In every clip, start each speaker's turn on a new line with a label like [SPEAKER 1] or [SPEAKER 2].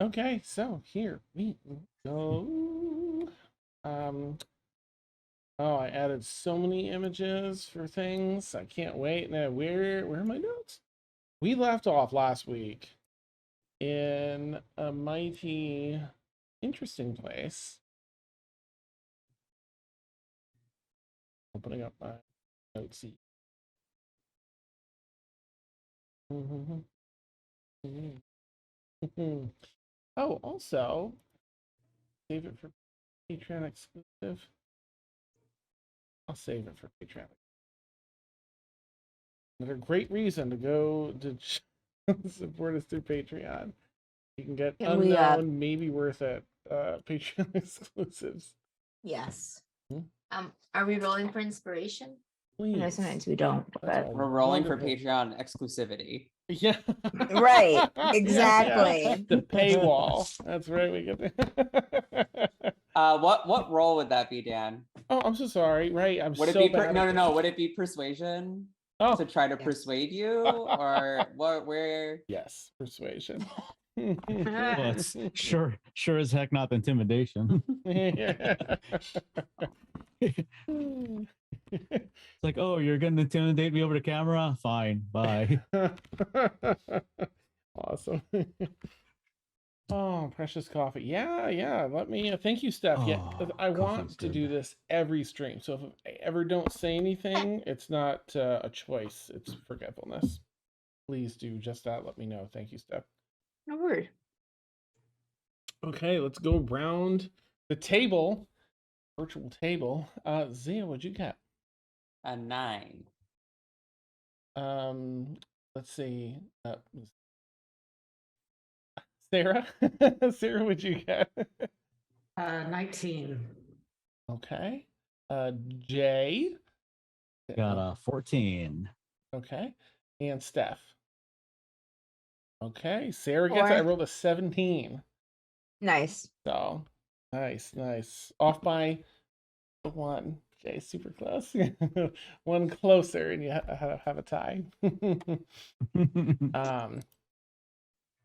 [SPEAKER 1] Okay, so here we go. Oh, I added so many images for things. I can't wait. Now, where are my notes? We left off last week in a mighty interesting place. Opening up my notes. Oh, also, save it for Patreon exclusive. I'll save it for Patreon. Another great reason to go to support us through Patreon. You can get
[SPEAKER 2] Can we,
[SPEAKER 1] unknown, maybe worth it, Patreon exclusives.
[SPEAKER 2] Yes.
[SPEAKER 1] Hmm?
[SPEAKER 2] Are we rolling for inspiration? I know
[SPEAKER 1] Please.
[SPEAKER 2] sometimes we don't,
[SPEAKER 1] That's
[SPEAKER 2] but
[SPEAKER 3] We're rolling for
[SPEAKER 1] wonderful.
[SPEAKER 3] Patreon exclusivity.
[SPEAKER 1] Yeah.
[SPEAKER 2] Right,
[SPEAKER 1] Yeah,
[SPEAKER 2] exactly.
[SPEAKER 1] the paywall. That's right. We get the...
[SPEAKER 3] What role would that be, Dan?
[SPEAKER 1] Oh, I'm so sorry. Right. I'm
[SPEAKER 3] Would it
[SPEAKER 1] so
[SPEAKER 3] be
[SPEAKER 1] bad.
[SPEAKER 3] no? Would it be persuasion?
[SPEAKER 1] Oh,
[SPEAKER 3] To try to
[SPEAKER 2] Yeah.
[SPEAKER 3] persuade you, or what? Where?
[SPEAKER 1] yes, persuasion.
[SPEAKER 4] Well, it's sure as heck not intimidation. It's like, oh, you're gonna intimidate me over the camera? Fine, bye.
[SPEAKER 1] Awesome. Oh, precious coffee. Yeah. Let me thank you, Steph. Yeah, 'cause I want
[SPEAKER 4] Coffee's
[SPEAKER 1] to
[SPEAKER 4] good.
[SPEAKER 1] do this every stream. So if I ever don't say anything, it's not a choice, it's forgetfulness. Please do just that. Let me know. Thank you, Steph.
[SPEAKER 2] No word.
[SPEAKER 1] Okay, let's go around the table, virtual table. Zia, what'd you get?
[SPEAKER 3] A 9.
[SPEAKER 1] Let's see. Sarah, Sarah, what'd you get?
[SPEAKER 5] 19.
[SPEAKER 1] Okay. Jay
[SPEAKER 4] Got a 14.
[SPEAKER 1] Okay, and Steph. Okay, Sarah gets it. I
[SPEAKER 2] 4.
[SPEAKER 1] rolled a 17.
[SPEAKER 2] Nice.
[SPEAKER 1] So nice. Off by 1. Jay, super close. 1 closer, and you have a tie.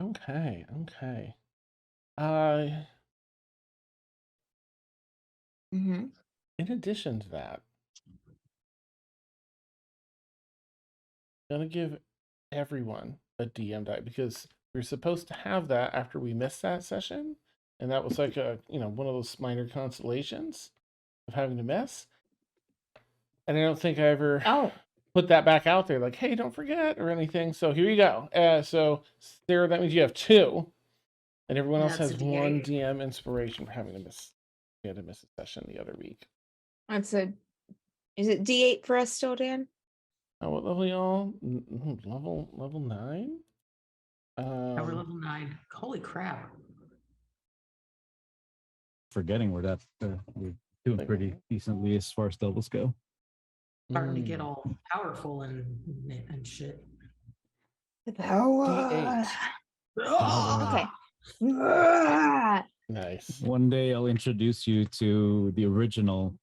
[SPEAKER 1] Okay. In addition to that, I'm gonna give everyone a DM die because we were supposed to have that after we missed that session, and that was like one of those minor consolations of having to miss. And I don't think I ever put that back out there, like, hey, don't forget or anything. So here you go. So Sarah, that means you have 2, and everyone else
[SPEAKER 5] That's
[SPEAKER 1] has
[SPEAKER 5] a
[SPEAKER 1] 1
[SPEAKER 5] D8.
[SPEAKER 1] DM inspiration for having to miss. We had to miss a session the other week.
[SPEAKER 2] Is it D8 for us still, Dan?
[SPEAKER 1] Oh, what level y'all? Level 9.
[SPEAKER 5] Now we're level 9. Holy crap.
[SPEAKER 4] Forgetting we're doing pretty decently as far as doubles go.
[SPEAKER 5] Starting to get all powerful and shit.
[SPEAKER 2] The power.
[SPEAKER 1] D8.
[SPEAKER 2] Okay.
[SPEAKER 1] Nice.
[SPEAKER 4] One day I'll introduce you to the original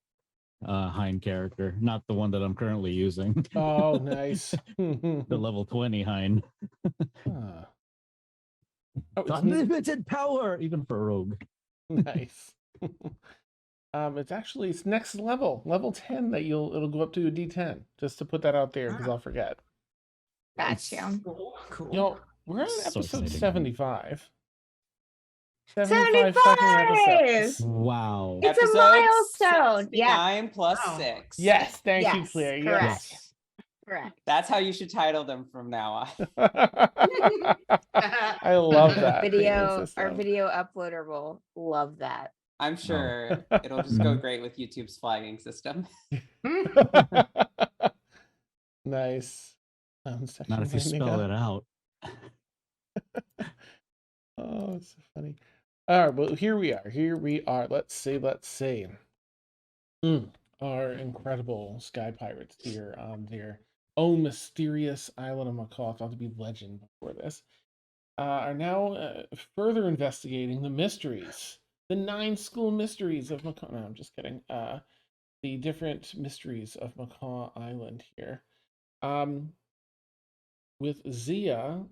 [SPEAKER 4] Hein character, not the one that I'm currently using.
[SPEAKER 1] Oh, nice.
[SPEAKER 4] The level 20 Hein.
[SPEAKER 1] Oh, it's
[SPEAKER 4] Unlimited power, even for a rogue.
[SPEAKER 1] nice. It's next level 10 that it'll go up to a D10. Just to put that out there because I'll forget.
[SPEAKER 2] Gotcha.
[SPEAKER 5] Cool.
[SPEAKER 1] Yo, we're on
[SPEAKER 4] So
[SPEAKER 1] episode
[SPEAKER 4] exciting.
[SPEAKER 1] 75.
[SPEAKER 2] 75
[SPEAKER 1] fucking episodes.
[SPEAKER 4] Wow.
[SPEAKER 2] It's a milestone. Yeah.
[SPEAKER 3] 9 plus
[SPEAKER 5] Wow.
[SPEAKER 3] 6.
[SPEAKER 1] Yes, thank you,
[SPEAKER 2] Yes,
[SPEAKER 1] Claire.
[SPEAKER 2] correct.
[SPEAKER 1] Yes.
[SPEAKER 2] Correct.
[SPEAKER 3] That's how you should title them from now on.
[SPEAKER 1] I love that.
[SPEAKER 2] Our video uploader will love that.
[SPEAKER 3] I'm sure it'll just go great with YouTube's flagging system.
[SPEAKER 1] Nice.
[SPEAKER 4] Not if you spell it out.
[SPEAKER 1] Oh, it's so funny. All right, well, here we are. Let's see. Our incredible sky pirates here on their own mysterious island of Macaw, thought to be legend before this, are now further investigating the mysteries, the 9 school mysteries of Macaw. No, I'm just kidding. The different mysteries of Macaw Island here. With Zia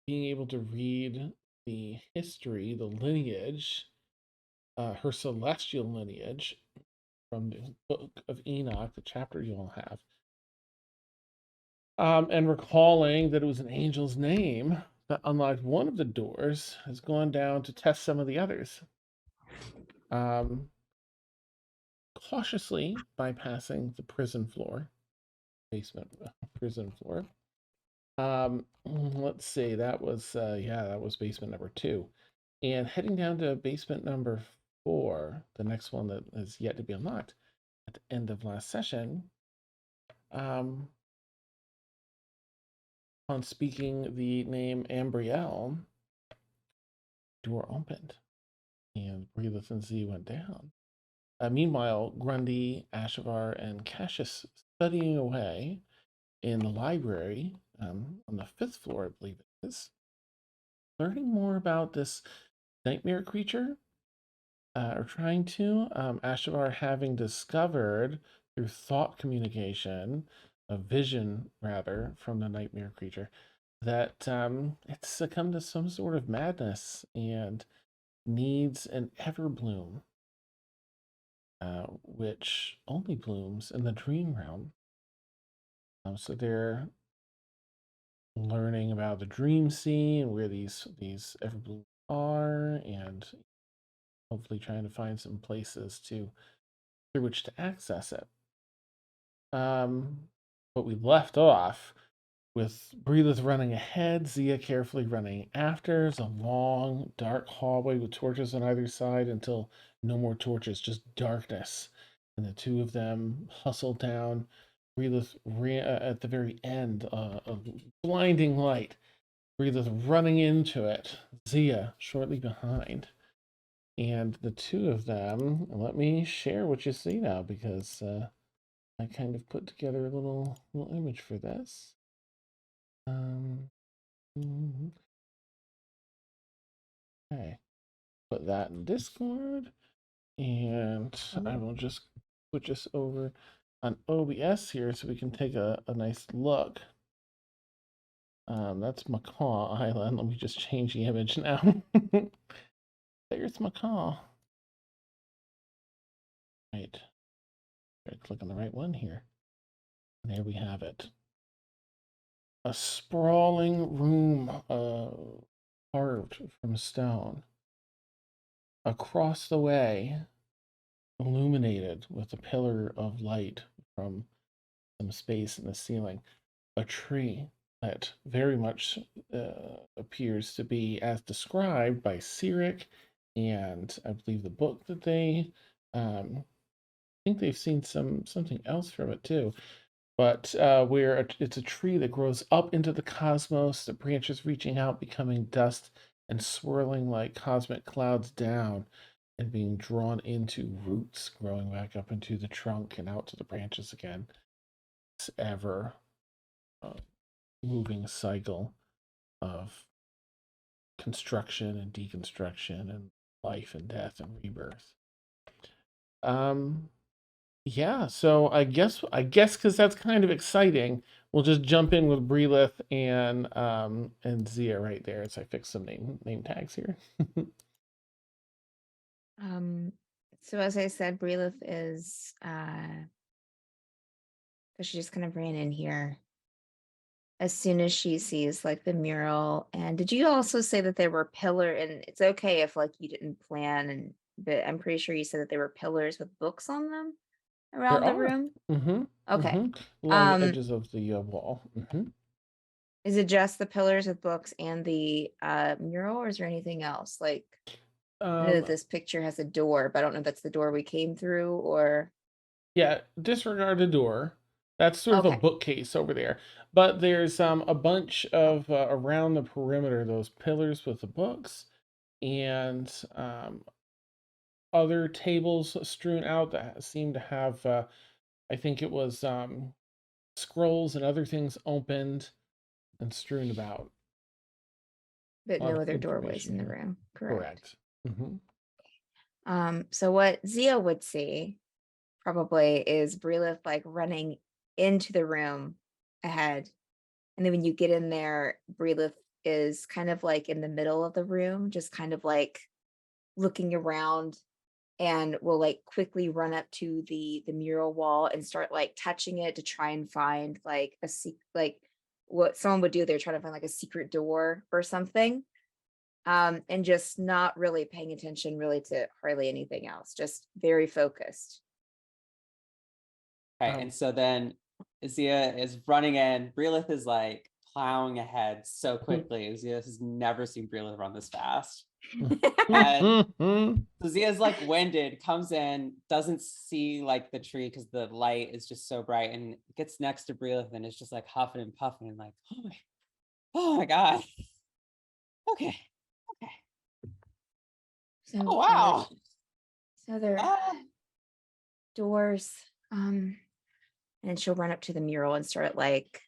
[SPEAKER 1] being able to read the history, the lineage, her celestial lineage from the Book of Enoch, the chapter you all have. And recalling that it was an angel's name that unlocked one of the doors, has gone down to test some of the others. Cautiously bypassing the prison floor, basement prison floor. Let's see, that was that was basement number 2. And heading down to basement number 4, the next one that is yet to be unlocked at the end of last session. On speaking the name Ambrielle, door opened and Breelith and Z went down. Meanwhile, Grundy, Ashavar, and Cassius studying away in the library on the 5th floor, I believe it is, learning more about this nightmare creature, or trying to. Ashavar having discovered through thought communication, a vision rather, from the nightmare creature, that it's succumbed to some sort of madness and needs an everbloom, which only blooms in the dream realm. So they're learning about the dream sea and where these everblooms are, and hopefully trying to find some places through which to access it. But we left off with Breelith running ahead, Zia carefully running after. It's a long, dark hallway with torches on either side until no more torches, just darkness. And the two of them hustled down. Breelith ran at the very end, a blinding light. Breelith running into it, Zia shortly behind. And the two of them, let me share what you see now, because I kind of put together a little image for this. Okay, put that in Discord, and I will just put this over on OBS here so we can take a nice look. That's Macaw Island. Let me just change the image now. There's Macaw. Right. Click on the right one here. And there we have it. A sprawling room carved from stone. Across the way, illuminated with a pillar of light from some space in the ceiling, a tree that very much appears to be as described by Cyric, and I believe the book that they think they've seen something else from it too. But where it's a tree that grows up into the cosmos, the branches reaching out, becoming dust, and swirling like cosmic clouds down, and being drawn into roots, growing back up into the trunk and out to the branches again. It's ever moving cycle of construction and deconstruction and life and death and rebirth. Yeah, so I guess because that's kind of exciting, we'll just jump in with Breelith and Zia right there. So I fixed some name tags here.
[SPEAKER 2] So as I said, Breelith is so she just kind of ran in here as soon as she sees like the mural. And did you also say that there were and it's okay if like you didn't plan, but I'm pretty sure you said that there were pillars with books on them around the room? Okay.
[SPEAKER 1] Along the edges of the wall.
[SPEAKER 2] Is it just the pillars with books and the mural, or is there anything else? Like, I know that this picture has a door, but I don't know if that's the door we came through or.
[SPEAKER 1] Yeah, disregard the door. That's sort of a
[SPEAKER 2] Okay.
[SPEAKER 1] bookcase over there. But there's a bunch of around the perimeter, those pillars with the books, and other tables strewn out that seem to have, I think it was scrolls and other things opened and strewn about.
[SPEAKER 2] But
[SPEAKER 1] A lot
[SPEAKER 2] no
[SPEAKER 1] of
[SPEAKER 2] other doorways in the
[SPEAKER 1] information here.
[SPEAKER 2] room. Correct.
[SPEAKER 1] Correct.
[SPEAKER 2] So what Zia would see probably is Breelith like running into the room ahead. And then when you get in there, Breelith is kind of like in the middle of the room, just kind of like looking around, and will like quickly run up to the mural wall and start like touching it to try and find like like what someone would do. They're trying to find like a secret door or something. And just not really paying attention really to hardly anything else, just very focused.
[SPEAKER 3] Okay,
[SPEAKER 1] Um,
[SPEAKER 3] and so then Zia is running in. Breelith is like plowing ahead so quickly. Zia has never seen Breelith run this fast. And so Zia's like winded, comes in, doesn't see like the tree because the light is just so bright, and gets next to Breelith and is just like huffing and puffing and like, oh my God. Okay.
[SPEAKER 2] So,
[SPEAKER 3] Oh wow.
[SPEAKER 2] so there are
[SPEAKER 3] Ah.
[SPEAKER 2] doors. And she'll run up to the mural and start like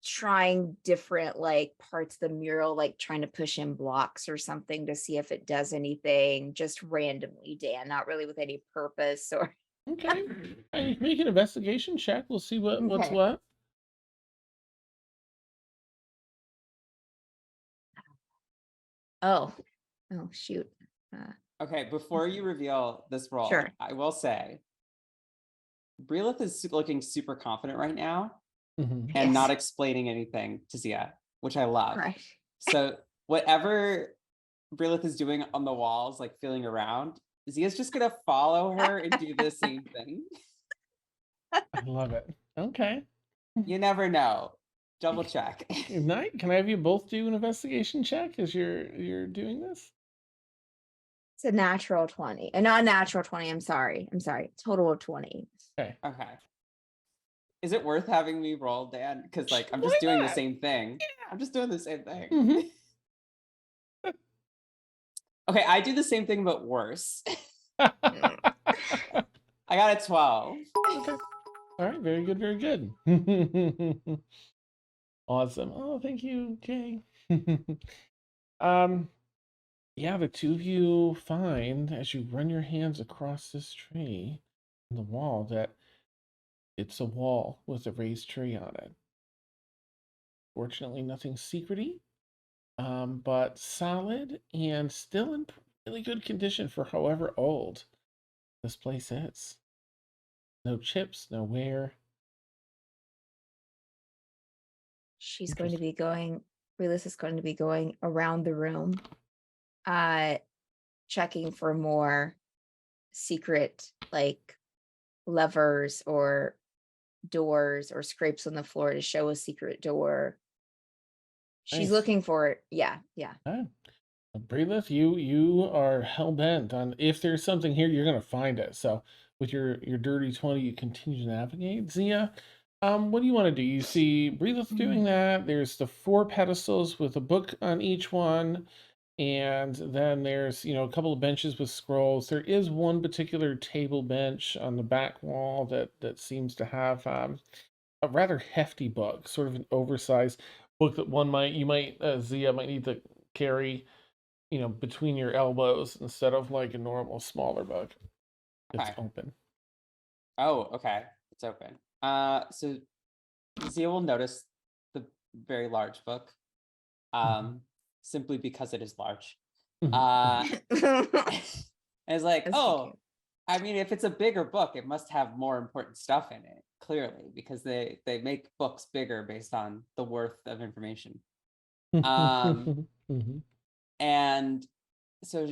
[SPEAKER 2] trying different like parts of the mural, like trying to push in blocks or something to see if it does anything, just randomly, Dan, not really with any purpose or
[SPEAKER 1] Okay. Make an investigation check. We'll see what's
[SPEAKER 2] Okay.
[SPEAKER 1] what.
[SPEAKER 2] oh shoot.
[SPEAKER 3] Okay, before you reveal this role,
[SPEAKER 2] Sure.
[SPEAKER 3] I will say Breelith is looking super confident right now
[SPEAKER 1] Mhm.
[SPEAKER 3] and
[SPEAKER 2] Yes.
[SPEAKER 3] not explaining anything to Zia, which I love.
[SPEAKER 2] Right.
[SPEAKER 3] So whatever Breelith is doing on the walls, like feeling around, Zia's just gonna follow her and do the same thing.
[SPEAKER 1] I love it. Okay.
[SPEAKER 3] You never know. Double check.
[SPEAKER 1] Good night. Can I have you both do an investigation check as you're doing this?
[SPEAKER 2] It's a natural 20. And not a natural 20, I'm sorry. Total of 20.
[SPEAKER 1] Okay.
[SPEAKER 3] Okay. Is it worth having me roll, Dan? Because like I'm
[SPEAKER 1] Why
[SPEAKER 3] just doing the
[SPEAKER 1] not?
[SPEAKER 3] same thing. I'm just doing the same thing.
[SPEAKER 1] Mhm.
[SPEAKER 3] Okay, I do the same thing but worse. I got a 12.
[SPEAKER 1] Okay. All right. Very good. Very good. Awesome. Oh, thank you, Jay. Yeah, the two of you find as you run your hands across this tree on the wall that it's a wall with a raised tree on it. Fortunately, nothing secrety, but solid and still in really good condition for however old this place is. No chips, no wear.
[SPEAKER 2] She's going to be going, Relis is going to be going around the room, checking for more secret like levers or doors or scrapes on the floor to show a secret door. She's
[SPEAKER 1] Nice.
[SPEAKER 2] looking for it. Yeah.
[SPEAKER 1] Ah, Breelith, you are hell bent on if there's something here, you're gonna find it. So with your dirty 20, you continue to navigate. Zia, what do you want to do? You see Breelith doing that. There's the 4 pedestals with a book on each one, and then there's a couple of benches with scrolls. There is one particular table bench on the back wall that seems to have a rather hefty book, sort of an oversized book that Zia might need to carry between your elbows instead of like a normal smaller book. It's
[SPEAKER 3] Okay.
[SPEAKER 1] open.
[SPEAKER 3] Oh, okay. It's open. So Zia will notice the very large book. Simply because it is large. And it's like,
[SPEAKER 2] That's
[SPEAKER 3] oh,
[SPEAKER 2] cute.
[SPEAKER 3] I mean, if it's a bigger book, it must have more important stuff in it, clearly, because they make books bigger based on the worth of information. And so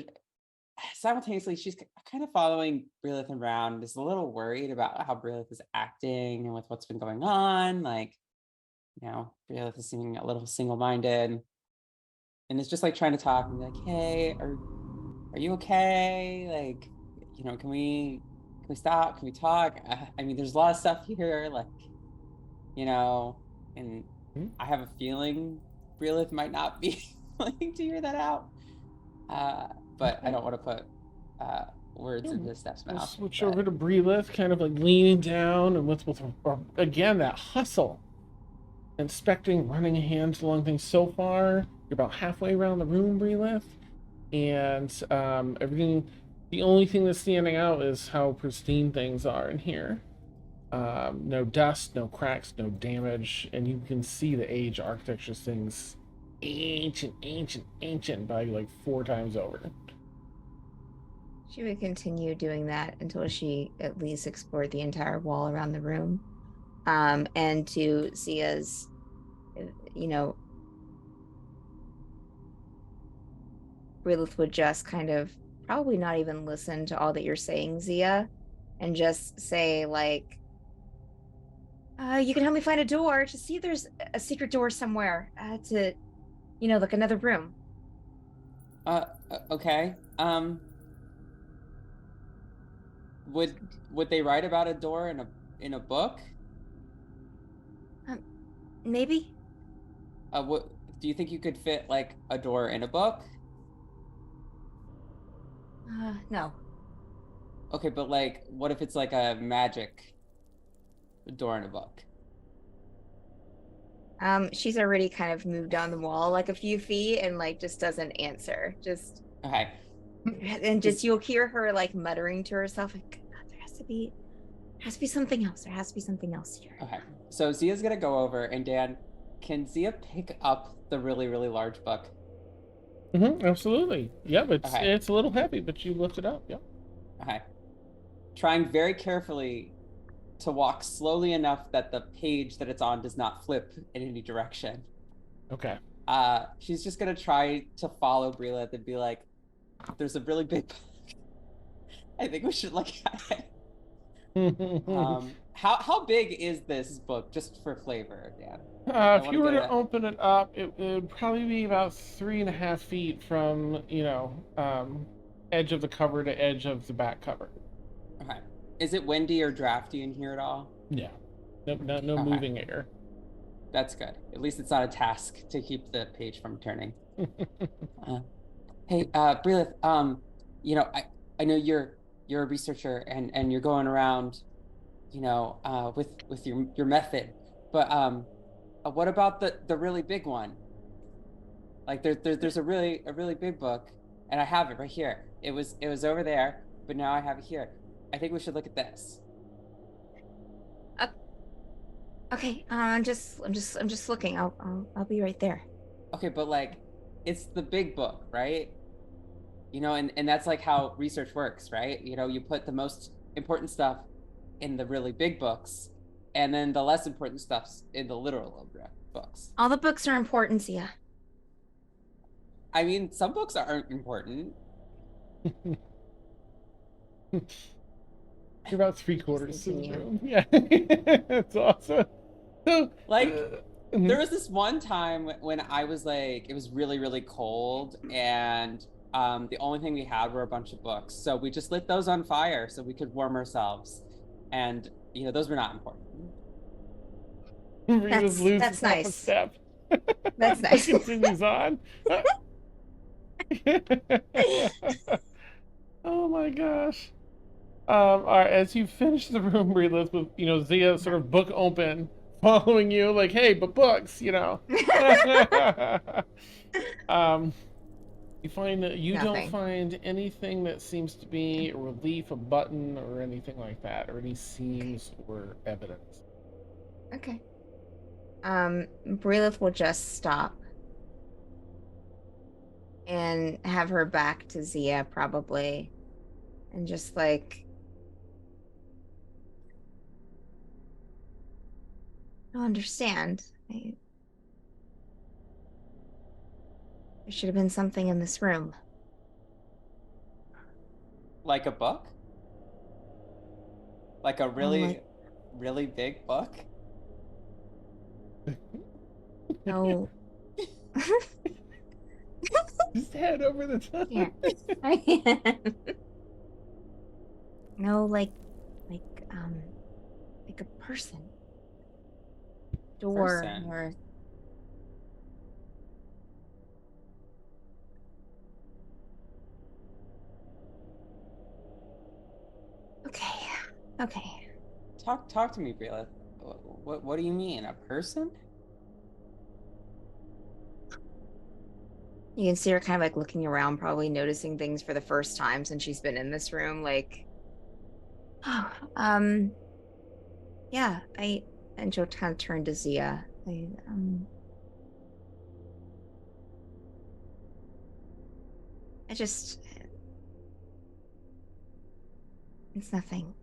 [SPEAKER 3] simultaneously, she's kind of following Breelith around, is a little worried about how Breelith is acting and with what's been going on. Like, Breelith is seeming a little single-minded. And it's just like trying to talk and be like, hey, are you okay? Like, can we stop? Can we talk? I mean, there's a lot of stuff here, like, and I have a feeling Breelith might not be willing to hear that out. But I don't want to put words into Steph's
[SPEAKER 1] We'll
[SPEAKER 3] mouth.
[SPEAKER 1] switch over to Breelith, kind of like leaning down and with again that hustle. Inspecting, running hands along things. So far, you're about halfway around the room, Breelith, and everything. The only thing that's standing out is how pristine things are in here. No dust, no cracks, no damage, and you can see the age architecture things ancient by like 4 times over.
[SPEAKER 2] She would continue doing that until she at least explored the entire wall around the room. And to see as, you know, Brilith would just kind of probably not even listen to all that you're saying, Zia, and just say, like, you can help me find a door to see if there's a secret door somewhere to, like another room.
[SPEAKER 3] Okay. Would they write about a door in a book?
[SPEAKER 2] Maybe?
[SPEAKER 3] What do you think you could fit like a door in a book?
[SPEAKER 2] No.
[SPEAKER 3] Okay, but like, what if it's like a magic door in a book?
[SPEAKER 2] She's already kind of moved down the wall like a few feet and like just doesn't answer. Just
[SPEAKER 3] Okay.
[SPEAKER 2] and just you'll hear her like muttering to herself, like, there has to be something else. There has to be something else here.
[SPEAKER 3] Okay. So Zia's gonna go over, and Dan, can Zia pick up the really, really large book?
[SPEAKER 1] Absolutely. Yep,
[SPEAKER 3] Okay.
[SPEAKER 1] it's a little heavy, but you lift it up. Yep.
[SPEAKER 3] Okay. Trying very carefully to walk slowly enough that the page that it's on does not flip in any direction.
[SPEAKER 1] Okay.
[SPEAKER 3] She's just gonna try to follow Brila and be like, there's a really big book. I think we should look at it. How big is this book, just for flavor, Dan?
[SPEAKER 1] If you were to open it up, it would probably be about 3.5 feet from, edge of the cover to edge of the back cover.
[SPEAKER 3] Okay. Is it windy or drafty in here at all?
[SPEAKER 1] Yeah. No
[SPEAKER 3] Okay.
[SPEAKER 1] moving air.
[SPEAKER 3] That's good. At least it's not a task to keep the page from turning. Hey, Brilith, I know you're a researcher and you're going around, with your method, but what about the really big one? Like there's a really big book, and I have it right here. It was over there, but now I have it here. I think we should look at this.
[SPEAKER 2] Okay, I'm just looking. I'll be right there.
[SPEAKER 3] Okay, but like, it's the big book, right? And that's like how research works, right? You put the most important stuff in the really big books, and then the less important stuff's in the literal books.
[SPEAKER 2] All the books are important, Zia.
[SPEAKER 3] I mean, some books aren't important.
[SPEAKER 1] You're about 3/4 of the room. Yeah. That's awesome. So,
[SPEAKER 3] like, there was this one time when I was like, it was really, really cold, and the only thing we had were a bunch of books. So we just lit those on fire so we could warm ourselves. And, those were not important.
[SPEAKER 2] That's nice.
[SPEAKER 1] A step.
[SPEAKER 2] That's nice.
[SPEAKER 1] Continues on. Oh my gosh. All right, as you finish the room, Relith, with Zia sort of book open, following you, like, hey, but books, You find that you
[SPEAKER 2] Nothing.
[SPEAKER 1] don't find anything that seems to be a relief, a button, or anything like that, or any seams or evidence.
[SPEAKER 2] Okay. Brilith will just stop and have her back to Zia probably, and just like, I don't understand. There should have been something in this room.
[SPEAKER 3] Like a book? Like a really, really big book?
[SPEAKER 2] No.
[SPEAKER 1] Just head over the top.
[SPEAKER 2] Yeah. I can't. No, like a person. Door
[SPEAKER 3] Person.
[SPEAKER 2] or Okay.
[SPEAKER 3] Talk to me, Brila. What do you mean? A person?
[SPEAKER 2] You can see her kind of like looking around, probably noticing things for the first time since she's been in this room. Like, yeah, and she'll kind of turn to Zia. It's nothing.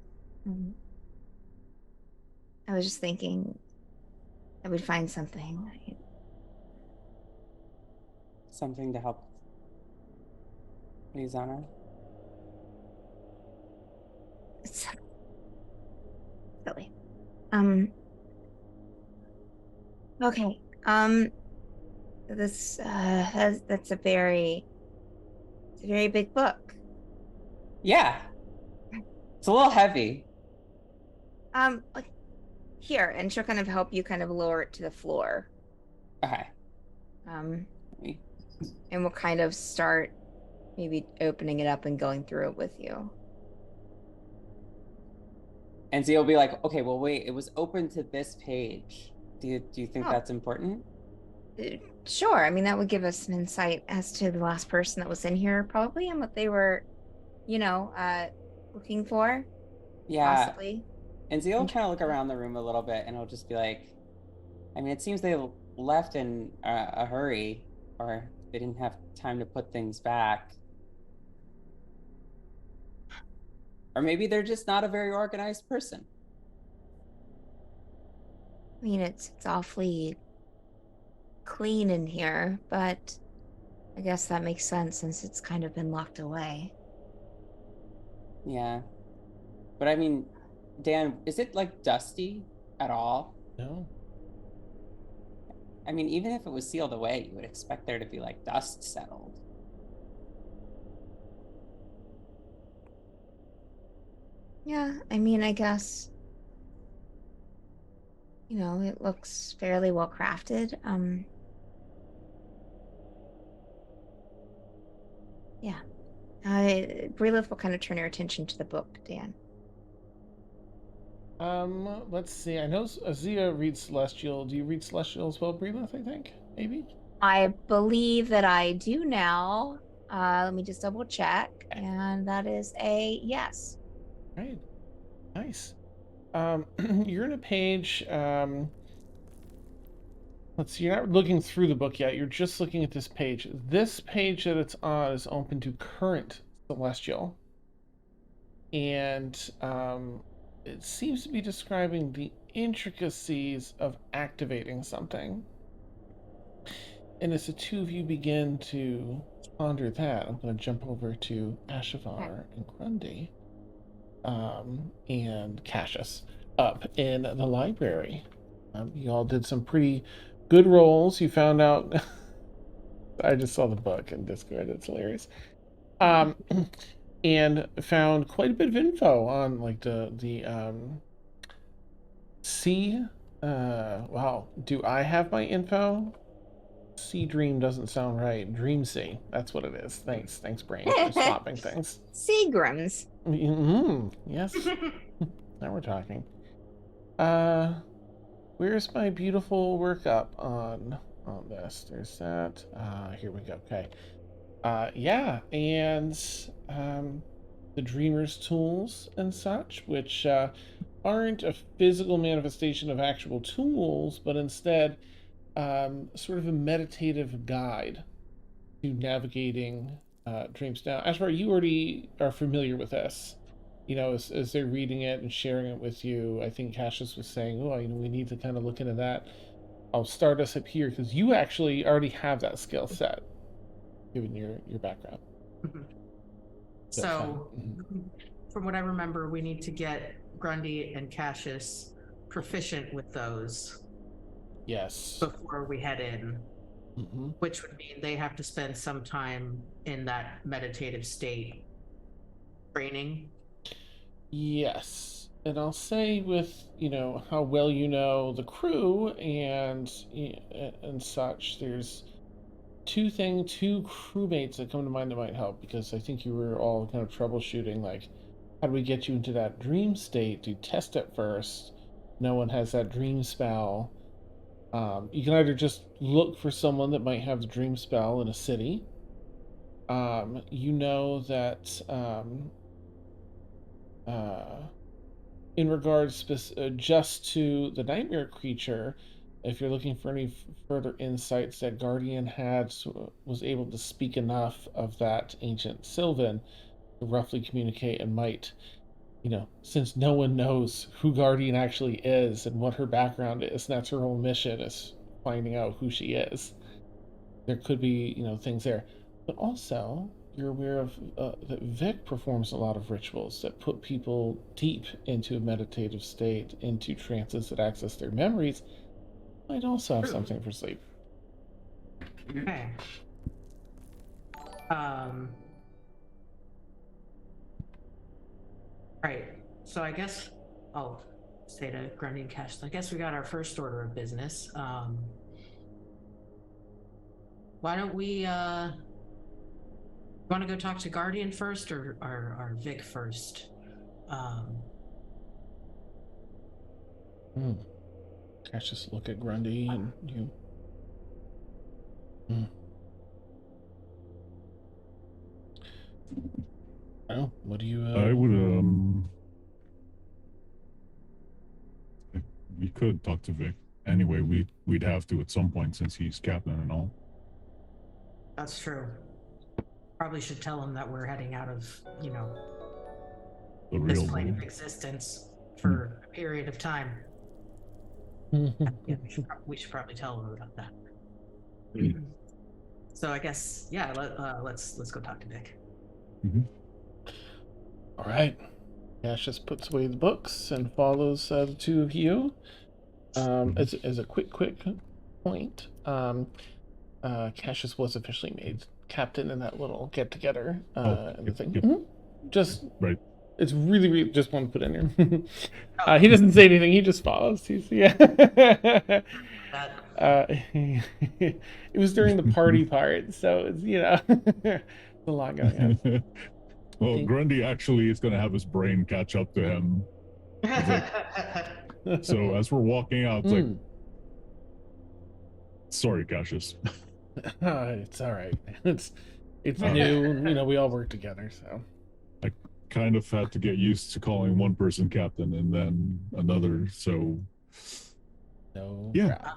[SPEAKER 2] I was just thinking I would find something.
[SPEAKER 3] Something to help Lizana.
[SPEAKER 2] It's silly. Um, okay. That's it's a very big book.
[SPEAKER 3] Yeah. It's a little heavy.
[SPEAKER 2] Like here, and she'll kind of help you kind of lower it to the floor.
[SPEAKER 3] Okay.
[SPEAKER 2] Um,
[SPEAKER 3] Me.
[SPEAKER 2] and we'll kind of start maybe opening it up and going through it with you.
[SPEAKER 3] And Zia will be like, okay, well, wait, it was open to this page. Do you think
[SPEAKER 2] Oh.
[SPEAKER 3] that's important?
[SPEAKER 2] Sure. I mean, that would give us some insight as to the last person that was in here, probably, and what they were, looking for,
[SPEAKER 3] Yeah.
[SPEAKER 2] possibly.
[SPEAKER 3] And Zia will kind of look around the room a little bit and it'll just be like, I mean, it seems they left in a hurry or they didn't have time to put things back. Or maybe they're just not a very organized person.
[SPEAKER 2] I mean, it's awfully clean in here, but I guess that makes sense since it's kind of been locked away.
[SPEAKER 3] Yeah. But I mean, Dan, is it like dusty at all?
[SPEAKER 1] No.
[SPEAKER 3] I mean, even if it was sealed away, you would expect there to be like dust settled.
[SPEAKER 2] Yeah, I mean, I guess, it looks fairly well crafted. Yeah. Brilith will kind of turn her attention to the book, Dan.
[SPEAKER 1] Let's see. I know Azia reads Celestial. Do you read Celestial as well, Breelith, I think? Maybe?
[SPEAKER 2] I believe that I do now. Let me just double check.
[SPEAKER 1] Okay.
[SPEAKER 2] And that is a yes.
[SPEAKER 1] Right. Nice. You're in a page, let's see, you're not looking through the book yet. You're just looking at this page. This page that it's on is open to current Celestial. And it seems to be describing the intricacies of activating something. And as the two of you begin to ponder that, I'm going to jump over to Ashavar and Grundy and Cassius up in the library. You all did some pretty good rolls. You found out. I just saw the book in Discord. It's hilarious. And found quite a bit of info on like the sea. Wow. Do I have my info? Sea Dream doesn't sound right. Dream Sea. That's what it is. Thanks, brain, for swapping things.
[SPEAKER 2] Seagrams.
[SPEAKER 1] Yes. Now we're talking. Where's my beautiful workup on this? There's that. Here we go. Okay. Yeah, and the Dreamer's tools and such, which aren't a physical manifestation of actual tools, but instead sort of a meditative guide to navigating dreams. Now, Ashvar, you already are familiar with this. As they're reading it and sharing it with you, I think Cassius was saying, "Oh, we need to kind of look into that." I'll start us up here because you actually already have that skill set, given your background.
[SPEAKER 5] So, from what I remember, we need to get Grundy and Cassius proficient with those.
[SPEAKER 1] Yes.
[SPEAKER 5] Before we head in, which would mean they have to spend some time in that meditative state training.
[SPEAKER 1] Yes. And I'll say with, how well you know the crew and such, there's two crewmates that come to mind that might help, because I think you were all kind of troubleshooting, like, how do we get you into that dream state? Do test it first. No one has that dream spell. You can either just look for someone that might have the dream spell in a city. That in regards just to the nightmare creature, if you're looking for any further insights, that Guardian was able to speak enough of that ancient Sylvan to roughly communicate, and might, since no one knows who Guardian actually is and what her background is, and that's her whole mission, is finding out who she is. There could be, things there. But also, you're aware of that Vic performs a lot of rituals that put people deep into a meditative state, into trances that access their memories. Might also have something for sleep.
[SPEAKER 5] Okay. Right. So I guess I'll say to Grundy and Cassius, I guess we got our first order of business. Why don't we want to go talk to Guardian first, or Vic first?
[SPEAKER 1] Cassius look at Grundy and you. Oh, what do you?
[SPEAKER 6] I would we could talk to Vic anyway. We'd have to at some point since he's captain and all.
[SPEAKER 5] That's true. Probably should tell him that we're heading out of,
[SPEAKER 6] The
[SPEAKER 5] this
[SPEAKER 6] real
[SPEAKER 5] plane of
[SPEAKER 6] world.
[SPEAKER 5] existence for a period of time. Yeah, we should probably tell him about that. So I guess, yeah, let's go talk to Vic.
[SPEAKER 1] All right. Cassius puts away the books and follows the two of you. As a quick point, Cassius was officially made captain in that little get together and the thing.
[SPEAKER 6] Yep.
[SPEAKER 1] Just
[SPEAKER 6] Right.
[SPEAKER 1] It's really just want to put in there. He doesn't say anything. He just follows. It was during the party part, so it's a lot going on.
[SPEAKER 6] Well, Grundy actually is going to have his brain catch up to him. So as we're walking out, it's like, sorry, Cassius.
[SPEAKER 1] It's all right. It's new. We all work together, so.
[SPEAKER 6] I kind of had to get used to calling one person captain and then another. So.
[SPEAKER 1] No.
[SPEAKER 6] Yeah.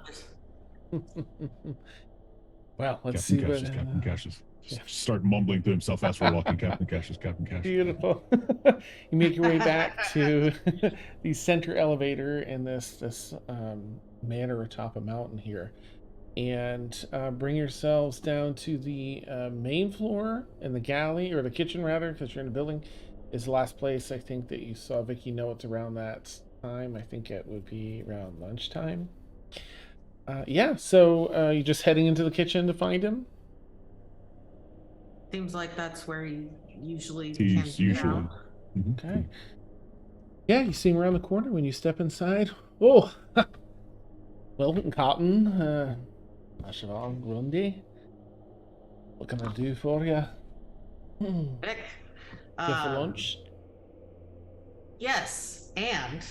[SPEAKER 1] Well, let's
[SPEAKER 6] Captain
[SPEAKER 1] see
[SPEAKER 6] Cassius,
[SPEAKER 1] what.
[SPEAKER 6] Captain Cassius.
[SPEAKER 1] Yeah.
[SPEAKER 6] Start mumbling to himself as we're walking. Captain Cassius, Captain Cassius.
[SPEAKER 1] Beautiful. You make your way back to the center elevator in this manor atop a mountain here, and bring yourselves down to the main floor, in the galley, or the kitchen rather, because you're in the building. Is the last place I think that you saw Vicky know it's around that time. I think it would be around lunchtime. So you're just heading into the kitchen to find him?
[SPEAKER 5] Seems like that's where he usually
[SPEAKER 6] He's usually.
[SPEAKER 1] Okay. Yeah, you see him around the corner when you step inside. Oh, well, Cotton, Ashavar, Grundy. What can I do for you?
[SPEAKER 5] Vic,
[SPEAKER 1] Go for lunch?
[SPEAKER 5] Yes, and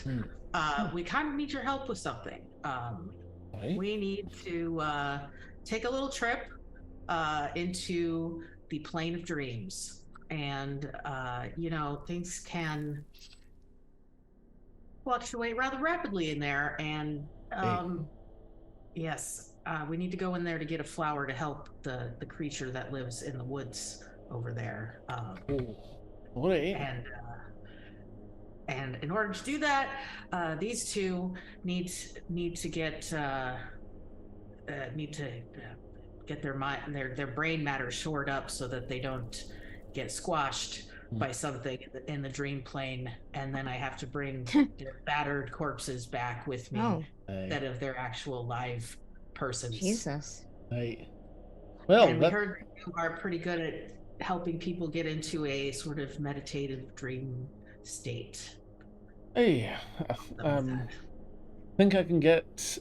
[SPEAKER 5] we kind of need your help with something.
[SPEAKER 1] Right.
[SPEAKER 5] We need to take a little trip into the plane of dreams, and things can fluctuate rather rapidly in there, and yes, we need to go in there to get a flower to help the creature that lives in the woods over there. And in order to do that, these two need to get get their brain matter shored up so that they don't get squashed by something in the dream plane, and then I have to bring their battered corpses back with me instead of their actual live persons.
[SPEAKER 2] Jesus.
[SPEAKER 1] Right. Well,
[SPEAKER 5] and we heard you are pretty good at helping people get into a sort of meditative dream state.
[SPEAKER 1] Hey, I think I can get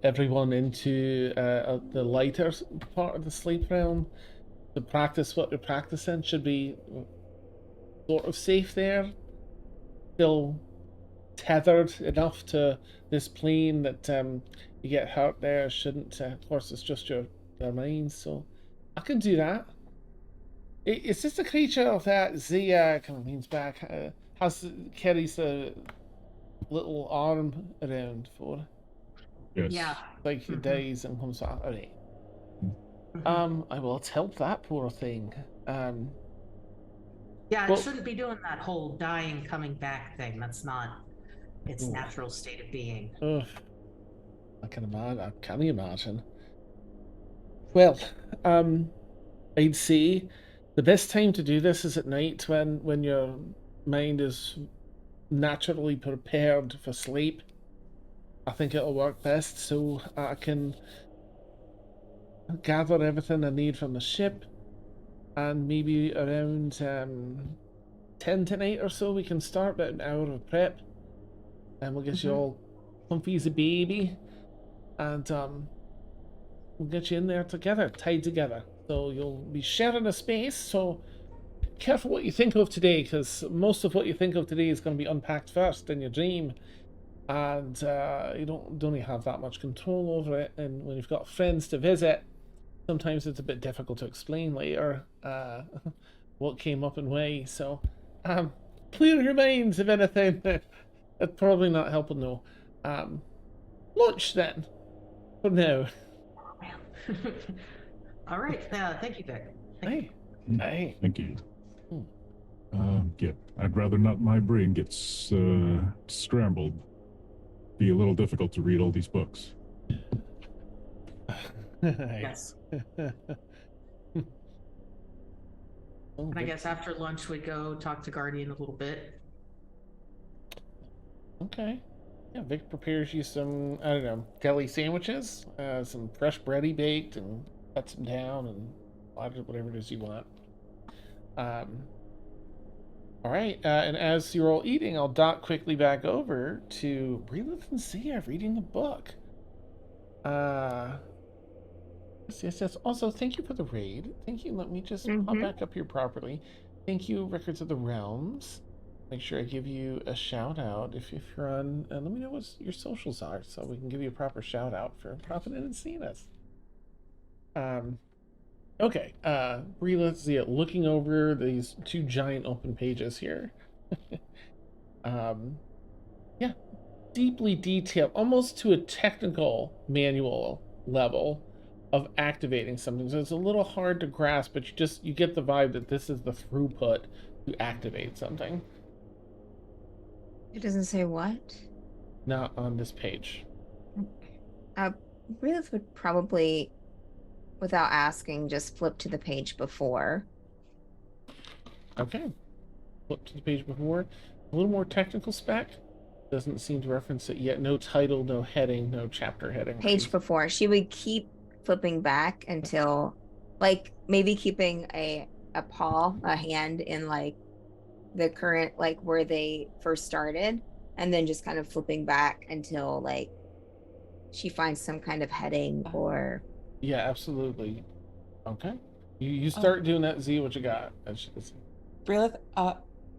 [SPEAKER 1] everyone into the lighter part of the sleep realm to practice what they're practicing. Should be sort of safe there. Still tethered enough to this plane that you get hurt there shouldn't. Of course, it's just their minds, so I can do that. Is this a creature that Zia kind of leans back, carries a little arm around for?
[SPEAKER 6] Yes.
[SPEAKER 5] Yeah.
[SPEAKER 1] Like he
[SPEAKER 5] Mhm.
[SPEAKER 1] dies and comes back. Alright.
[SPEAKER 5] Mhm.
[SPEAKER 1] I will help that poor thing.
[SPEAKER 5] Yeah, it
[SPEAKER 1] Well,
[SPEAKER 5] shouldn't be doing that whole dying, coming back thing. That's not its
[SPEAKER 1] Ooh.
[SPEAKER 5] natural state of being.
[SPEAKER 1] ugh, I can imagine. I can imagine. Well, I'd say the best time to do this is at night when your mind is naturally prepared for sleep. I think it'll work best, so I can gather everything I need from the ship, and maybe around 10 tonight or so we can start about an hour of prep, and we'll get you all comfy as a baby, and we'll get you in there together, tied together. So you'll be sharing a space, so careful what you think of today, because most of what you think of today is going to be unpacked first in your dream, and you don't really have that much control over it, and when you've got friends to visit, sometimes it's a bit difficult to explain later what came up and why. So clear your minds if anything. It's probably not helping, no. Lunch then, for now.
[SPEAKER 5] Man. All right. Thank you, Vic. Thank you.
[SPEAKER 1] Hey, hey.
[SPEAKER 6] Thank you.
[SPEAKER 1] Hmm.
[SPEAKER 6] Yeah, I'd rather not my brain gets scrambled. Be a little difficult to read all these books.
[SPEAKER 5] Yes.
[SPEAKER 1] Oh,
[SPEAKER 5] And I
[SPEAKER 1] good.
[SPEAKER 5] guess after lunch, we go talk to Guardian a little bit.
[SPEAKER 1] Okay. Yeah, Vic prepares you some, I don't know, deli sandwiches, some fresh bread he baked, and cuts them down and whatever it is you want. Um, all right, and as you're all eating, I'll dot quickly back over to Breelith and Sia reading the book. Yes. Also, thank you for the raid. Thank you. Let me just pop back up here properly. Thank you, Records of the Realms. Make sure I give you a shout out if you're on. Let me know what your socials are so we can give you a proper shout out for popping in and seeing us. Okay. Breelith, Sia, looking over these two giant open pages here. Yeah, deeply detailed, almost to a technical manual level of activating something. So it's a little hard to grasp, but you get the vibe that this is the throughput to activate something.
[SPEAKER 2] It doesn't say what.
[SPEAKER 1] Not on this page.
[SPEAKER 2] Relis would probably, without asking, just flip to the page before.
[SPEAKER 1] Okay. Flip to the page before. A little more technical spec. Doesn't seem to reference it yet. No title, no heading, no chapter heading.
[SPEAKER 2] Page before. She would keep flipping back until, like, maybe keeping a hand in like the current, like where they first started, and then just kind of flipping back until like she finds some kind of heading or.
[SPEAKER 1] Yeah, absolutely. Okay. You
[SPEAKER 3] Oh,
[SPEAKER 1] start doing that, Z, what you got?
[SPEAKER 3] Brilith,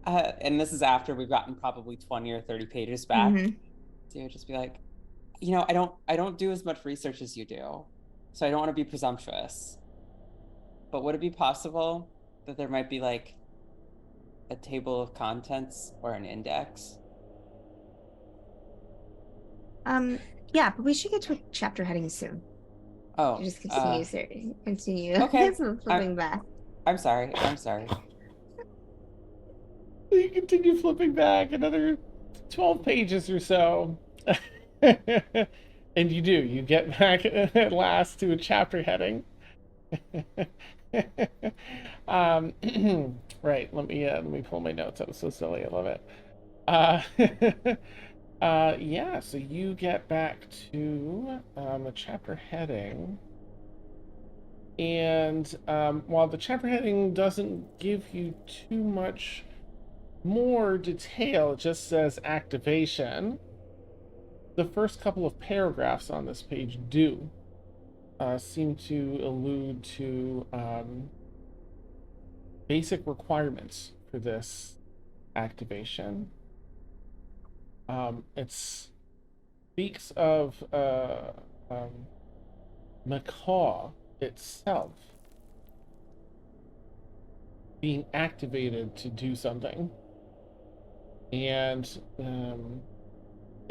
[SPEAKER 3] and this is after we've gotten probably 20 or 30 pages back. So you would just be like, I don't do as much research as you do, so I don't want to be presumptuous. But would it be possible that there might be like a table of contents or an index?
[SPEAKER 2] Yeah, but we should get to a chapter heading soon.
[SPEAKER 3] Oh,
[SPEAKER 2] Just continue
[SPEAKER 3] okay.
[SPEAKER 2] flipping back.
[SPEAKER 3] I'm sorry.
[SPEAKER 1] You continue flipping back another 12 pages or so. And you do. You get back at last to a chapter heading. um, right. Let me pull my notes. That was so silly. I love it. Yeah. So you get back to a chapter heading, and while the chapter heading doesn't give you too much more detail, it just says activation. The first couple of paragraphs on this page do seem to allude to basic requirements for this activation. It speaks of Macaw itself being activated to do something. And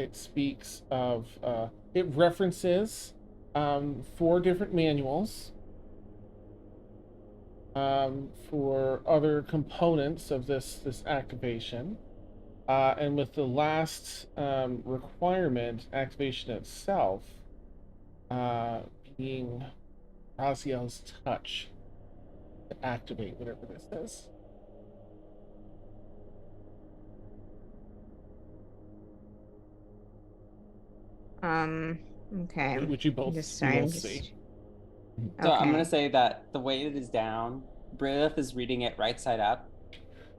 [SPEAKER 1] it speaks of, it references 4 different manuals for other components of this activation. And with the last requirement, activation itself, being Raziel's touch to activate whatever this is.
[SPEAKER 2] Okay.
[SPEAKER 1] Which you both,
[SPEAKER 2] Just
[SPEAKER 1] you
[SPEAKER 2] sorry, I'm
[SPEAKER 1] both
[SPEAKER 2] just
[SPEAKER 1] see.
[SPEAKER 3] So I'm
[SPEAKER 2] okay.
[SPEAKER 3] gonna say that the way it is down, Brilith is reading it right side up,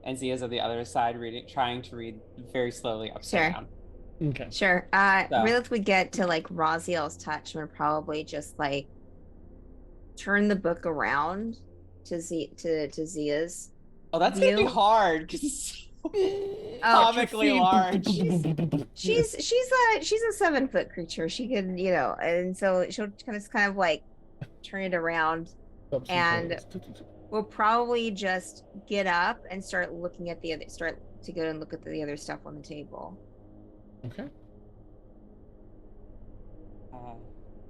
[SPEAKER 3] and Zia's on the other side trying to read very slowly upside
[SPEAKER 2] Sure.
[SPEAKER 3] down.
[SPEAKER 1] Okay.
[SPEAKER 2] Sure.
[SPEAKER 3] So-
[SPEAKER 2] Rilith would get to like Raziel's touch and would probably just like turn the book around to Zia's.
[SPEAKER 3] Oh, that's gonna be
[SPEAKER 2] view.
[SPEAKER 3] hard because it's
[SPEAKER 2] Oh,
[SPEAKER 3] comically large.
[SPEAKER 2] She's a 7-foot creature. She can, and so she'll kind of like turn it around and we'll probably just get up and start to go and look at the other stuff on the table.
[SPEAKER 1] Okay.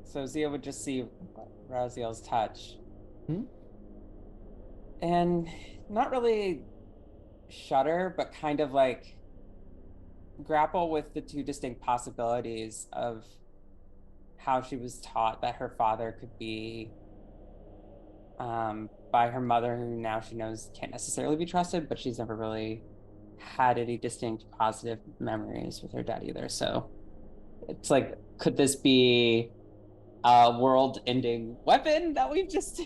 [SPEAKER 3] So Zia would just see Raziel's touch.
[SPEAKER 1] Hmm?
[SPEAKER 3] And not really shudder, but kind of like grapple with the 2 distinct possibilities of how she was taught that her father could be by her mother, who now she knows can't necessarily be trusted, but she's never really had any distinct positive memories with her dad either. So it's like, could this be a world-ending weapon that we've just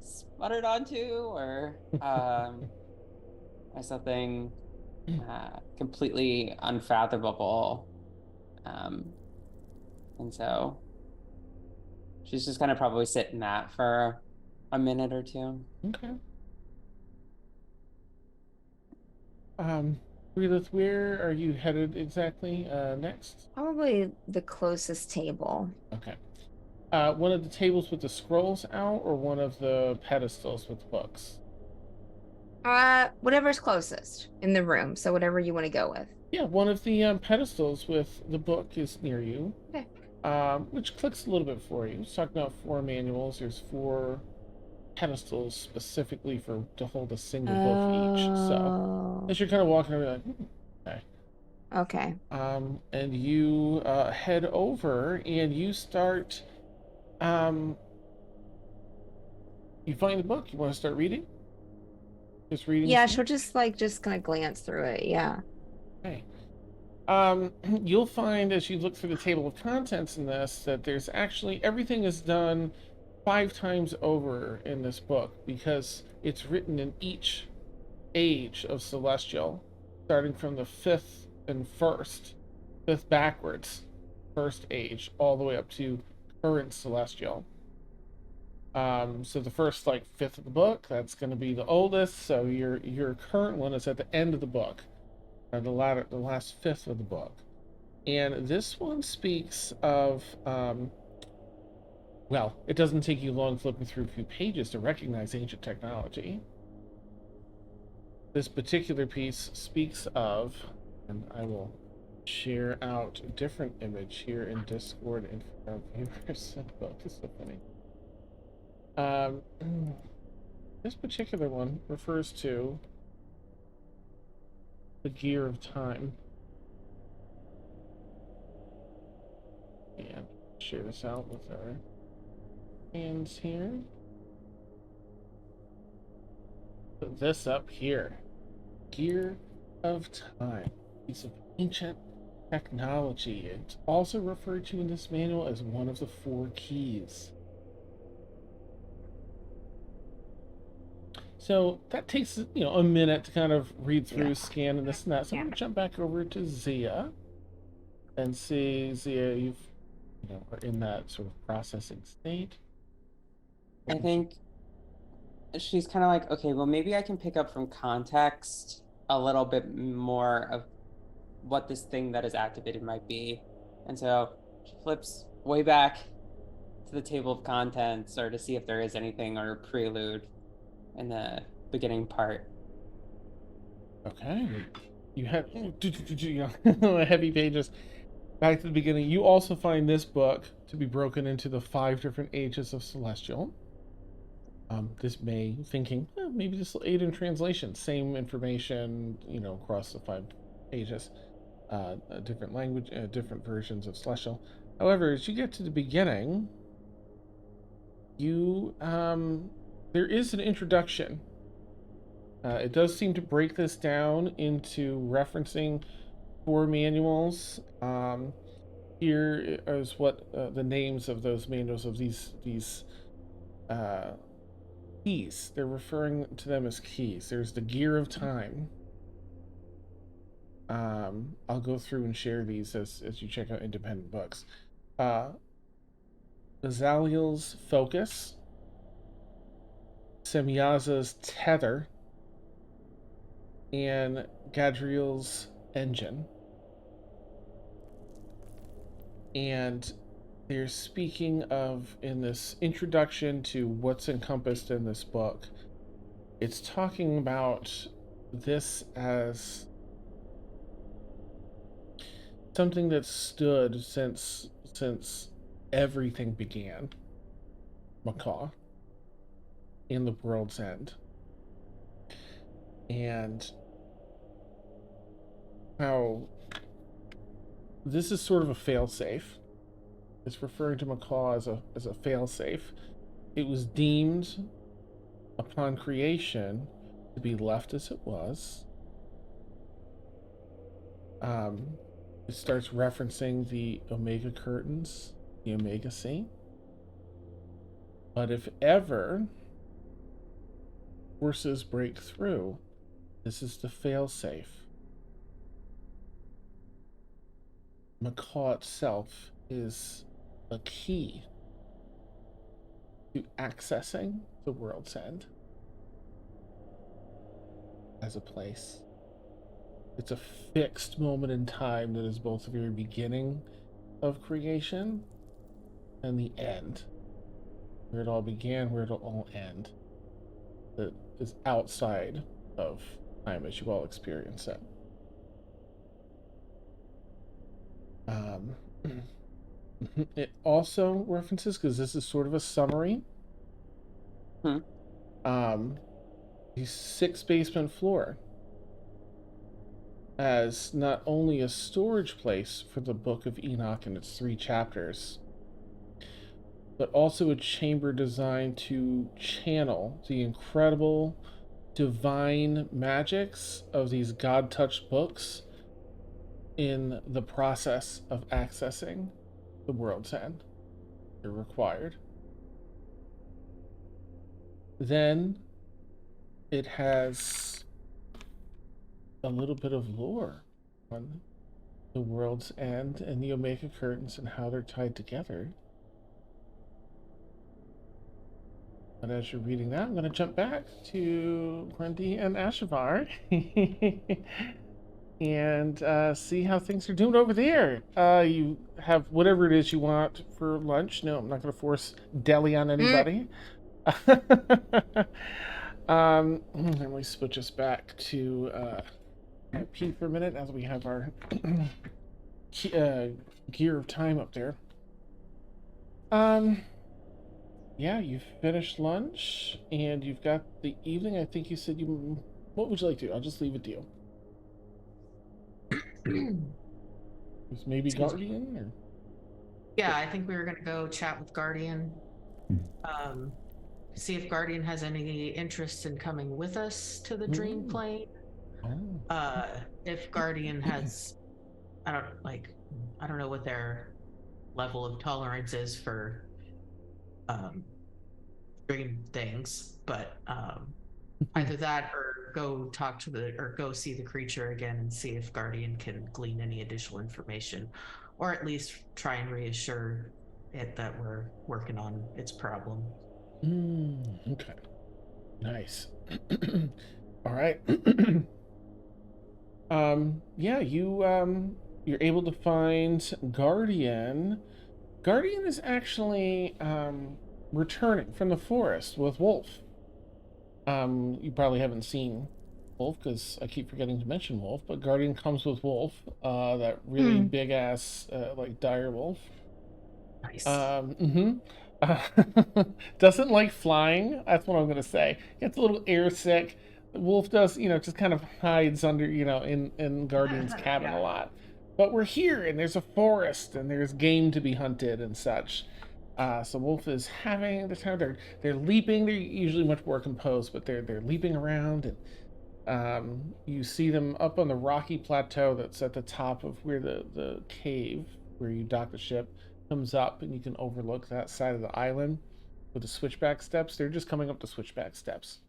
[SPEAKER 3] sputtered onto, or something completely unfathomable? And so she's just gonna probably sit in that for a minute or 2.
[SPEAKER 1] Okay. Relith, where are you headed exactly next?
[SPEAKER 2] Probably the closest table.
[SPEAKER 1] Okay. One of the tables with the scrolls out, or one of the pedestals with books?
[SPEAKER 2] Whatever's closest in the room. So whatever you want to go with.
[SPEAKER 1] Yeah, one of the pedestals with the book is near you.
[SPEAKER 2] Okay.
[SPEAKER 1] Which clicks a little bit for you. It's talking about 4 manuals. There's 4 pedestals specifically to hold a single book each. So as you're kind of walking over, like, okay.
[SPEAKER 2] Okay.
[SPEAKER 1] And you head over and you start. You find the book. You want to start reading? Just reading.
[SPEAKER 2] Yeah,
[SPEAKER 1] through?
[SPEAKER 2] she'll just kind of glance through it. Yeah.
[SPEAKER 1] Okay. You'll find as you look through the table of contents in this that there's actually everything is done 5 times over in this book because it's written in each age of Celestial, starting from the 5th and 1st backwards, 1st age, all the way up to current Celestial. So the first 5th of the book, that's going to be the oldest. So your current one is at the end of the book. The last 5th of the book, and this one speaks of well, it doesn't take you long flipping through a few pages to recognize ancient technology. This particular piece speaks of, and I will share out a different image here in Discord in front of viewers. Oh, this is so funny. This particular one refers to the gear of time. And share this out with our hands here. Put this up here. Gear of time. Piece of ancient technology. It's also referred to in this manual as one of the 4 keys. So that takes, a minute to kind of read through, scan, and this and that. So I'm going to jump back over to Zia and see, Zia, you've, are in that sort of processing state.
[SPEAKER 3] I think she's kind of like, okay, well, maybe I can pick up from context a little bit more of what this thing that is activated might be. And so she flips way back to the table of contents or to see if there is anything or a prelude in the beginning part.
[SPEAKER 1] Okay. you have heavy pages. Back to the beginning, you also find this book to be broken into the 5 different ages of Celestial. This may thinking maybe this will aid in translation. Same information, across the 5 ages, different language, different versions of Celestial. However, as you get to the beginning, you there is an introduction. It does seem to break this down into referencing 4 manuals. Here is what the names of those manuals of these keys. They're referring to them as keys. There's the Gear of Time. I'll go through and share these as you check out independent books. Azaliel's Focus, Semyaza's Tether, and Gadriel's Engine. And they're speaking of, in this introduction to what's encompassed in this book, it's talking about this as something that stood since everything began. Macaw in the world's end. And how this is sort of a failsafe. It's referring to Macaw as a failsafe. It was deemed upon creation to be left as it was. It starts referencing the Omega curtains, the Omega Sea. But if ever forces break through, this is the failsafe. Macaw itself is a key to accessing the world's end as a place. It's a fixed moment in time that is both the very beginning of creation and the end, where it all began, where it'll all end. That is outside of time as you all experience it. It also references, because this is sort of a summary, the 6th basement floor as not only a storage place for the Book of Enoch and its 3 chapters, but also a chamber designed to channel the incredible divine magics of these God-touched books in the process of accessing the world's end. They're required. Then it has a little bit of lore on the world's end and the Omega curtains and how they're tied together. But as you're reading that, I'm going to jump back to Grundy and Ashavar and see how things are doing over there. You have whatever it is you want for lunch. No, I'm not going to force deli on anybody. Let me switch us back to P for a minute as we have our Gear of Time up there. Yeah, you've finished lunch and you've got the evening. I think you said you. What would you like to do? I'll just leave it to you. Maybe Guardian or.
[SPEAKER 5] Yeah, I think we were gonna go chat with Guardian. See if Guardian has any interest in coming with us to the dream plane. If Guardian has, I don't know what their level of tolerance is for dream things, but either that or go talk to go see the creature again and see if Guardian can glean any additional information, or at least try and reassure it that we're working on its problem.
[SPEAKER 1] Okay. Nice. All right. Yeah, you're able to find Guardian. Guardian is actually returning from the forest with Wolf. You probably haven't seen Wolf, because I keep forgetting to mention Wolf, but Guardian comes with Wolf, that really big ass, like dire wolf.
[SPEAKER 5] Nice.
[SPEAKER 1] Doesn't like flying. That's what I'm gonna say. Gets a little air sick. The wolf does, just kind of hides under, in Guardian's cabin
[SPEAKER 5] Yeah.
[SPEAKER 1] a lot. But we're here, and there's a forest, and there's game to be hunted and such. So Wolf is having the time. They're leaping. They're usually much more composed, but they're leaping around, and you see them up on the rocky plateau that's at the top of where the cave where you dock the ship comes up, and you can overlook that side of the island with the switchback steps. They're just coming up the switchback steps.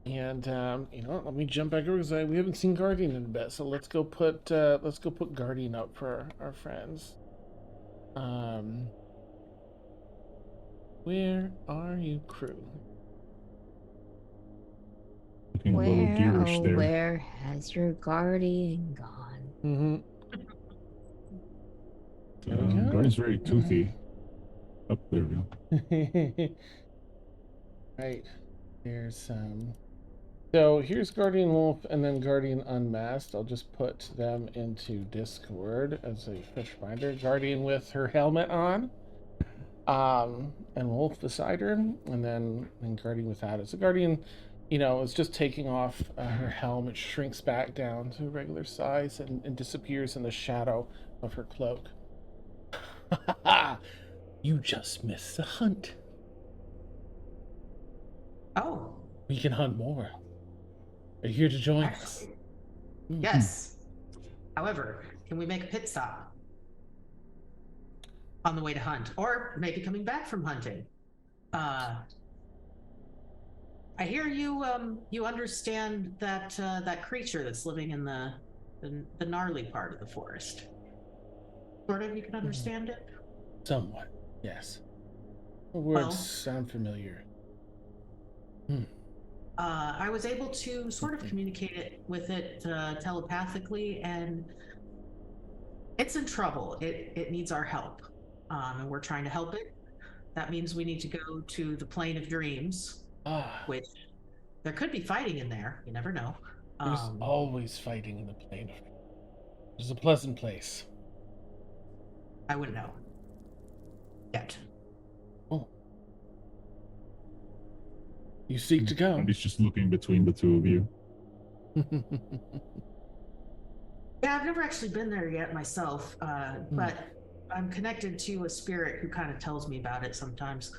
[SPEAKER 1] And let me jump back over because we haven't seen Guardian in a bit. So let's go put Guardian up for our friends. Where are you, crew?
[SPEAKER 6] Looking a little gearish there.
[SPEAKER 2] Where has your guardian gone?
[SPEAKER 1] Mm-hmm. There we go.
[SPEAKER 6] Guardian's very toothy. Up there we go.
[SPEAKER 1] Right. There's So here's Guardian Wolf and then Guardian Unmasked. I'll just put them into Discord as a fish finder. Guardian with her helmet on. And Wolf beside her, and then Guardian without it. So Guardian, is just taking off her helmet, shrinks back down to regular size, and disappears in the shadow of her cloak. You just missed the hunt.
[SPEAKER 5] Oh.
[SPEAKER 1] We can hunt more. Are you here to join
[SPEAKER 5] Yes.
[SPEAKER 1] us?
[SPEAKER 5] Yes. However, can we make a pit stop on the way to hunt, or maybe coming back from hunting? I hear you understand that creature that's living in the gnarly part of the forest. Sort of, you can understand it.
[SPEAKER 1] Somewhat, yes. The words
[SPEAKER 5] Well-
[SPEAKER 1] sound familiar.
[SPEAKER 5] I was able to sort of communicate with it telepathically, and it's in trouble. It needs our help, and we're trying to help it. That means we need to go to the plane of dreams, which there could be fighting in there. You never know.
[SPEAKER 1] There's always fighting in the plane. It's a pleasant place.
[SPEAKER 5] I wouldn't know yet.
[SPEAKER 1] Oh. You seek to go.
[SPEAKER 6] And he's just looking between the two of you.
[SPEAKER 5] Yeah, I've never actually been there yet myself, but I'm connected to a spirit who kind of tells me about it sometimes.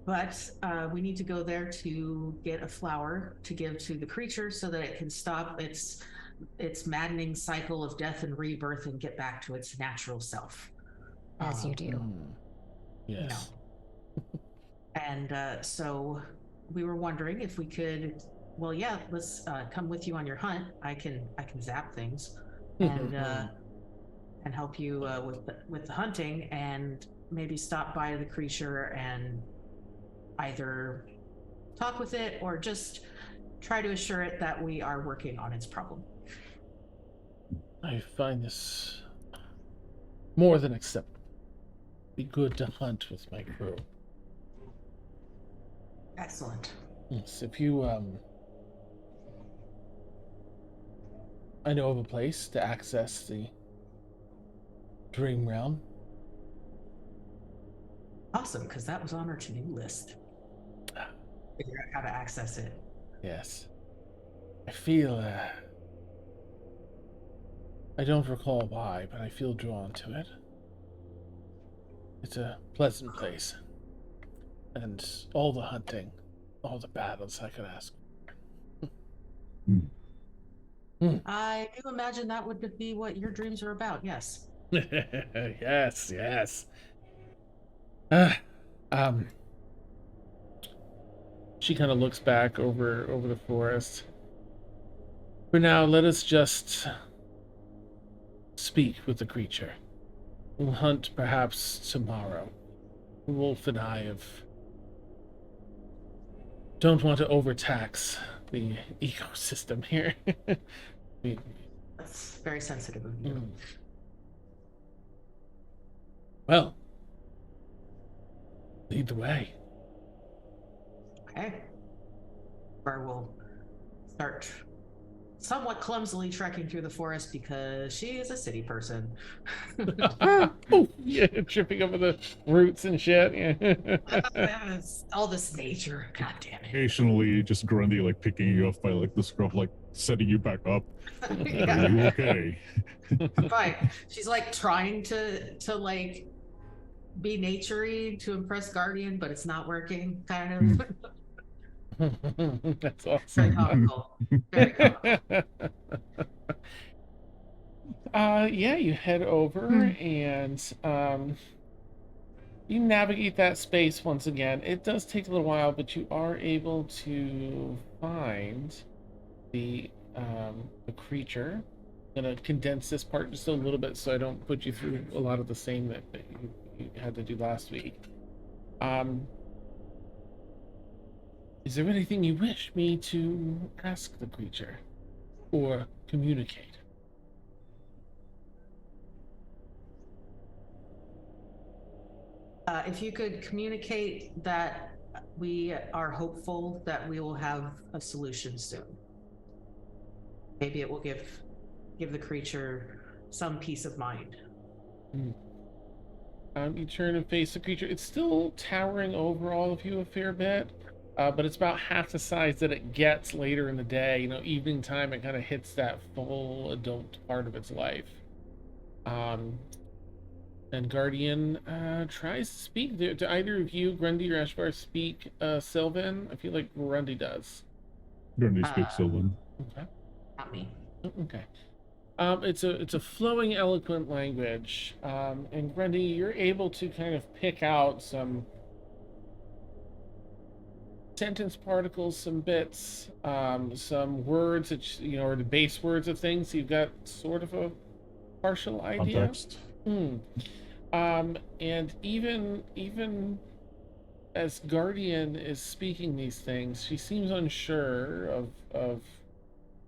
[SPEAKER 5] But we need to go there to get a flower to give to the creature so that it can stop its maddening cycle of death and rebirth and get back to its natural self.
[SPEAKER 2] As you do.
[SPEAKER 1] Yes.
[SPEAKER 5] And so we were wondering if we could. Well, yeah, let's come with you on your hunt. I can zap things, and help you with the hunting, and maybe stop by the creature and either talk with it or just try to assure it that we are working on its problem.
[SPEAKER 1] I find this more than acceptable. Be good to hunt with my crew.
[SPEAKER 5] Excellent.
[SPEAKER 1] Yes, if you I know of a place to access the Dream Realm.
[SPEAKER 5] Awesome, because that was on our to-do list. Figure out how to access it.
[SPEAKER 1] Yes. I feel I don't recall why, but I feel drawn to it. It's a pleasant place. And all the hunting, all the battles I could ask.
[SPEAKER 5] I do imagine that would be what your dreams are about, yes.
[SPEAKER 1] Yes, yes. She kind of looks back over the forest. For now, let us just speak with the creature. We'll hunt perhaps tomorrow. Wolf and I don't want to overtax the ecosystem here.
[SPEAKER 5] That's very sensitive of you.
[SPEAKER 1] Well, lead the way.
[SPEAKER 5] Okay. Ashavar will start somewhat clumsily trekking through the forest because she is a city person.
[SPEAKER 1] Oh, yeah, tripping over the roots and shit. Yeah.
[SPEAKER 5] All this nature, god damn it.
[SPEAKER 6] Occasionally, just Grundy like picking you up by like the scruff, like setting you back up. Are
[SPEAKER 5] Yeah,
[SPEAKER 6] you okay?
[SPEAKER 5] fine. She's like trying to like be naturey to impress Guardian, but it's not working. Kind of.
[SPEAKER 1] That's
[SPEAKER 5] Very
[SPEAKER 1] awesome.
[SPEAKER 5] comical. Very comical.
[SPEAKER 1] Yeah, you head over and you navigate that space once again. It does take a little while, but you are able to find the creature. I'm gonna condense this part just a little bit so I don't put you through a lot of the same that you had to do last week. Is there anything you wish me to ask the creature or communicate?
[SPEAKER 5] If you could communicate that we are hopeful that we will have a solution soon. Maybe it will give the creature some peace of mind.
[SPEAKER 1] You turn and face the creature. It's still towering over all of you a fair bit, but it's about half the size that it gets later in the day. You know, evening time, it kind of hits that full adult part of its life. And Guardian tries to speak. Do either of you, Grundy or Ashavar, speak Sylvan? I feel like Grundy does.
[SPEAKER 6] Grundy speaks Sylvan.
[SPEAKER 1] Okay.
[SPEAKER 5] Not me.
[SPEAKER 1] Okay. It's a flowing, eloquent language, and Grundy, you're able to kind of pick out some sentence particles, some bits, some words that or the base words of things. So you've got sort of a partial idea.
[SPEAKER 6] Context.
[SPEAKER 1] And even as Guardian is speaking these things, she seems unsure of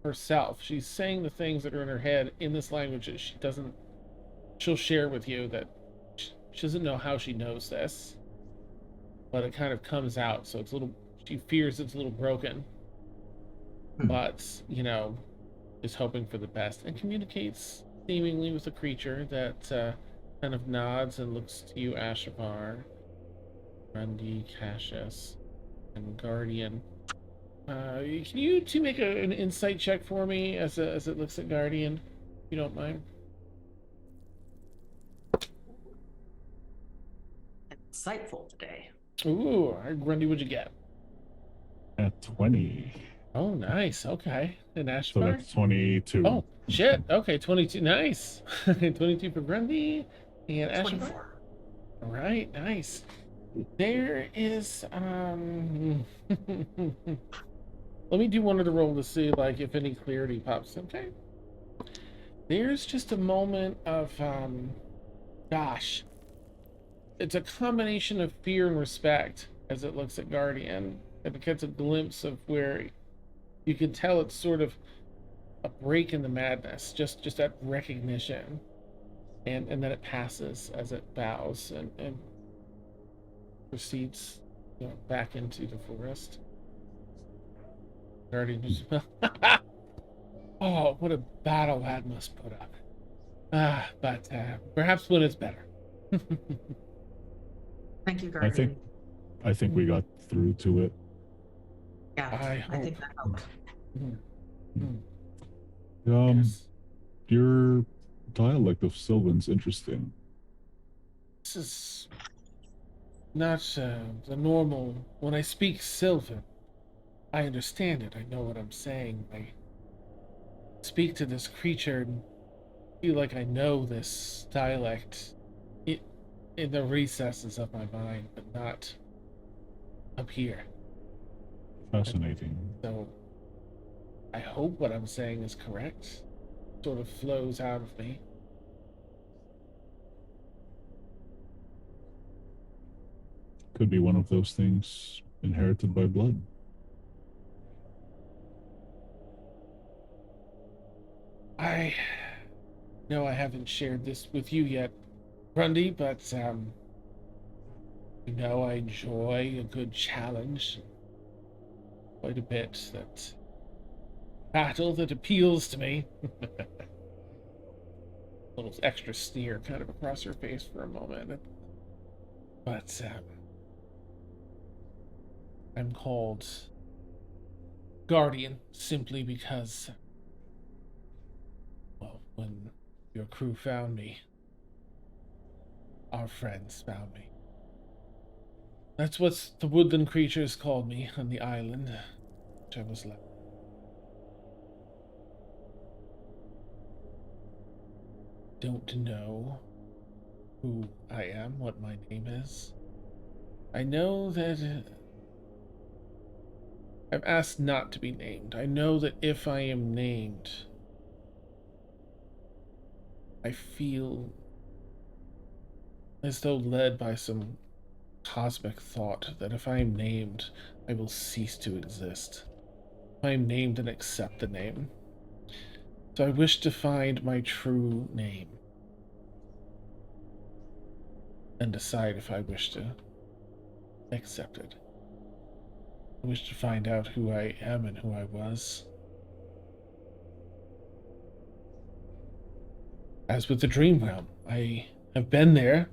[SPEAKER 1] herself. She's saying the things that are in her head in this language that she'll share with you, that she doesn't know how she knows this, but it kind of comes out. So it's she fears it's a little broken, but is hoping for the best and communicates seemingly with a creature that kind of nods and looks to you, Ashavar, Grundy, Cassius, and Guardian. Can you two make an insight check for me as it looks at Guardian, if you don't mind?
[SPEAKER 5] Insightful today.
[SPEAKER 1] Ooh, Grundy, what'd you get?
[SPEAKER 6] At 20.
[SPEAKER 1] Oh, nice. Okay. And
[SPEAKER 6] So
[SPEAKER 1] Ashavar?
[SPEAKER 6] that's 22.
[SPEAKER 1] Oh, shit. Okay, 22. Nice. 22 for Grundy. And Ashavar?
[SPEAKER 5] 24.
[SPEAKER 1] All right, nice. There is let me do one of the roll to see like if any clarity pops. Okay. There's just a moment of gosh. It's a combination of fear and respect as it looks at Guardian. It gets a glimpse of where you can tell it's sort of a break in the madness, just that recognition. And then it passes as it bows and proceeds back into the forest. Guardian just oh, what a battle that must put up. But perhaps when it's better.
[SPEAKER 5] Thank you, Guardian.
[SPEAKER 6] I think we got through to it.
[SPEAKER 5] Yeah, I think that helped.
[SPEAKER 1] Yes.
[SPEAKER 6] Your dialect of Sylvan's interesting.
[SPEAKER 1] This is not the normal. When I speak Sylvan, I understand it. I know what I'm saying. I speak to this creature and feel like I know this dialect in the recesses of my mind, but not up here.
[SPEAKER 6] Fascinating.
[SPEAKER 1] So I hope what I'm saying is correct. Sort of flows out of me.
[SPEAKER 6] Could be one of those things inherited by blood.
[SPEAKER 1] I know I haven't shared this with you yet, Grundy, but I enjoy a good challenge. quite a bit. That battle that appeals to me. Little extra sneer kind of across her face for a moment. But I'm called Guardian simply because, well, when your crew found me, our friends found me. That's what the woodland creatures called me on the island, which I was left. Don't know who I am, what my name is. I know that I've asked not to be named. I know that if I am named, I feel as though led by some cosmic thought that if I am named, I will cease to exist. If I am named and accept the name. So I wish to find my true name and decide if I wish to accept it. I wish to find out who I am and who I was. As with the dream realm, I have been there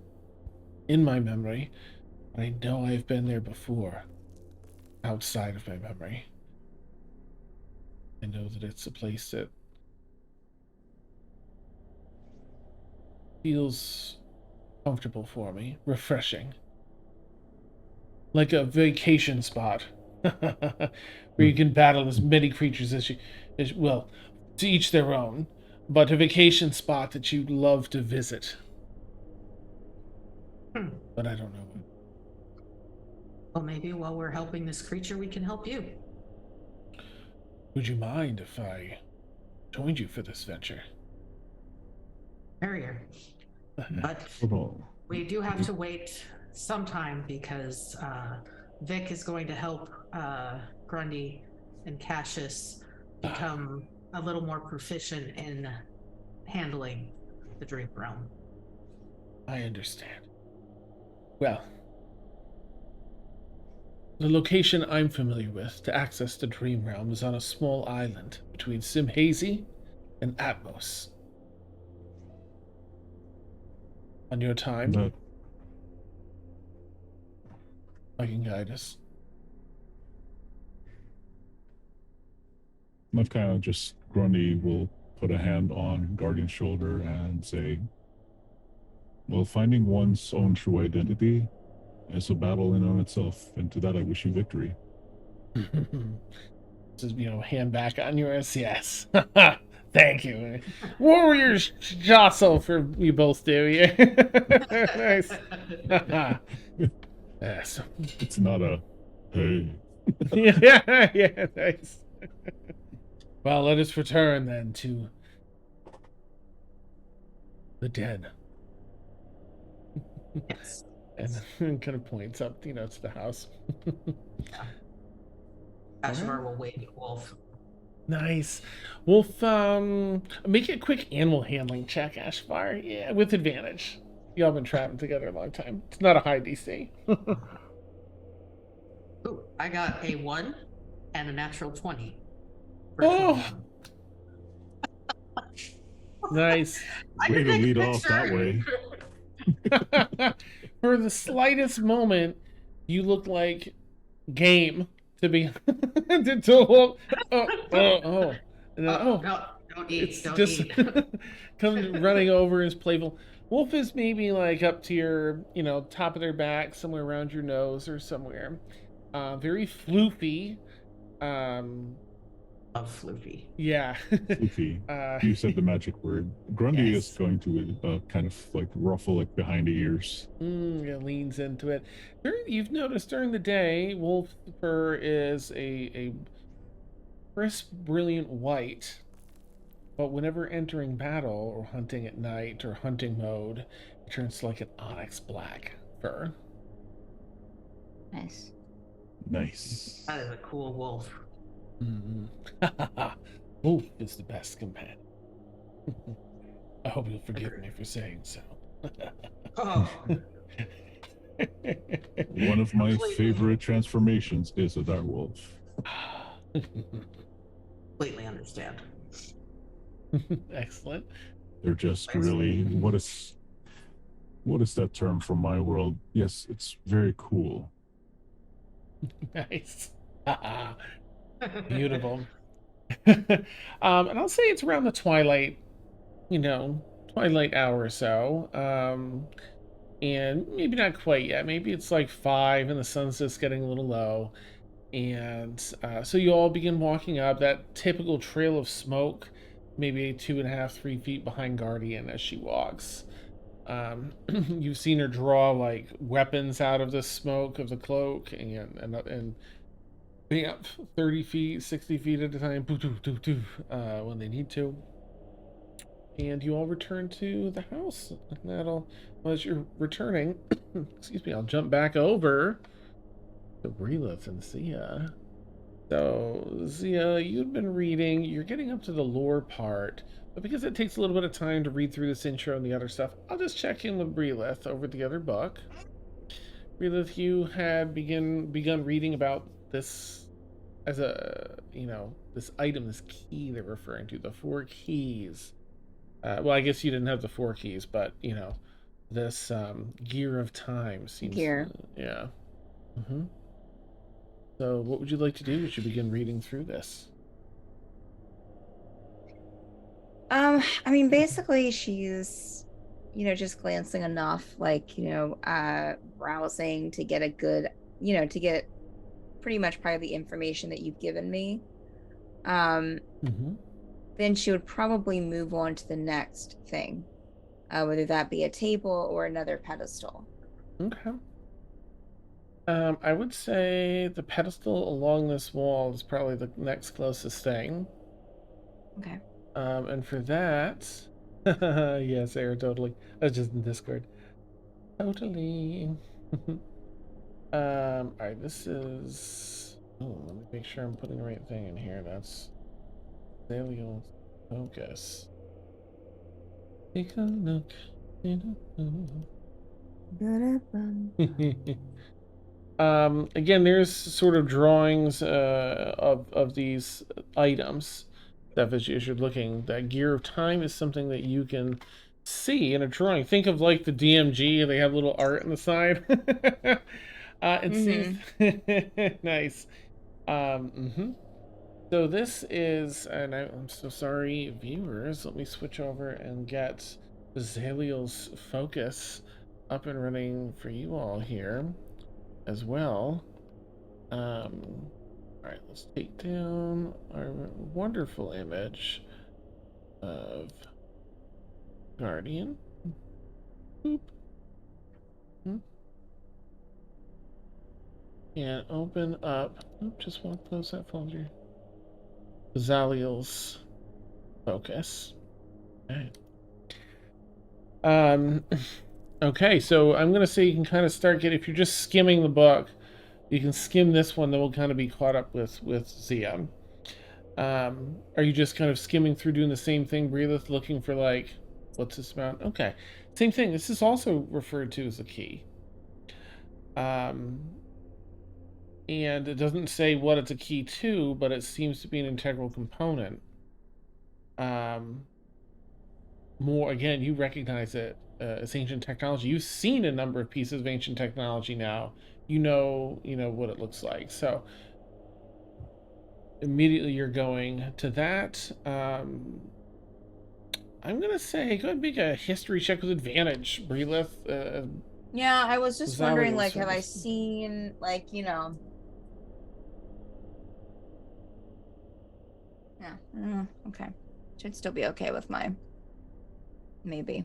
[SPEAKER 1] in my memory, but I know I've been there before, outside of my memory. I know that it's a place that feels comfortable for me, refreshing. Like a vacation spot where you can battle as many creatures as well, to each their own, but a vacation spot that you'd love to visit. But I don't know.
[SPEAKER 5] Well, maybe while we're helping this creature, we can help you.
[SPEAKER 1] Would you mind if I joined you for this venture?
[SPEAKER 5] Barrier. But we do have to wait some time because Vic is going to help Grundy and Cassius become a little more proficient in handling the dream realm.
[SPEAKER 1] I understand. Well, the location I'm familiar with to access the dream realm is on a small island between Simhazy and Atmos. On your time, I can guide us.
[SPEAKER 6] I've kind of just, Grundy will put a hand on Guardian's shoulder and say, well, finding one's own true identity is a battle in and of itself, and to that I wish you victory.
[SPEAKER 1] Just, hand back on yours. Yes. Thank you. Warriors jostle for you both do. Yeah. Nice. Yes.
[SPEAKER 6] It's not a, hey.
[SPEAKER 1] Yeah, nice. Well, let us return then to the den.
[SPEAKER 5] Yes.
[SPEAKER 1] And kind of points up, to the house.
[SPEAKER 5] Ashavar will wait at Wolf.
[SPEAKER 1] Nice. Wolf, make a quick animal handling check, Ashavar. Yeah, with advantage. Y'all been traveling together a long time. It's not a high DC.
[SPEAKER 5] Ooh, I got a 1 and a natural 20.
[SPEAKER 1] Oh! Nice.
[SPEAKER 6] Way to lead off that way.
[SPEAKER 1] For the slightest moment, you look like game to be no,
[SPEAKER 5] don't eat.
[SPEAKER 1] It's
[SPEAKER 5] Don't
[SPEAKER 1] just
[SPEAKER 5] eat.
[SPEAKER 1] comes running over and is playful. Wolf is maybe like up to your, top of their back, somewhere around your nose or somewhere. Very floofy.
[SPEAKER 5] Of floofy.
[SPEAKER 1] Yeah.
[SPEAKER 6] Floofy. You said the magic word. Grundy
[SPEAKER 5] Yes.
[SPEAKER 6] is going to kind of like ruffle it behind the ears.
[SPEAKER 1] It leans into it. You've noticed during the day, wolf fur is a crisp, brilliant white. But whenever entering battle or hunting at night or hunting mode, it turns to like an onyx black fur.
[SPEAKER 2] Nice.
[SPEAKER 6] Nice.
[SPEAKER 5] That is a cool wolf.
[SPEAKER 1] Wolf is the best companion. I hope you'll forgive me for saying so.
[SPEAKER 5] Oh.
[SPEAKER 6] One of my favorite transformations is a direwolf.
[SPEAKER 5] Completely understand.
[SPEAKER 1] Excellent.
[SPEAKER 6] They're just
[SPEAKER 5] Yes.
[SPEAKER 6] really what is that term from my world? Yes, it's very cool.
[SPEAKER 1] Nice. Beautiful. And I'll say it's around the twilight, twilight hour or so. And maybe not quite yet. Maybe it's like 5 and the sun's just getting a little low. And so you all begin walking up that typical trail of smoke, maybe 2.5, 3 feet behind Guardian as she walks. You've seen her draw like weapons out of the smoke of the cloak and being up 30 feet, 60 feet at a time, when they need to. And you all return to the house. As you're returning, excuse me, I'll jump back over to Relith and Zia. So, Zia, you'd been reading, you're getting up to the lore part, but because it takes a little bit of time to read through this intro and the other stuff, I'll just check in with Relith over the other book. Relith, you had begun reading about this as this item, this key they're referring to, the 4 keys. Well, I guess you didn't have the 4 keys, but, this gear of time seems...
[SPEAKER 2] Gear.
[SPEAKER 1] Yeah. Mm-hmm. So what would you like to do as you begin reading through this?
[SPEAKER 2] I mean, basically she's, just glancing enough, like, browsing to get a good, to get pretty much probably the information that you've given me.
[SPEAKER 1] Mm-hmm.
[SPEAKER 2] Then she would probably move on to the next thing, whether that be a table or another pedestal.
[SPEAKER 1] Okay. I would say the pedestal along this wall is probably the next closest thing.
[SPEAKER 2] Okay.
[SPEAKER 1] And for that, yes, Sarah, totally. That's just in Discord. Totally. All right, this is. Oh, let me make sure I'm putting the right thing in here. That's Zaliel focus. Take a look. Again, there's sort of drawings of these items that as you're looking. That gear of time is something that you can see in a drawing. Think of like the DMG, they have little art on the side. It seems nice. So this is, and I'm so sorry, viewers. Let me switch over and get Zaliel's focus up and running for you all here as well. All right, let's take down our wonderful image of Guardian. Boop. And open up. Just want to close that folder. Zaliel's focus. Okay. Okay, so I'm gonna say you can kind of start getting, if you're just skimming the book, you can skim this one, then we'll kind of be caught up with Zia. Are you just kind of skimming through doing the same thing, Breatheth, looking for like, what's this about? Okay. Same thing. This is also referred to as a key. And it doesn't say what it's a key to, but it seems to be an integral component. More, again, you recognize it as ancient technology. You've seen a number of pieces of ancient technology now. You know what it looks like. So immediately you're going to that. I'm gonna say go ahead and make a history check with advantage, Breelith.
[SPEAKER 2] Yeah, I was just wondering, like, have I
[SPEAKER 1] service.
[SPEAKER 2] seen, like, Yeah. Okay. Should still be okay with my. Maybe.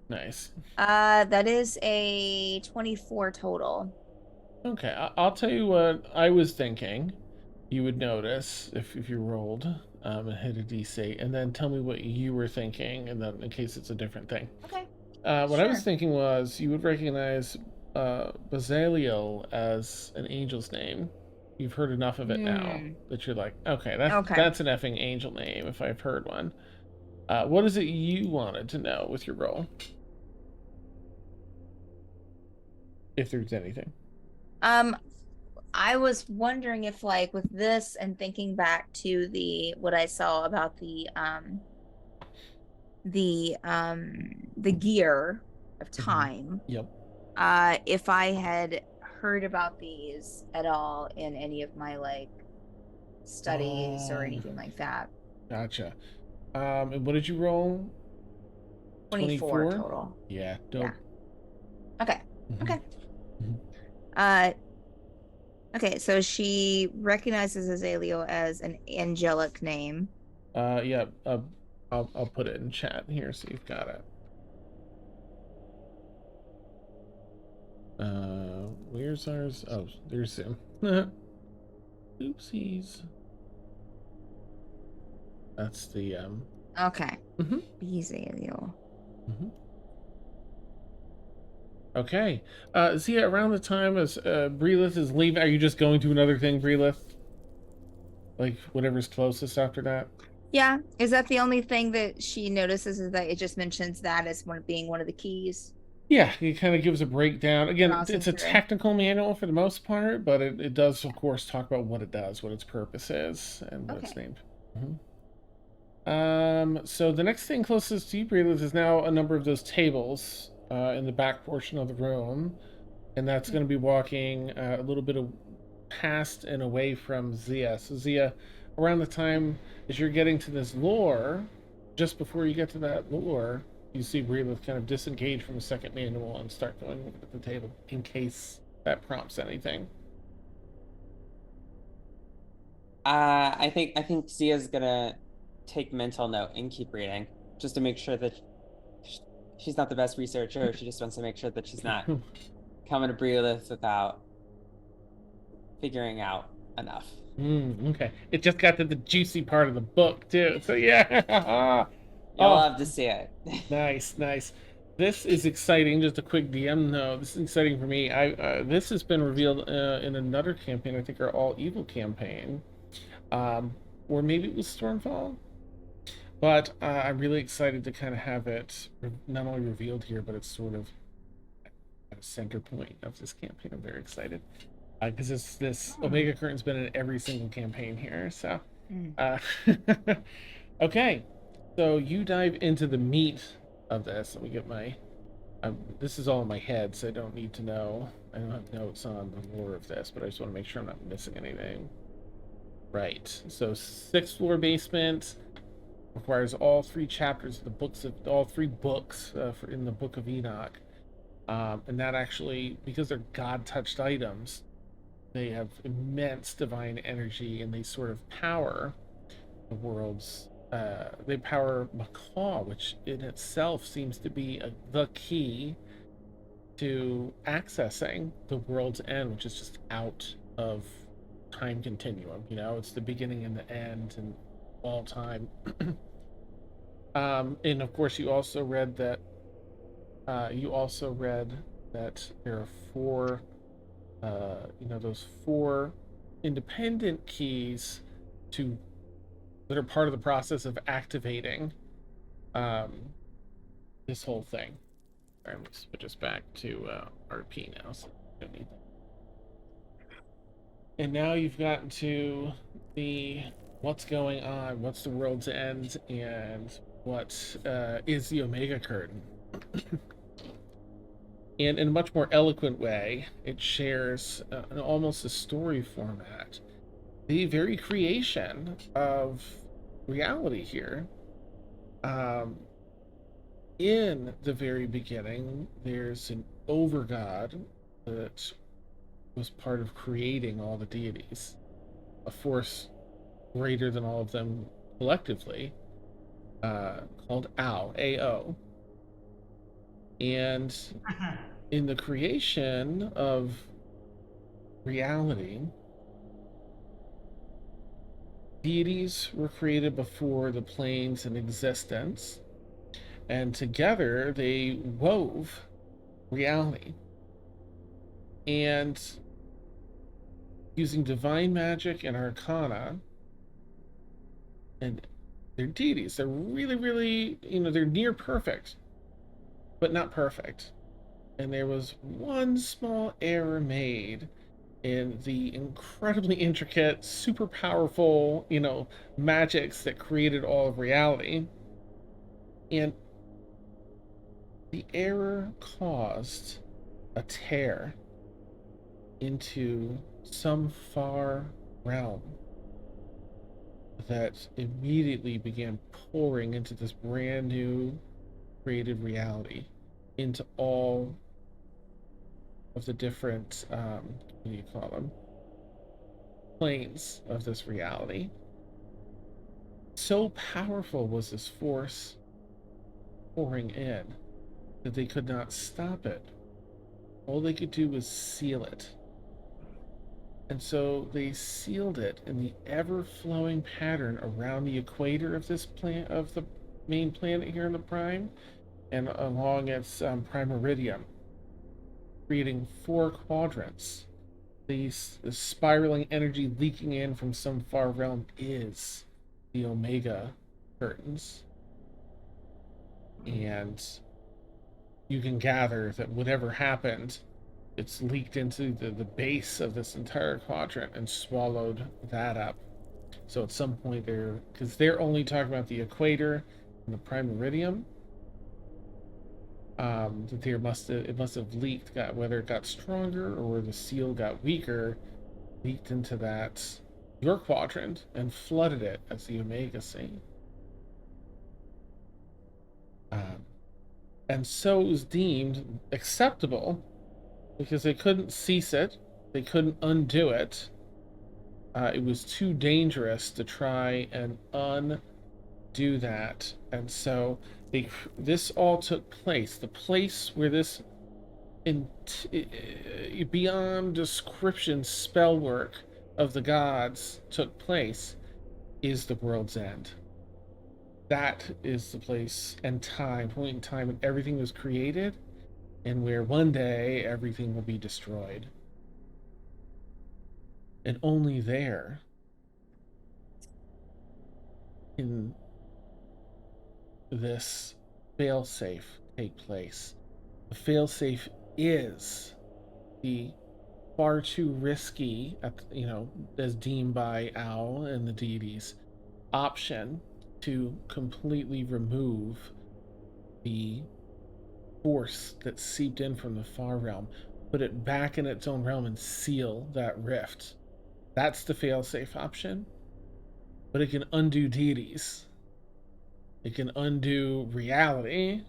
[SPEAKER 1] Nice.
[SPEAKER 2] That is a 24 total.
[SPEAKER 1] Okay, I'll tell you what I was thinking. You would notice if you rolled and hit a D8, and then tell me what you were thinking, and then in case it's a different thing.
[SPEAKER 2] Okay.
[SPEAKER 1] What I was thinking was you would recognize Bazaliel as an angel's name. You've heard enough of it now that you're like, okay, that's an effing angel name if I've heard one. What is it you wanted to know with your roll? If there's anything.
[SPEAKER 2] I was wondering if, like, with this and thinking back to what I saw about the gear of time,
[SPEAKER 1] Yep.
[SPEAKER 2] if I had heard about these at all in any of my like studies or anything like that.
[SPEAKER 1] Gotcha. And what did you roll?
[SPEAKER 2] 24 total.
[SPEAKER 1] Yeah. Dope.
[SPEAKER 2] Yeah. Okay.
[SPEAKER 1] Mhm.
[SPEAKER 2] Okay.
[SPEAKER 1] Mhm.
[SPEAKER 2] Okay, so she recognizes Azaleo as an angelic name.
[SPEAKER 1] Yeah. I'll put it in chat here so you've got it. Where's ours? Oh, there's him. Oopsies. That's the
[SPEAKER 2] Okay.
[SPEAKER 1] Mhm.
[SPEAKER 2] Azaleo.
[SPEAKER 1] Okay. Zia, around the time as Breelith is leaving, are you just going to another thing, Breelith? Like whatever's closest after that?
[SPEAKER 2] Yeah. Is that the only thing that she notices, is that it just mentions that as being one of the keys?
[SPEAKER 1] Yeah, it kind of gives a breakdown. Again,
[SPEAKER 2] Browsing
[SPEAKER 1] it's a
[SPEAKER 2] through.
[SPEAKER 1] technical manual for the most part, but it does, of course, talk about what it does, what its purpose is, and what it's
[SPEAKER 2] Okay.
[SPEAKER 1] named. So the next thing closest to you, Breelith, is now a number of those tables in the back portion of the room, and that's going to be walking a little bit past and away from Zia. So Zia, around the time as you're getting to this lore, just before you get to that lore, you see Breelith kind of disengage from the second manual and start going over to the table in case that prompts anything.
[SPEAKER 3] I think Zia's gonna take mental note and keep reading just to make sure that she's not the best researcher. She just wants to make sure that she's not coming to Breelith without figuring out enough.
[SPEAKER 1] Okay. It just got to the juicy part of the book too. So yeah.
[SPEAKER 3] You'll love to see it.
[SPEAKER 1] Nice. This is exciting. Just a quick DM note. This is exciting for me. This has been revealed in another campaign. I think our All Evil campaign, or maybe it was Stormfall. But I'm really excited to kind of have it not only revealed here, but it's sort of at a center point of this campaign. I'm very excited because this Omega Curtain's been in every single campaign here. So, okay. So you dive into the meat of this. Let me get my. This is all in my head, so I don't need to know. I don't have notes on the lore of this, but I just want to make sure I'm not missing anything. Right. So 6th floor basement requires all 3 chapters of the books of all 3 books in the Book of Enoch, and that actually, because they're God-touched items, they have immense divine energy, and they sort of power the world's. They power Macaw, which in itself seems to be the key to accessing the world's end, which is just out of time continuum. You know, it's the beginning and the end, and all time. And of course, you also read that. There are 4. Those 4 independent keys that are part of the process of activating this whole thing. All right, let's switch us back to RP now. So we don't need that. And now you've gotten to the what's going on, what's the world's end, and what is the Omega Curtain. And in a much more eloquent way, it shares almost a story format the very creation of reality here. In the very beginning, there's an overgod that was part of creating all the deities, a force greater than all of them collectively, called Ao. And in the creation of reality, deities were created before the planes in existence, and together they wove reality. And using divine magic and arcana, and they're deities. They're really, really, they're near perfect, but not perfect. And there was one small error made in the incredibly intricate, super powerful, magics that created all of reality. And the error caused a tear into some far realm that immediately began pouring into this brand new created reality, into all of the different, what do you call them, planes of this reality. So powerful was this force pouring in that they could not stop it. All they could do was seal it. And so they sealed it in the ever-flowing pattern around the equator of this planet, of the main planet here in the Prime, and along its prime meridian, creating 4 quadrants. This spiraling energy leaking in from some far realm is the Omega curtains. And you can gather that whatever happened, it's leaked into the base of this entire quadrant and swallowed that up. So at some point because they're only talking about the equator and the prime meridian, that it must have leaked, whether it got stronger or the seal got weaker, leaked into your quadrant and flooded it as the Omega Sea. And so it was deemed acceptable because they couldn't cease it, they couldn't undo it. It was too dangerous to try and undo that, and so this all took place. The place where this beyond description spell work of the gods took place is the world's end. That is the place and point in time when everything was created, and where one day everything will be destroyed. And only there can this failsafe take place. The failsafe is the far too risky, as deemed by Owl and the deities, option to completely remove the force that seeped in from the far realm, put it back in its own realm, and seal that rift. That's the failsafe option. But it can undo deities. It can undo reality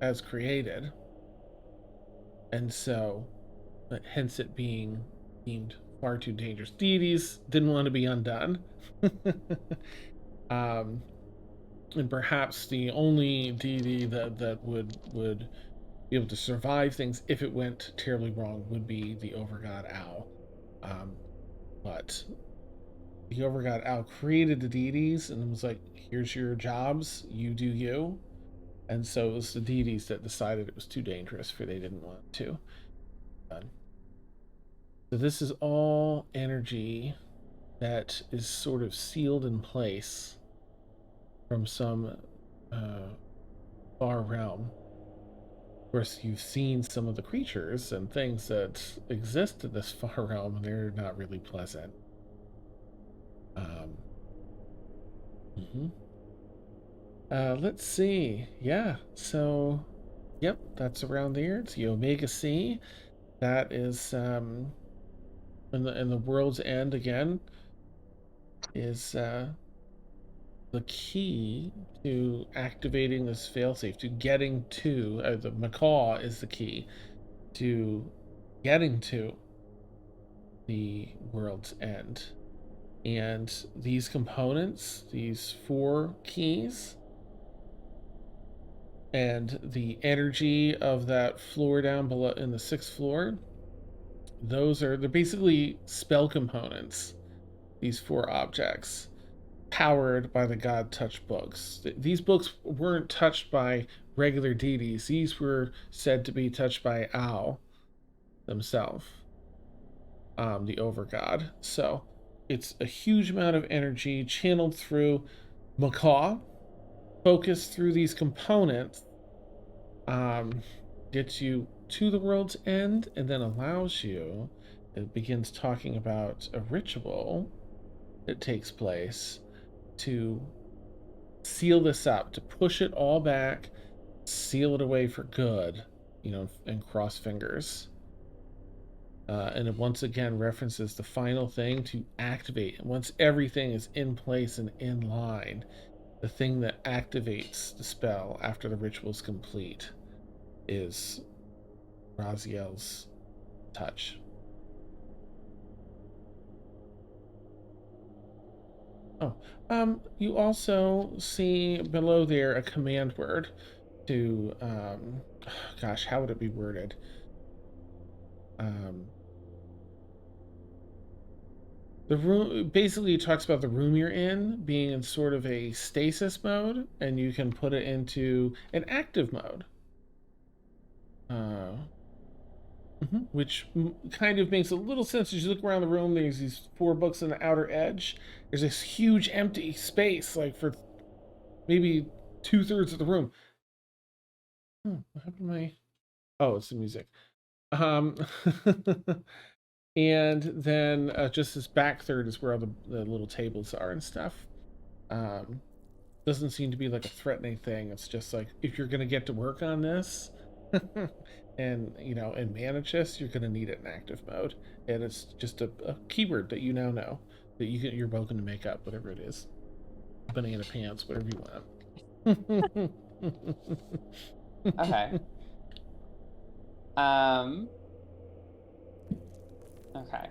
[SPEAKER 1] as created. And so, hence it being deemed far too dangerous. Deities didn't want to be undone. And perhaps the only deity that would be able to survive things if it went terribly wrong would be the Overgod Owl. But the Overgod Owl created the deities and was like, here's your jobs, you do you. And so it was the deities that decided it was too dangerous, for they didn't want to. So this is all energy that is sort of sealed in place from some far realm. Of course, you've seen some of the creatures and things that exist in this far realm, and they're not really pleasant. Let's see. Yeah, so yep, that's around there. It's the Omega Sea. That is in the world's end again is the key to activating this failsafe, to getting to the macaw is the key to getting to the world's end. And these components, these 4 keys, and the energy of that floor down below in the 6th floor, they're basically spell components, these 4 objects, powered by the God Touch books. These books weren't touched by regular deities. These were said to be touched by Owl themselves, the Overgod. So it's a huge amount of energy channeled through Macaw, focused through these components, gets you to the world's end, and then allows you it begins talking about a ritual that takes place to seal this up, to push it all back, seal it away for good, and cross fingers. And it once again references the final thing to activate. Once everything is in place and in line, the thing that activates the spell after the ritual is complete is Raziel's touch. Oh, you also see below there a command word to, gosh, how would it be worded? The room basically talks about the room you're in being in sort of a stasis mode, and you can put it into an active mode. Which kind of makes a little sense as you look around the room. There's these 4 books on the outer edge. There's this huge empty space, like for maybe 2/3 of the room. What happened to my? Oh, it's the music. And then just this back third is where all the little tables are and stuff. Doesn't seem to be like a threatening thing. It's just like, if you're gonna get to work on this and manage this, you're gonna need it in active mode. And it's just a keyword that you now know that you're welcome to make up, whatever it is. Banana pants, whatever you want.
[SPEAKER 3] Okay. Okay.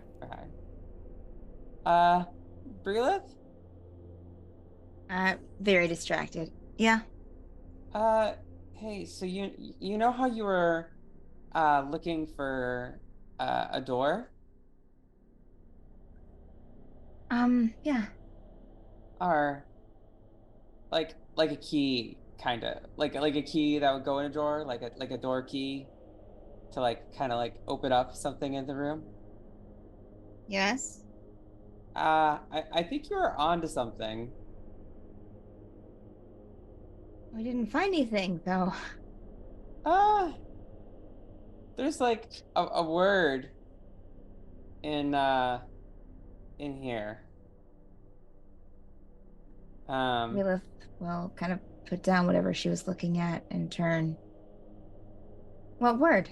[SPEAKER 3] Brilith?
[SPEAKER 2] Very distracted. Yeah.
[SPEAKER 3] Hey, so you know how you were looking for a door?
[SPEAKER 2] Yeah.
[SPEAKER 3] Or like a key, kind of like a key that would go in a door, like a door key to kind of open up something in the room.
[SPEAKER 2] Yes.
[SPEAKER 3] I think you were onto something.
[SPEAKER 2] We didn't find anything though.
[SPEAKER 3] There's a word in here.
[SPEAKER 2] Lilith will kind of put down whatever she was looking at and turn. What word?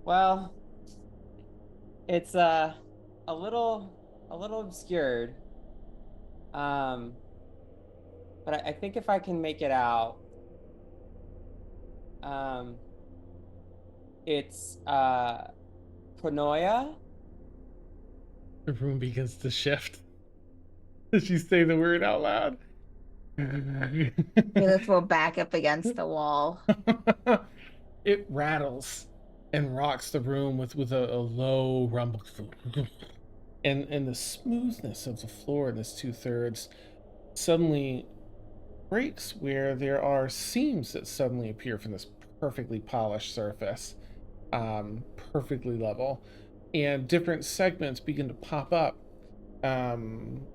[SPEAKER 3] Well, it's a little obscured. But I think if I can make it out, it's Pronoia.
[SPEAKER 1] The room begins to shift as you say the word out loud.
[SPEAKER 2] Lilith will back up against the wall.
[SPEAKER 1] It rattles and rocks the room with a low rumble. And the smoothness of the floor in this 2/3 suddenly breaks, where there are seams that suddenly appear from this perfectly polished surface, perfectly level, and different segments begin to pop up,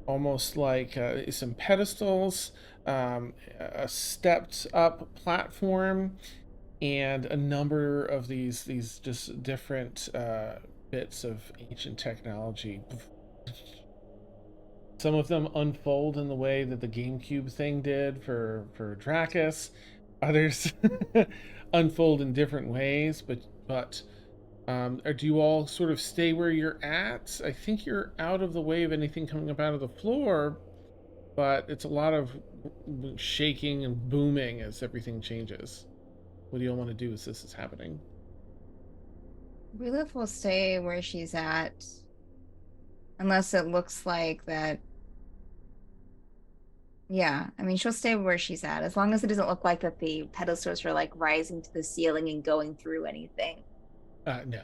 [SPEAKER 1] almost like some pedestals, a stepped up platform, and a number of these just different bits of ancient technology. Some of them unfold in the way that the GameCube thing did for Dracus. Others unfold in different ways, but do you all sort of stay where you're at? I think you're out of the way of anything coming up out of the floor, but it's a lot of shaking and booming as everything changes. What do you all want to do as this is happening?
[SPEAKER 2] Lilith will stay where she's at. Unless it looks like that. Yeah, I mean, she'll stay where she's at. As long as it doesn't look like that the pedestals are rising to the ceiling and going through anything.
[SPEAKER 1] No.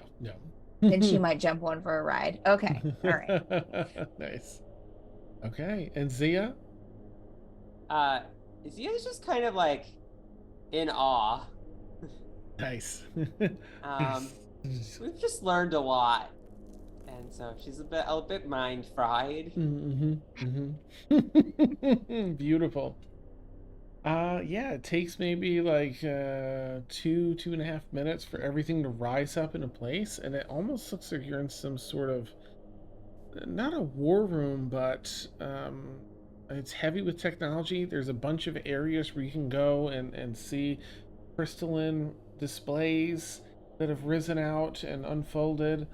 [SPEAKER 2] Then she might jump one for a ride. Okay, all right.
[SPEAKER 1] Nice. Okay, and Zia?
[SPEAKER 3] Zia's just kind of in awe.
[SPEAKER 1] Nice.
[SPEAKER 3] We've just learned a lot, and so she's a bit mind fried.
[SPEAKER 1] Beautiful. Yeah, it takes maybe like 2.5 minutes for everything to rise up into place, and it almost looks like you're in some sort of not a war room, but it's heavy with technology. There's a bunch of areas where you can go and see crystalline displays that have risen out and unfolded.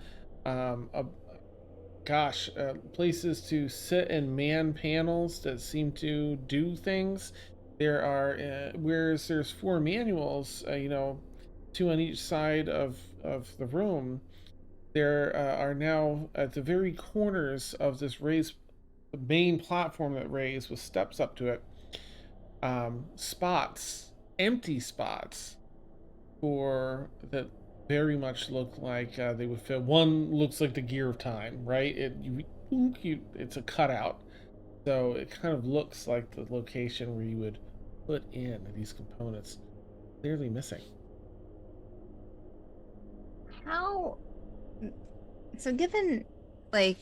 [SPEAKER 1] A places to sit and man panels that seem to do things. There are, whereas there's four manuals, two on each side of the room. There are now at the very corners of this raised main platform that raised with steps up to it. Spots, empty spots for that very much look like they would fit. One looks like the Gear of Time, right? It's a cutout, so it kind of looks like the location where you would put in these components. Clearly missing.
[SPEAKER 2] How? So, given like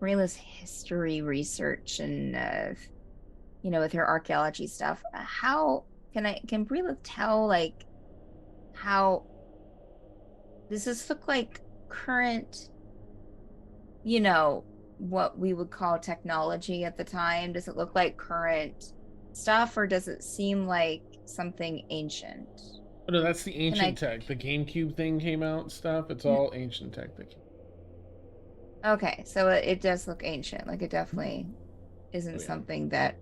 [SPEAKER 2] Rayla's history research and with her archaeology stuff, how can Rayla tell like how does this look like current, what we would call technology at the time? Does it look like current stuff, or does it seem like something ancient?
[SPEAKER 1] Oh, no, that's the ancient tech. The GameCube thing came out and stuff. It's all ancient tech.
[SPEAKER 2] Okay, so it does look ancient. Like it definitely isn't something that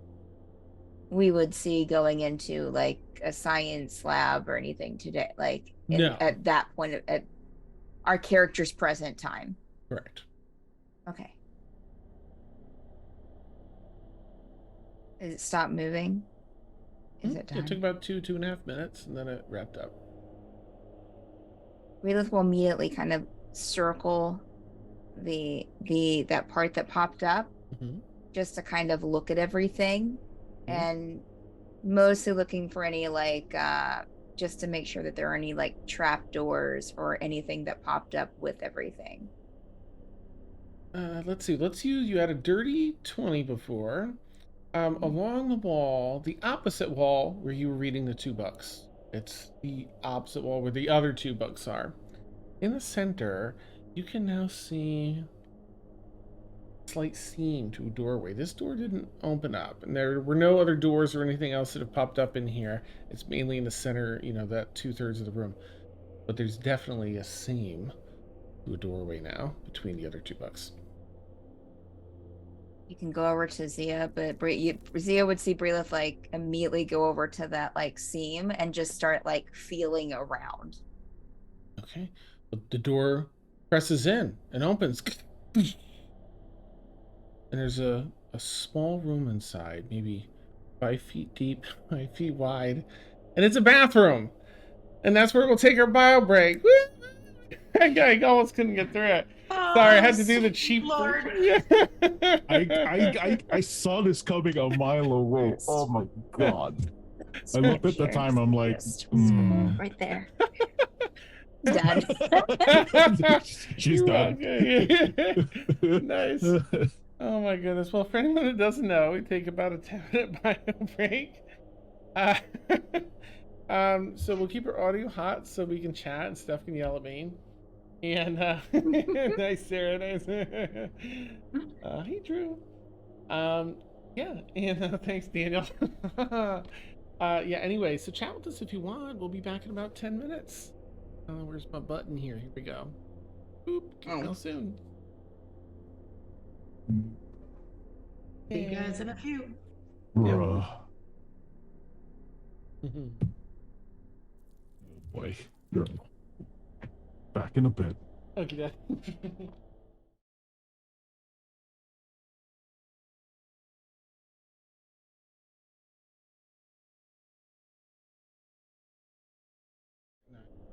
[SPEAKER 2] we would see going into like a science lab or anything today. Like
[SPEAKER 1] No.
[SPEAKER 2] at that point at our character's present time.
[SPEAKER 1] Correct.
[SPEAKER 2] Okay. Is it stopped moving? Is it done?
[SPEAKER 1] It took about 2.5 minutes, and then it wrapped up.
[SPEAKER 2] Relith will immediately kind of circle that part that popped up, just to kind of look at everything, and mostly looking for any like just to make sure that there are any like trap doors or anything that popped up with everything.
[SPEAKER 1] Let's see. You had a dirty 20 before. Along the wall, the opposite wall where you were reading the 2 books. It's the opposite wall where the other 2 books are. In the center, you can now see a slight seam to a doorway. This door didn't open up, and there were no other doors or anything else that have popped up in here. It's mainly in the center, that 2/3 of the room. But there's definitely a seam to a doorway now between the other 2 books.
[SPEAKER 2] You can go over to Zia, but Zia would see Breelith like immediately go over to that like seam and just start like feeling around.
[SPEAKER 1] Okay. The door presses in and opens. And there's a small room inside, maybe 5 feet deep, 5 feet wide. And it's a bathroom. And that's where we'll take our bio break. I almost couldn't get through it. Sorry, I had to do the cheap
[SPEAKER 5] Lord.
[SPEAKER 6] I saw this coming a mile away. Oh my god. I looked at the time, I'm like,
[SPEAKER 2] right there. Done.
[SPEAKER 6] She's done.
[SPEAKER 1] Nice. Oh my goodness. Well, for anyone that doesn't know, we take about a 10-minute bio break. So we'll keep our audio hot so we can chat and Steph can yell at me. And nice, Sarah. Nice. Hey, Drew. Yeah, and thanks, Daniel. Yeah. Anyway, so chat with us if you want. We'll be back in about 10 minutes. Where's my button here? Here we go. Boop. Real soon.
[SPEAKER 5] See you guys in a few.
[SPEAKER 6] Bruh. Boy, girl. Back in a bit.
[SPEAKER 1] Okay, Dad.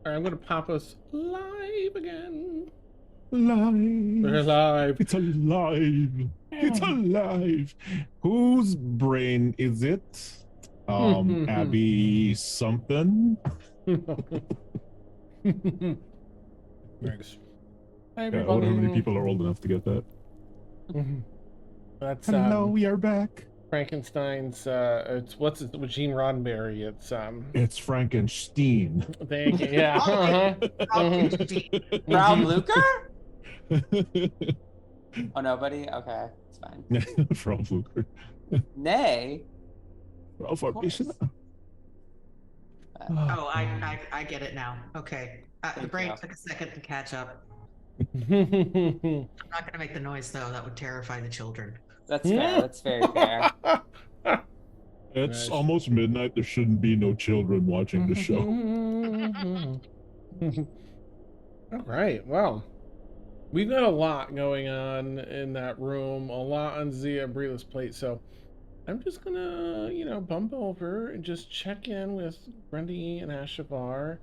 [SPEAKER 1] All right, I'm gonna pop us live again. We're live.
[SPEAKER 6] It's alive. It's alive. Whose brain is it? Abby something.
[SPEAKER 1] Thanks. Hi,
[SPEAKER 6] Yeah, I wonder how many people are old enough to get that.
[SPEAKER 1] That's
[SPEAKER 6] Hello, we are back.
[SPEAKER 1] Frankenstein's. It's what's it with Gene Roddenberry?
[SPEAKER 6] It's Frankenstein.
[SPEAKER 1] Thank you. Yeah.
[SPEAKER 3] Rob Luker? Oh, nobody? Okay, it's fine.
[SPEAKER 6] From Fluker.
[SPEAKER 3] Nay.
[SPEAKER 6] Ralph
[SPEAKER 3] Of course.
[SPEAKER 6] Arbison.
[SPEAKER 5] Oh, I get it now. Okay. The
[SPEAKER 3] Thank
[SPEAKER 5] brain
[SPEAKER 3] you.
[SPEAKER 5] took a second to catch up. I'm not going to make the noise, though. That would terrify the children.
[SPEAKER 3] That's fair. That's very fair.
[SPEAKER 6] It's
[SPEAKER 1] Nice.
[SPEAKER 6] almost midnight. There shouldn't be no children watching the show.
[SPEAKER 1] All right. Well, we've got a lot going on in that room, a lot on Zia and Brila's plate. So I'm just gonna, bump over and just check in with Grundy and Ashavar.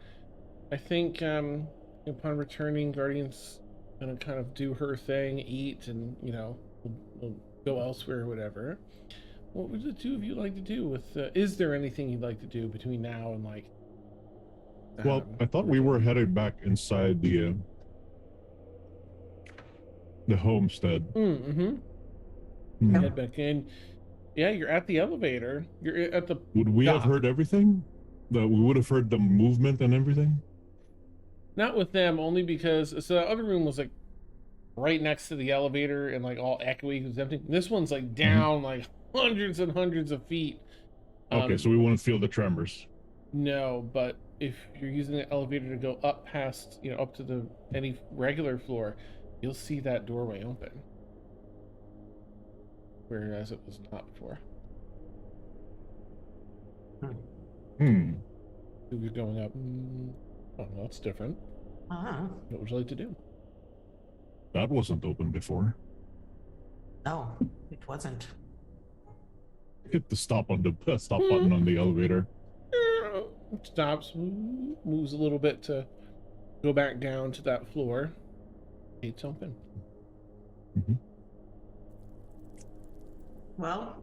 [SPEAKER 1] I think upon returning, Guardian's gonna kind of do her thing, eat, and we'll go elsewhere or whatever. What would the two of you like to do with? Is there anything you'd like to do between now and like?
[SPEAKER 6] Well, I thought we were headed back inside the homestead.
[SPEAKER 1] Mm-hmm. Head back in. Yeah, you're at the elevator. You're at the.
[SPEAKER 6] Would we have
[SPEAKER 1] dock.
[SPEAKER 6] heard everything? That we would have heard the movement and everything?
[SPEAKER 1] Not with them, only because so the other room was like right next to the elevator and like all echoey, it was empty. This one's like down like hundreds and hundreds of feet.
[SPEAKER 6] Okay, so we wouldn't feel the tremors.
[SPEAKER 1] No, but if you're using the elevator to go up past, up to any regular floor, you'll see that doorway open. Whereas it was not before. You're going up. Oh, no, that's different. What would you like to do?
[SPEAKER 6] That wasn't open before.
[SPEAKER 5] No, it wasn't.
[SPEAKER 6] Hit the stop button on the elevator.
[SPEAKER 1] Stops, moves a little bit to go back down to that floor. Gates open.
[SPEAKER 5] Well,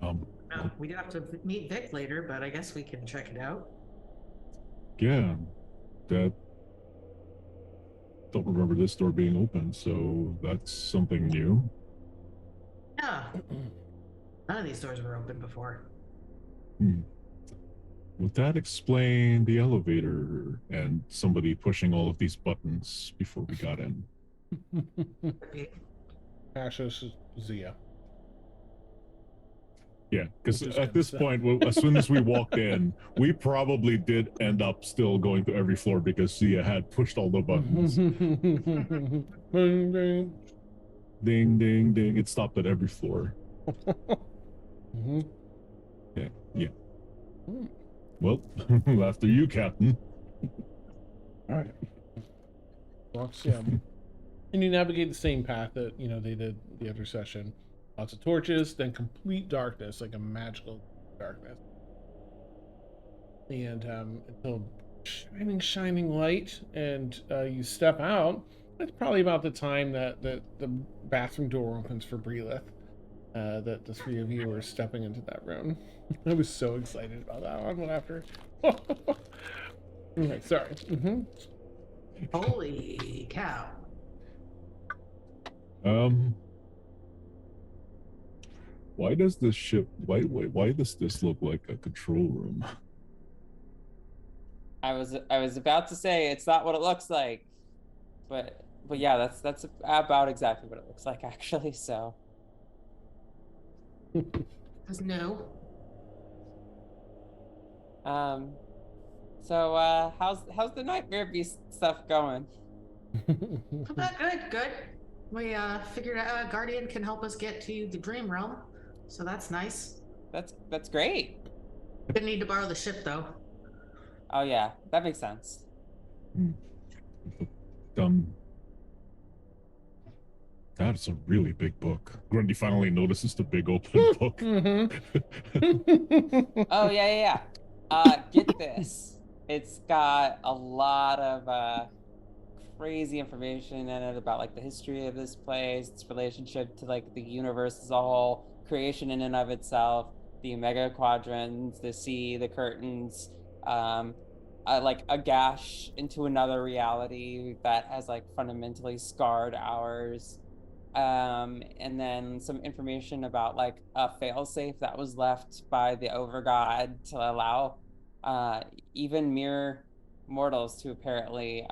[SPEAKER 5] we do have to meet Vic later, but I guess we can check it out.
[SPEAKER 6] Yeah, that. Don't remember this door being open, so that's something new.
[SPEAKER 5] Yeah. None of these doors were open before.
[SPEAKER 6] Would that explain the elevator and somebody pushing all of these buttons before we got in?
[SPEAKER 1] Cassius, Zia.
[SPEAKER 6] Yeah, because at this point, as soon as we walked in, we probably did end up still going to every floor because Zia had pushed all the buttons. Ding, ding, ding. It stopped at every floor. Yeah. Well, after you, Captain.
[SPEAKER 1] All right. Walks in. And you navigate the same path that, they did the other session. Lots of torches, then complete darkness, like a magical darkness. And until shining light, and you step out. It's probably about the time that the bathroom door opens for Brelith. That the three of you are stepping into that room. I was so excited about that one after. Okay, sorry.
[SPEAKER 5] Holy cow.
[SPEAKER 6] Why does this ship? Why does this look like a control room?
[SPEAKER 3] I was about to say it's not what it looks like, but yeah, that's about exactly what it looks like actually. So.
[SPEAKER 5] No.
[SPEAKER 3] So how's the nightmare beast stuff going?
[SPEAKER 5] Good. We figured out Guardian can help us get to the dream realm, so that's nice.
[SPEAKER 3] That's great.
[SPEAKER 5] Didn't need to borrow the ship though.
[SPEAKER 3] Oh yeah, that makes sense.
[SPEAKER 6] That's a really big book. Grundy finally notices the big open book.
[SPEAKER 3] Oh yeah. Get this. It's got a lot of crazy information in it about like the history of this place, its relationship to like the universe as a whole, creation in and of itself, the Omega Quadrants, the sea, the curtains, like a gash into another reality that has like fundamentally scarred ours. and then some information about like a failsafe that was left by the overgod to allow even mere mortals to apparently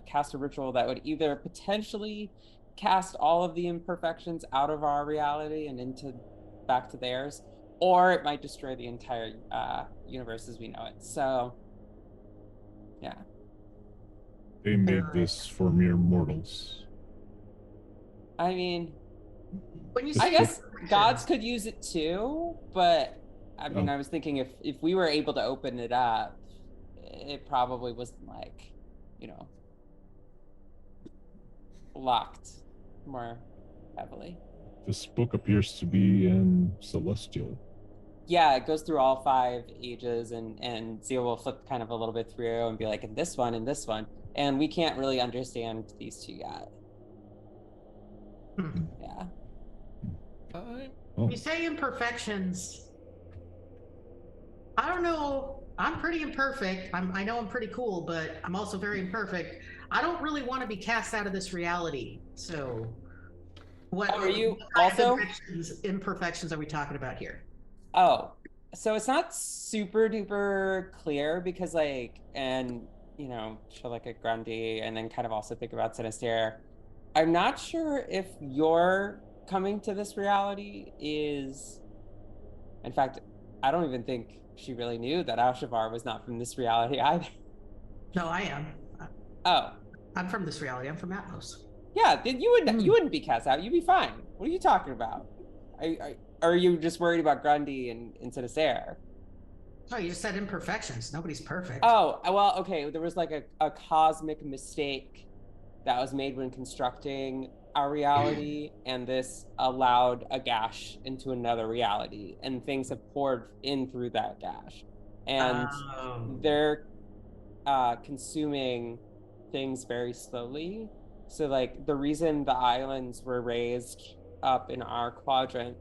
[SPEAKER 3] cast a ritual that would either potentially cast all of the imperfections out of our reality and into back to theirs, or it might destroy the entire universe as we know it. So yeah.
[SPEAKER 6] They made this for mere mortals.
[SPEAKER 3] I mean,
[SPEAKER 5] When you
[SPEAKER 6] This
[SPEAKER 3] I
[SPEAKER 5] say
[SPEAKER 3] guess
[SPEAKER 5] imperfections,
[SPEAKER 3] gods could use it too, but I mean,
[SPEAKER 6] Oh.
[SPEAKER 3] I was thinking if we were able to open it up, it probably wasn't like, you know, locked more heavily.
[SPEAKER 6] This book appears to be in Celestial.
[SPEAKER 3] Yeah, it goes through all 5 ages, and Zio will flip kind of a little bit through and be like, in this one, and we can't really understand these 2 yet.
[SPEAKER 5] hmm.
[SPEAKER 3] Yeah.
[SPEAKER 1] I'm
[SPEAKER 6] Oh,
[SPEAKER 5] You say imperfections. I don't know. I'm pretty imperfect. I know I'm pretty cool, but I'm also very imperfect. I don't really want to be cast out of this reality. So, what,
[SPEAKER 3] Oh, are you
[SPEAKER 5] what kind of
[SPEAKER 3] also?
[SPEAKER 5] imperfections are we talking about here?
[SPEAKER 3] Oh, so it's not super duper clear because like, and you know, show like a Grundy and then kind of also think about Sinister. I'm not sure if your coming to this reality is, in fact, I don't even think she really knew that Ashavar was not from this reality either.
[SPEAKER 5] No, I am.
[SPEAKER 3] Oh,
[SPEAKER 5] I'm from this reality. I'm from Atmos.
[SPEAKER 3] yeah, then you wouldn't be cast out. You'd be fine. What are you talking about? Are you just worried about Grundy and Sinister?
[SPEAKER 5] Oh, you just said imperfections. Nobody's perfect.
[SPEAKER 3] Oh, well, okay. There was like a cosmic mistake that was made when constructing our reality, and this allowed a gash into another reality, and things have poured in through that gash. And they're consuming things very slowly. So, like, the reason the islands were raised up in our quadrant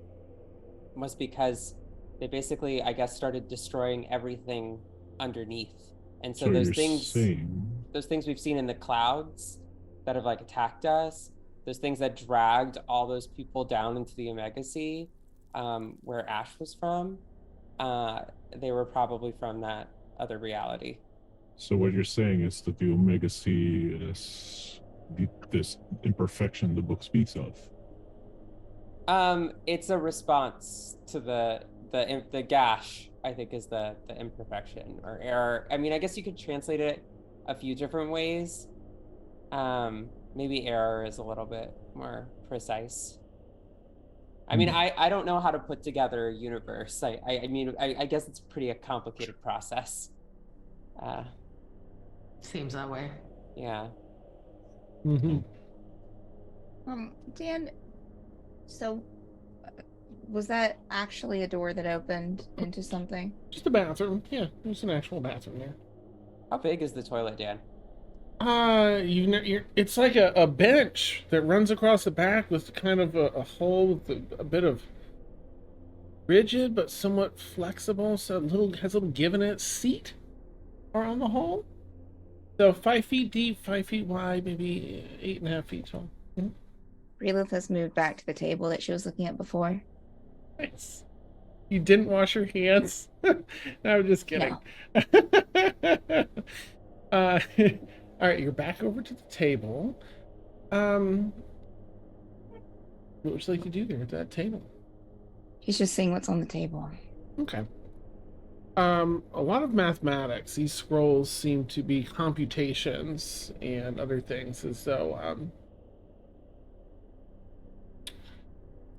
[SPEAKER 3] was because they basically, I guess, started destroying everything underneath. And so,
[SPEAKER 6] so
[SPEAKER 3] those
[SPEAKER 6] you're
[SPEAKER 3] things
[SPEAKER 6] saying
[SPEAKER 3] we've seen in the clouds that have like attacked us, those things that dragged all those people down into the Omega Sea, where Ash was from, they were probably from that other reality.
[SPEAKER 6] so what you're saying is that the Omega Sea is this imperfection the book speaks of.
[SPEAKER 3] It's a response to the gash, I think, is the imperfection or error. I mean, I guess you could translate it a few different ways. Maybe error is a little bit more precise. I mean, I don't know how to put together a universe. I mean, I guess it's pretty a complicated process.
[SPEAKER 5] Seems that way.
[SPEAKER 3] Yeah.
[SPEAKER 1] mm-hmm.
[SPEAKER 2] Dan, so was that actually a door that opened into something?
[SPEAKER 1] Just a bathroom. Yeah, there's an actual bathroom there.
[SPEAKER 3] How big is the toilet, Dan?
[SPEAKER 1] It's like a bench that runs across the back with kind of a hole with a bit of rigid but somewhat flexible, so has a little give in it. Seat around the hole. So 5 feet deep, 5 feet wide, maybe 8.5 feet tall.
[SPEAKER 2] Relith has moved back to the table that she was looking at before.
[SPEAKER 1] Nice. You didn't wash your hands? No, I'm just kidding.
[SPEAKER 2] No.
[SPEAKER 1] All right, you're back over to the table. What would you like to do there at that table?
[SPEAKER 2] He's just seeing what's on the table.
[SPEAKER 1] Okay. A lot of mathematics. These scrolls seem to be computations and other things, as though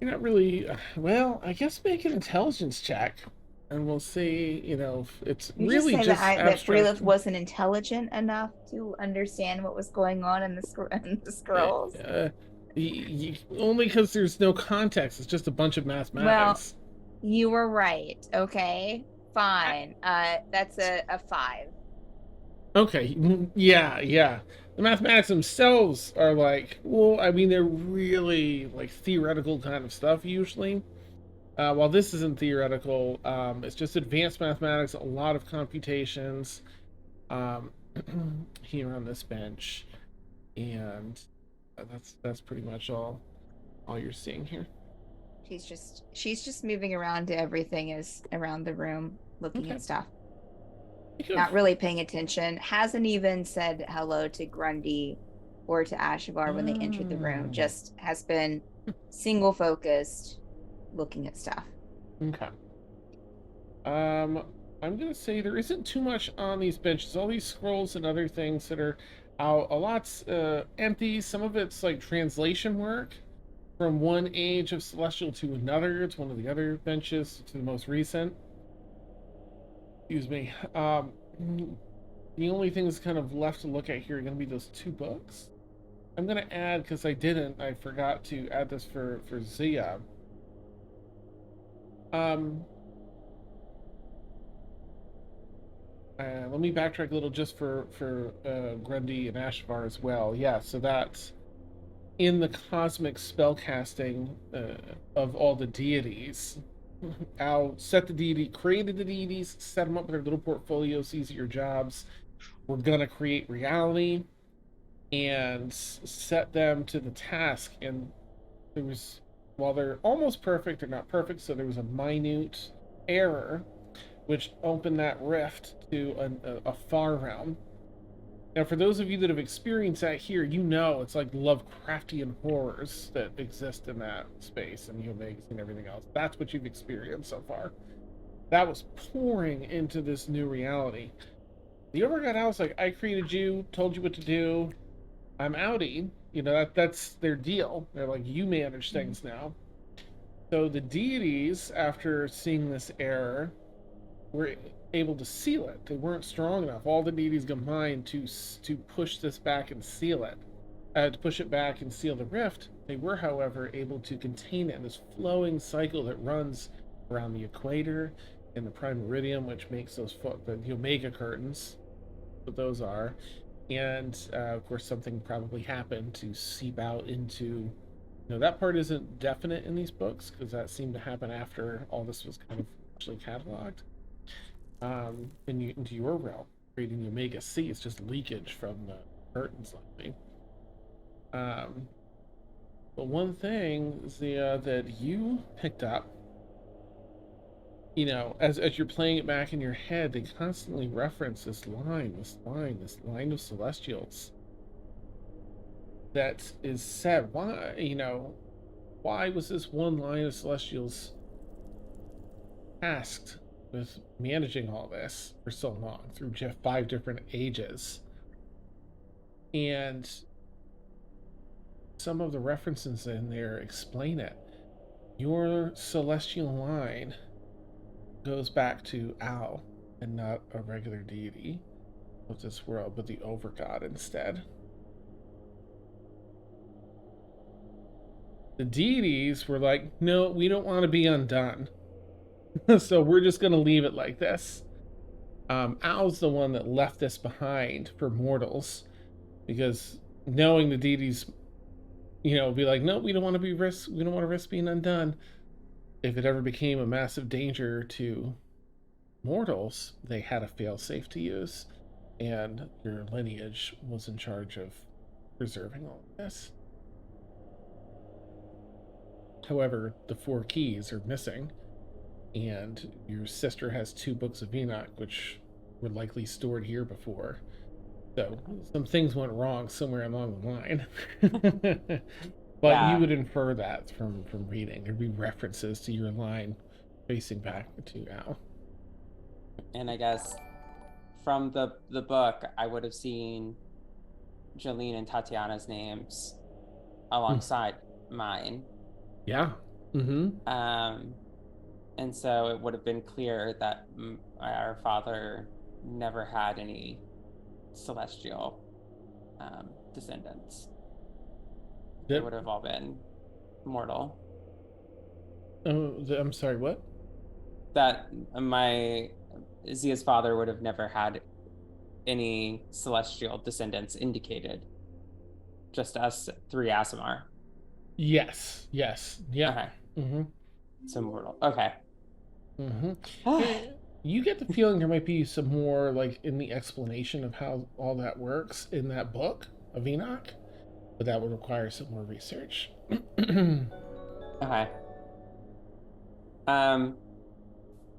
[SPEAKER 1] you're not really. Well, I guess make an intelligence check, and we'll see. You know, if it's
[SPEAKER 2] You
[SPEAKER 1] really
[SPEAKER 2] just say that
[SPEAKER 1] abstract.
[SPEAKER 2] Relith wasn't intelligent enough to understand what was going on in the scrolls.
[SPEAKER 1] Only because there's no context. It's just a bunch of mathematics.
[SPEAKER 2] Well, you were right. Okay, fine. That's a 5.
[SPEAKER 1] Okay, yeah. The mathematics themselves are like, well, I mean, they're really like theoretical kind of stuff usually. While this isn't theoretical, it's just advanced mathematics, a lot of computations here on this bench, and that's pretty much all. all you're seeing here.
[SPEAKER 2] She's just moving around to everything is around the room, looking
[SPEAKER 1] Okay.
[SPEAKER 2] at stuff.
[SPEAKER 1] Think of-
[SPEAKER 2] Not really paying attention. Hasn't even said hello to Grundy or to Ashavar when they entered the room.
[SPEAKER 1] Oh.
[SPEAKER 2] Just has been single focused, looking at stuff.
[SPEAKER 1] Okay. I'm gonna say there isn't too much on these benches. All these scrolls and other things that are out, a lot's empty. Some of it's like translation work from one age of Celestial to another. It's one of the other benches to the most recent. Excuse me. The only thing that's kind of left to look at here are gonna be those 2 books. I'm gonna add, because I forgot to add this for Zia. Let me backtrack a little just for Grundy and Ashavar as well. Yeah, so that's in the cosmic spellcasting of all the deities. Al set the deity, created the deities, set them up with their little portfolios, easier jobs. We're gonna create reality and set them to the task. And there was, while they're almost perfect, they're not perfect, so there was a minute error which opened that rift to a far realm. Now, for those of you that have experienced that here, you know it's like Lovecraftian horrors that exist in that space and Omegas and everything else. That's what you've experienced so far. That was pouring into this new reality. The Overgod Owl's like, I created you, told you what to do, I'm outie. You know, that's their deal. They're like, you manage things now. So the deities, after seeing this error, were able to seal it. They weren't strong enough. All the deities combined to push this back and seal it. To push it back and seal the rift. They were, however, able to contain it in this flowing cycle that runs around the equator and the prime meridian, which makes those the Omega curtains. What those are. And of course, something probably happened to seep out into. You know, that part isn't definite in these books because that seemed to happen after all this was kind of actually cataloged. Into your realm, creating the Omega Sea. It's just leakage from the curtains, likely. But one thing, Zia, that you picked up, you know, as you're playing it back in your head, they constantly reference this line of Celestials that is said. Why, you know, why was this one line of Celestials tasked with managing all this for so long through 5 different ages? And some of the references in there explain it. Your celestial line goes back to Al and not a regular deity of this world, but the Overgod instead. The deities were like, no, we don't want to be undone. So we're just going to leave it like this. Al's the one that left this behind for mortals because knowing the deities, you know, be like, no, we don't want to risk being undone. If it ever became a massive danger to mortals, they had a failsafe to use, and your lineage was in charge of preserving all of this. However, the 4 keys are missing, and your sister has 2 books of Enoch, which were likely stored here before. So some things went wrong somewhere along the line. But
[SPEAKER 3] Yeah.
[SPEAKER 1] you would infer that from reading. There'd be references to your line facing back to Al.
[SPEAKER 3] And I guess from the book, I would have seen Jolene and Tatiana's names alongside mine.
[SPEAKER 1] Yeah. Mm-hmm.
[SPEAKER 3] And so it would have been clear that our father never had any celestial descendants. They would have all been mortal.
[SPEAKER 1] Oh, I'm sorry, what?
[SPEAKER 3] That Zia's father would have never had any celestial descendants indicated. Just us 3 Aasimar.
[SPEAKER 1] Yes. Yeah.
[SPEAKER 3] Okay.
[SPEAKER 1] Mm-hmm.
[SPEAKER 3] So mortal. Okay.
[SPEAKER 1] Mm-hmm. You get the feeling there might be some more, like, in the explanation of how all that works in that book of Enoch, but that would require some more research.
[SPEAKER 3] Okay.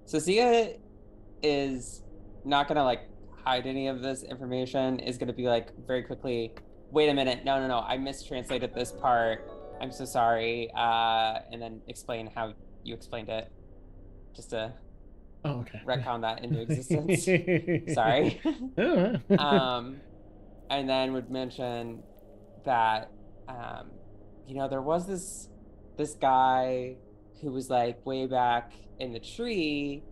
[SPEAKER 3] So Zia is not gonna like hide any of this information, is gonna be like very quickly, wait a minute, no, I mistranslated this part. I'm so sorry. And then explain how you explained it. Just to
[SPEAKER 1] Oh, okay.
[SPEAKER 3] retcon that into existence. Sorry. And then would mention that there was this guy who was like way back in the tree,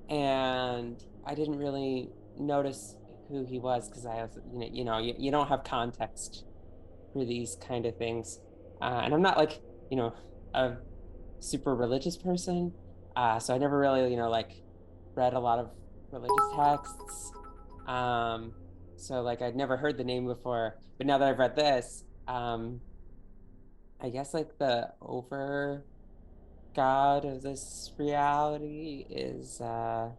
[SPEAKER 3] and I didn't really notice who he was because I was, you don't have context for these kind of things, and I'm not like a super religious person, so I never really like read a lot of religious texts. So like I'd never heard the name before, but now that I've read this, I guess like the over god of this reality is like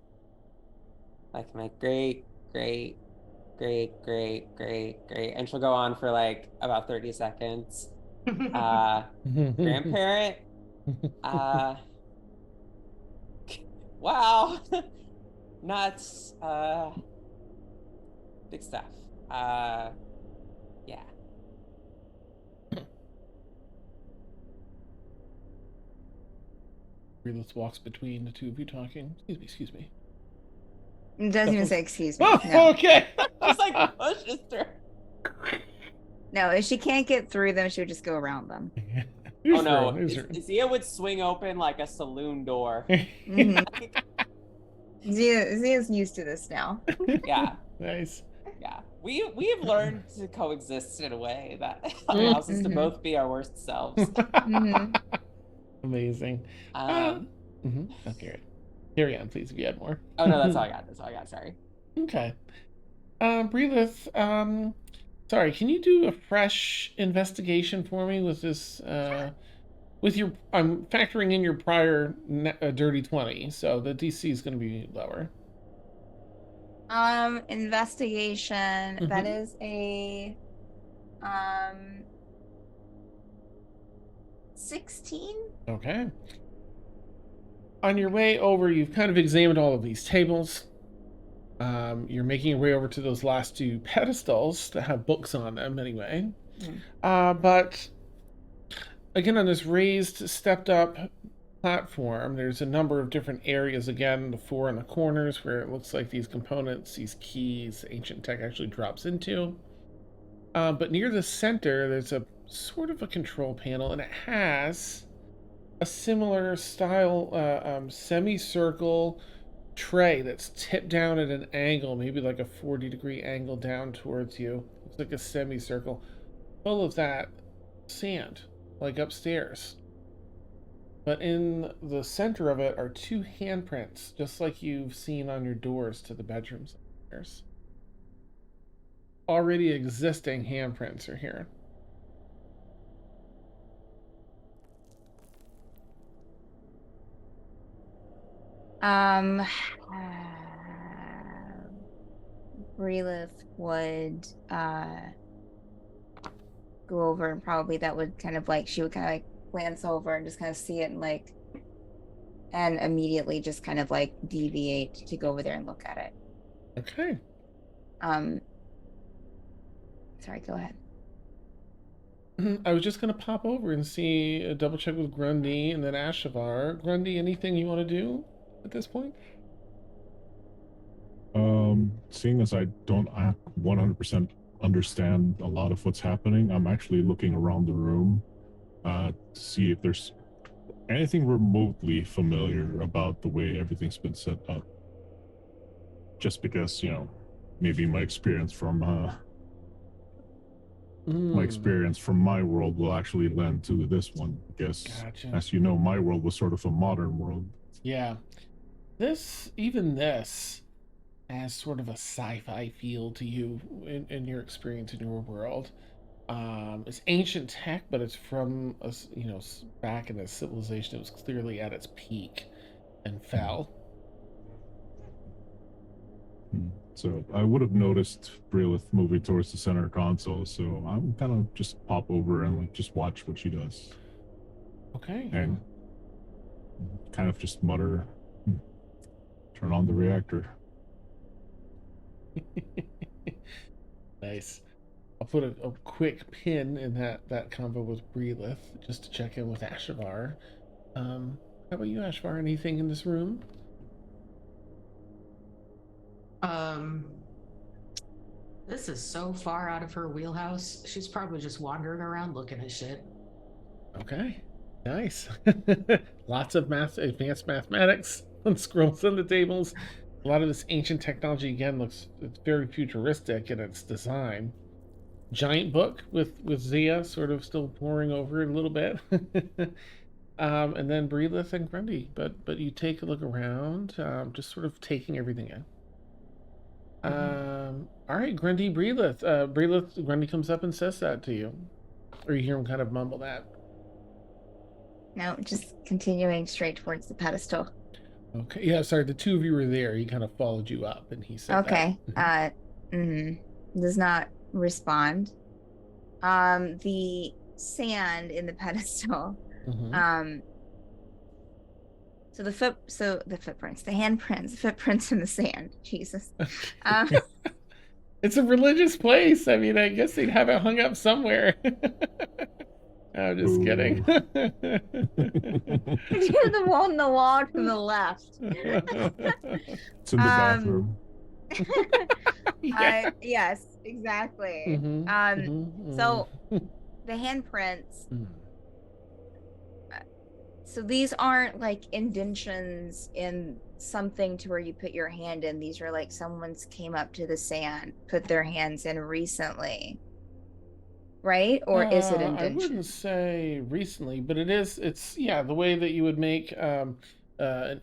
[SPEAKER 3] my great great great, and she'll go on for like about 30 seconds. Grandparent. Wow. Nuts. Big stuff. Yeah.
[SPEAKER 1] Relith walks between the two of you talking. Excuse me.
[SPEAKER 2] It doesn't even say excuse me.
[SPEAKER 1] Oh,
[SPEAKER 2] No.
[SPEAKER 1] okay.
[SPEAKER 3] Just like pushes through.
[SPEAKER 2] No, if she can't get through them, she would just go around them.
[SPEAKER 3] Oh no, Zia would swing open like a saloon door.
[SPEAKER 2] Mhm. Zia's used to this now.
[SPEAKER 3] Yeah.
[SPEAKER 1] Nice.
[SPEAKER 3] Yeah. We have learned to coexist in a way that allows us to both be our worst selves.
[SPEAKER 1] Amazing. Okay. Carry on, please, if you had more.
[SPEAKER 3] Oh no, that's all I got. Sorry.
[SPEAKER 1] Okay. Breelith, sorry, can you do a fresh investigation for me with this, with your, I'm factoring in your prior dirty 20, so the DC is going to be lower.
[SPEAKER 2] Investigation, that is a, 16?
[SPEAKER 1] Okay. On your way over, you've kind of examined all of these tables. You're making your way over to those last two pedestals that have books on them anyway. But again, on this raised, stepped up platform, there's a number of different areas, again, the four in the corners where it looks like these components, these keys, ancient tech actually drops into. But near the center, there's a sort of a control panel, and it has a similar style semicircle tray that's tipped down at an angle, maybe like a 40-degree angle down towards you. Looks like a semicircle full of that sand, like upstairs. But in the center of it are two handprints, just like you've seen on your doors to the bedrooms upstairs. Already existing handprints are here.
[SPEAKER 2] Breelith would go over, and probably that would kind of like, she would kind of like glance over and just kind of see it, and like, and immediately just kind of like deviate to go over there and look at it.
[SPEAKER 1] Okay.
[SPEAKER 2] Sorry, go ahead.
[SPEAKER 1] I was just gonna pop over and see, double check with Grundy and then Ashavar. Grundy, anything you want to do at this point?
[SPEAKER 6] Seeing as I don't 100% understand a lot of what's happening, I'm actually looking around the room to see if there's anything remotely familiar about the way everything's been set up. Just because, maybe my experience from my world will actually lend to this one. Because, as you know, my world was sort of a modern world.
[SPEAKER 1] Yeah. Even this has sort of a sci-fi feel to you in your experience in your world. It's ancient tech, but it's from back in a civilization that was clearly at its peak and fell.
[SPEAKER 6] So I would have noticed Brilith moving towards the center console, so I'm kind of just pop over and like just watch what she does,
[SPEAKER 1] Okay.
[SPEAKER 6] and kind of just mutter, "Turn on the reactor."
[SPEAKER 1] Nice. I'll put a quick pin in that combo with Breelith just to check in with Ashavar. How about you, Ashvar? Anything in this room?
[SPEAKER 5] This is so far out of her wheelhouse. She's probably just wandering around looking at shit.
[SPEAKER 1] Okay, nice. Lots of advanced mathematics on scrolls on the tables. A lot of this ancient technology again it's very futuristic in its design. Giant book with Zia sort of still poring over it a little bit. And then Breelith and Grundy. But you take a look around, just sort of taking everything in. All right, Grundy, Breelith, Grundy comes up and says that to you, or you hear him kind of mumble that.
[SPEAKER 2] No, just continuing straight towards the pedestal.
[SPEAKER 1] Okay, yeah, sorry, the two of you were there. He kind of followed you up, and he said
[SPEAKER 2] Okay.
[SPEAKER 1] that.
[SPEAKER 2] Does not respond. The sand in the pedestal.
[SPEAKER 1] Mhm.
[SPEAKER 2] So the footprints, the handprints, the footprints in the sand. Jesus.
[SPEAKER 1] It's a religious place. I mean, I guess they'd have it hung up somewhere. I'm just kidding.
[SPEAKER 2] The one on the wall to the left.
[SPEAKER 6] It's in the bathroom.
[SPEAKER 1] Yeah.
[SPEAKER 2] Yes, exactly. So the handprints. So these aren't like indentions in something to where you put your hand in. These are like someone's came up to the sand, put their hands in recently. Right? Or is it indention?
[SPEAKER 1] I wouldn't say recently, but it's the way that you would make an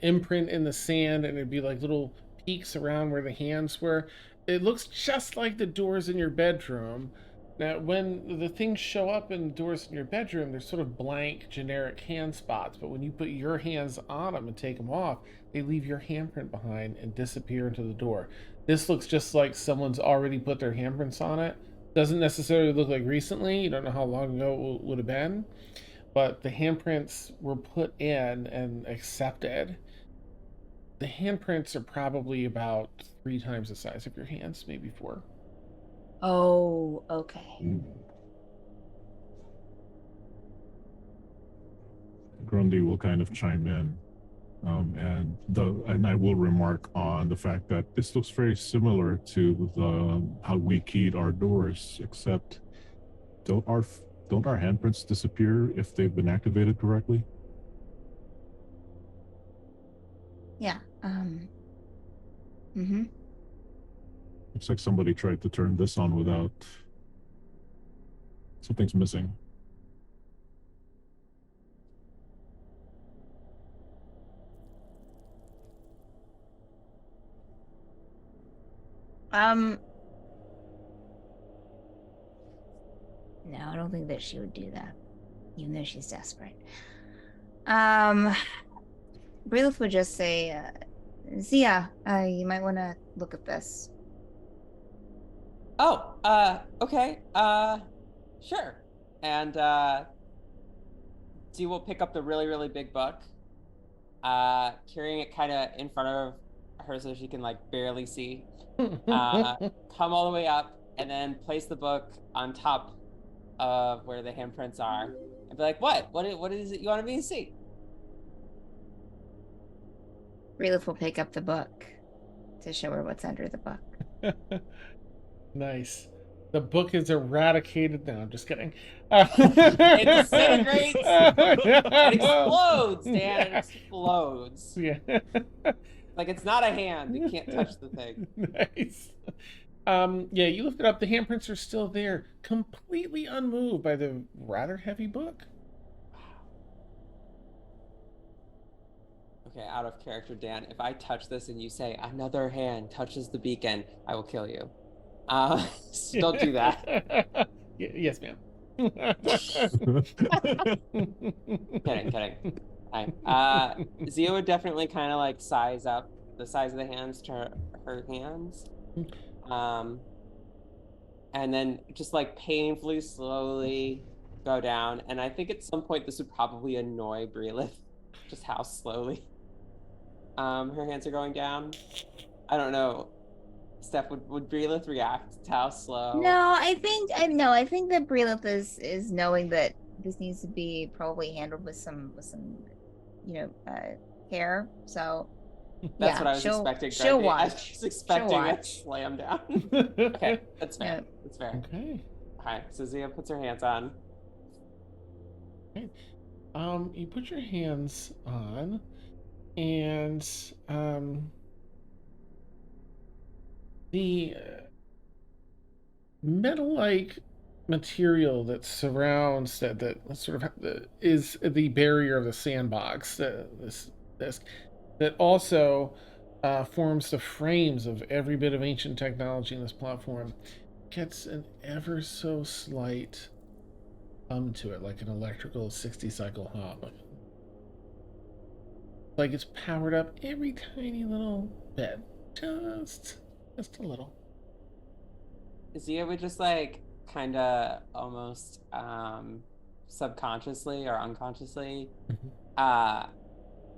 [SPEAKER 1] imprint in the sand, and it'd be like little peaks around where the hands were. It looks just like the doors in your bedroom. Now, when the things show up in doors in your bedroom, they're sort of blank, generic hand spots. But when you put your hands on them and take them off, they leave your handprint behind and disappear into the door. This looks just like someone's already put their handprints on it. Doesn't necessarily look like recently. You don't know how long ago it would have been. But the handprints were put in and accepted. The handprints are probably about 3 times the size of your hands, maybe 4.
[SPEAKER 2] Oh, okay.
[SPEAKER 6] Grundy will kind of chime in, and I will remark on the fact that this looks very similar to how we keyed our doors, except don't our handprints disappear if they've been activated correctly?
[SPEAKER 2] Yeah.
[SPEAKER 6] Looks like somebody tried to turn this on without. Something's missing.
[SPEAKER 2] No, I don't think that she would do that, even though she's desperate. Breelith would just say, Zia, you might want to look at this.
[SPEAKER 3] Oh, okay. Sure. And Zia will pick up the really, really big book, carrying it kind of in front of her so she can like barely see. Come all the way up and then place the book on top of where the handprints are and be like, what is it you want me to see?
[SPEAKER 2] Breelith will pick up the book to show her what's under the book.
[SPEAKER 1] Nice. The book is eradicated. No, I'm just kidding.
[SPEAKER 3] It disintegrates. It explodes, Dan. It explodes.
[SPEAKER 1] Yeah.
[SPEAKER 3] Like it's not a hand. You can't touch the thing.
[SPEAKER 1] Nice. Yeah, you looked it up. The handprints are still there, completely unmoved by the rather heavy book.
[SPEAKER 3] Okay, out of character, Dan. If I touch this and you say another hand touches the beacon, I will kill you. Don't do that.
[SPEAKER 1] Yes, ma'am.
[SPEAKER 3] Kidding. Zia would definitely kind of like size up the size of the hands to her hands And then just like painfully slowly go down. And I think at some point this would probably annoy Breelith, just how slowly her hands are going down. I don't know. Steph, would Breelith react to how slow?
[SPEAKER 2] No, I think that Breelith is knowing that this needs to be probably handled with some care. So
[SPEAKER 3] That's
[SPEAKER 2] yeah,
[SPEAKER 3] what I was expecting.
[SPEAKER 2] She'll
[SPEAKER 3] Grundy. I
[SPEAKER 2] watch.
[SPEAKER 3] was expecting a
[SPEAKER 2] watch.
[SPEAKER 3] slam down. Okay, that's fair.
[SPEAKER 2] Yeah.
[SPEAKER 3] That's fair.
[SPEAKER 1] Okay.
[SPEAKER 3] Okay, so Zia puts her hands on.
[SPEAKER 1] Okay. You put your hands on, and the metal-like material that surrounds that sort of is the barrier of the sandbox. This that also forms the frames of every bit of ancient technology in this platform gets an ever so slight to it, like an electrical 60 cycle hum. Like it's powered up every tiny little bit, just a little.
[SPEAKER 3] Zia would just like kind of almost subconsciously or unconsciously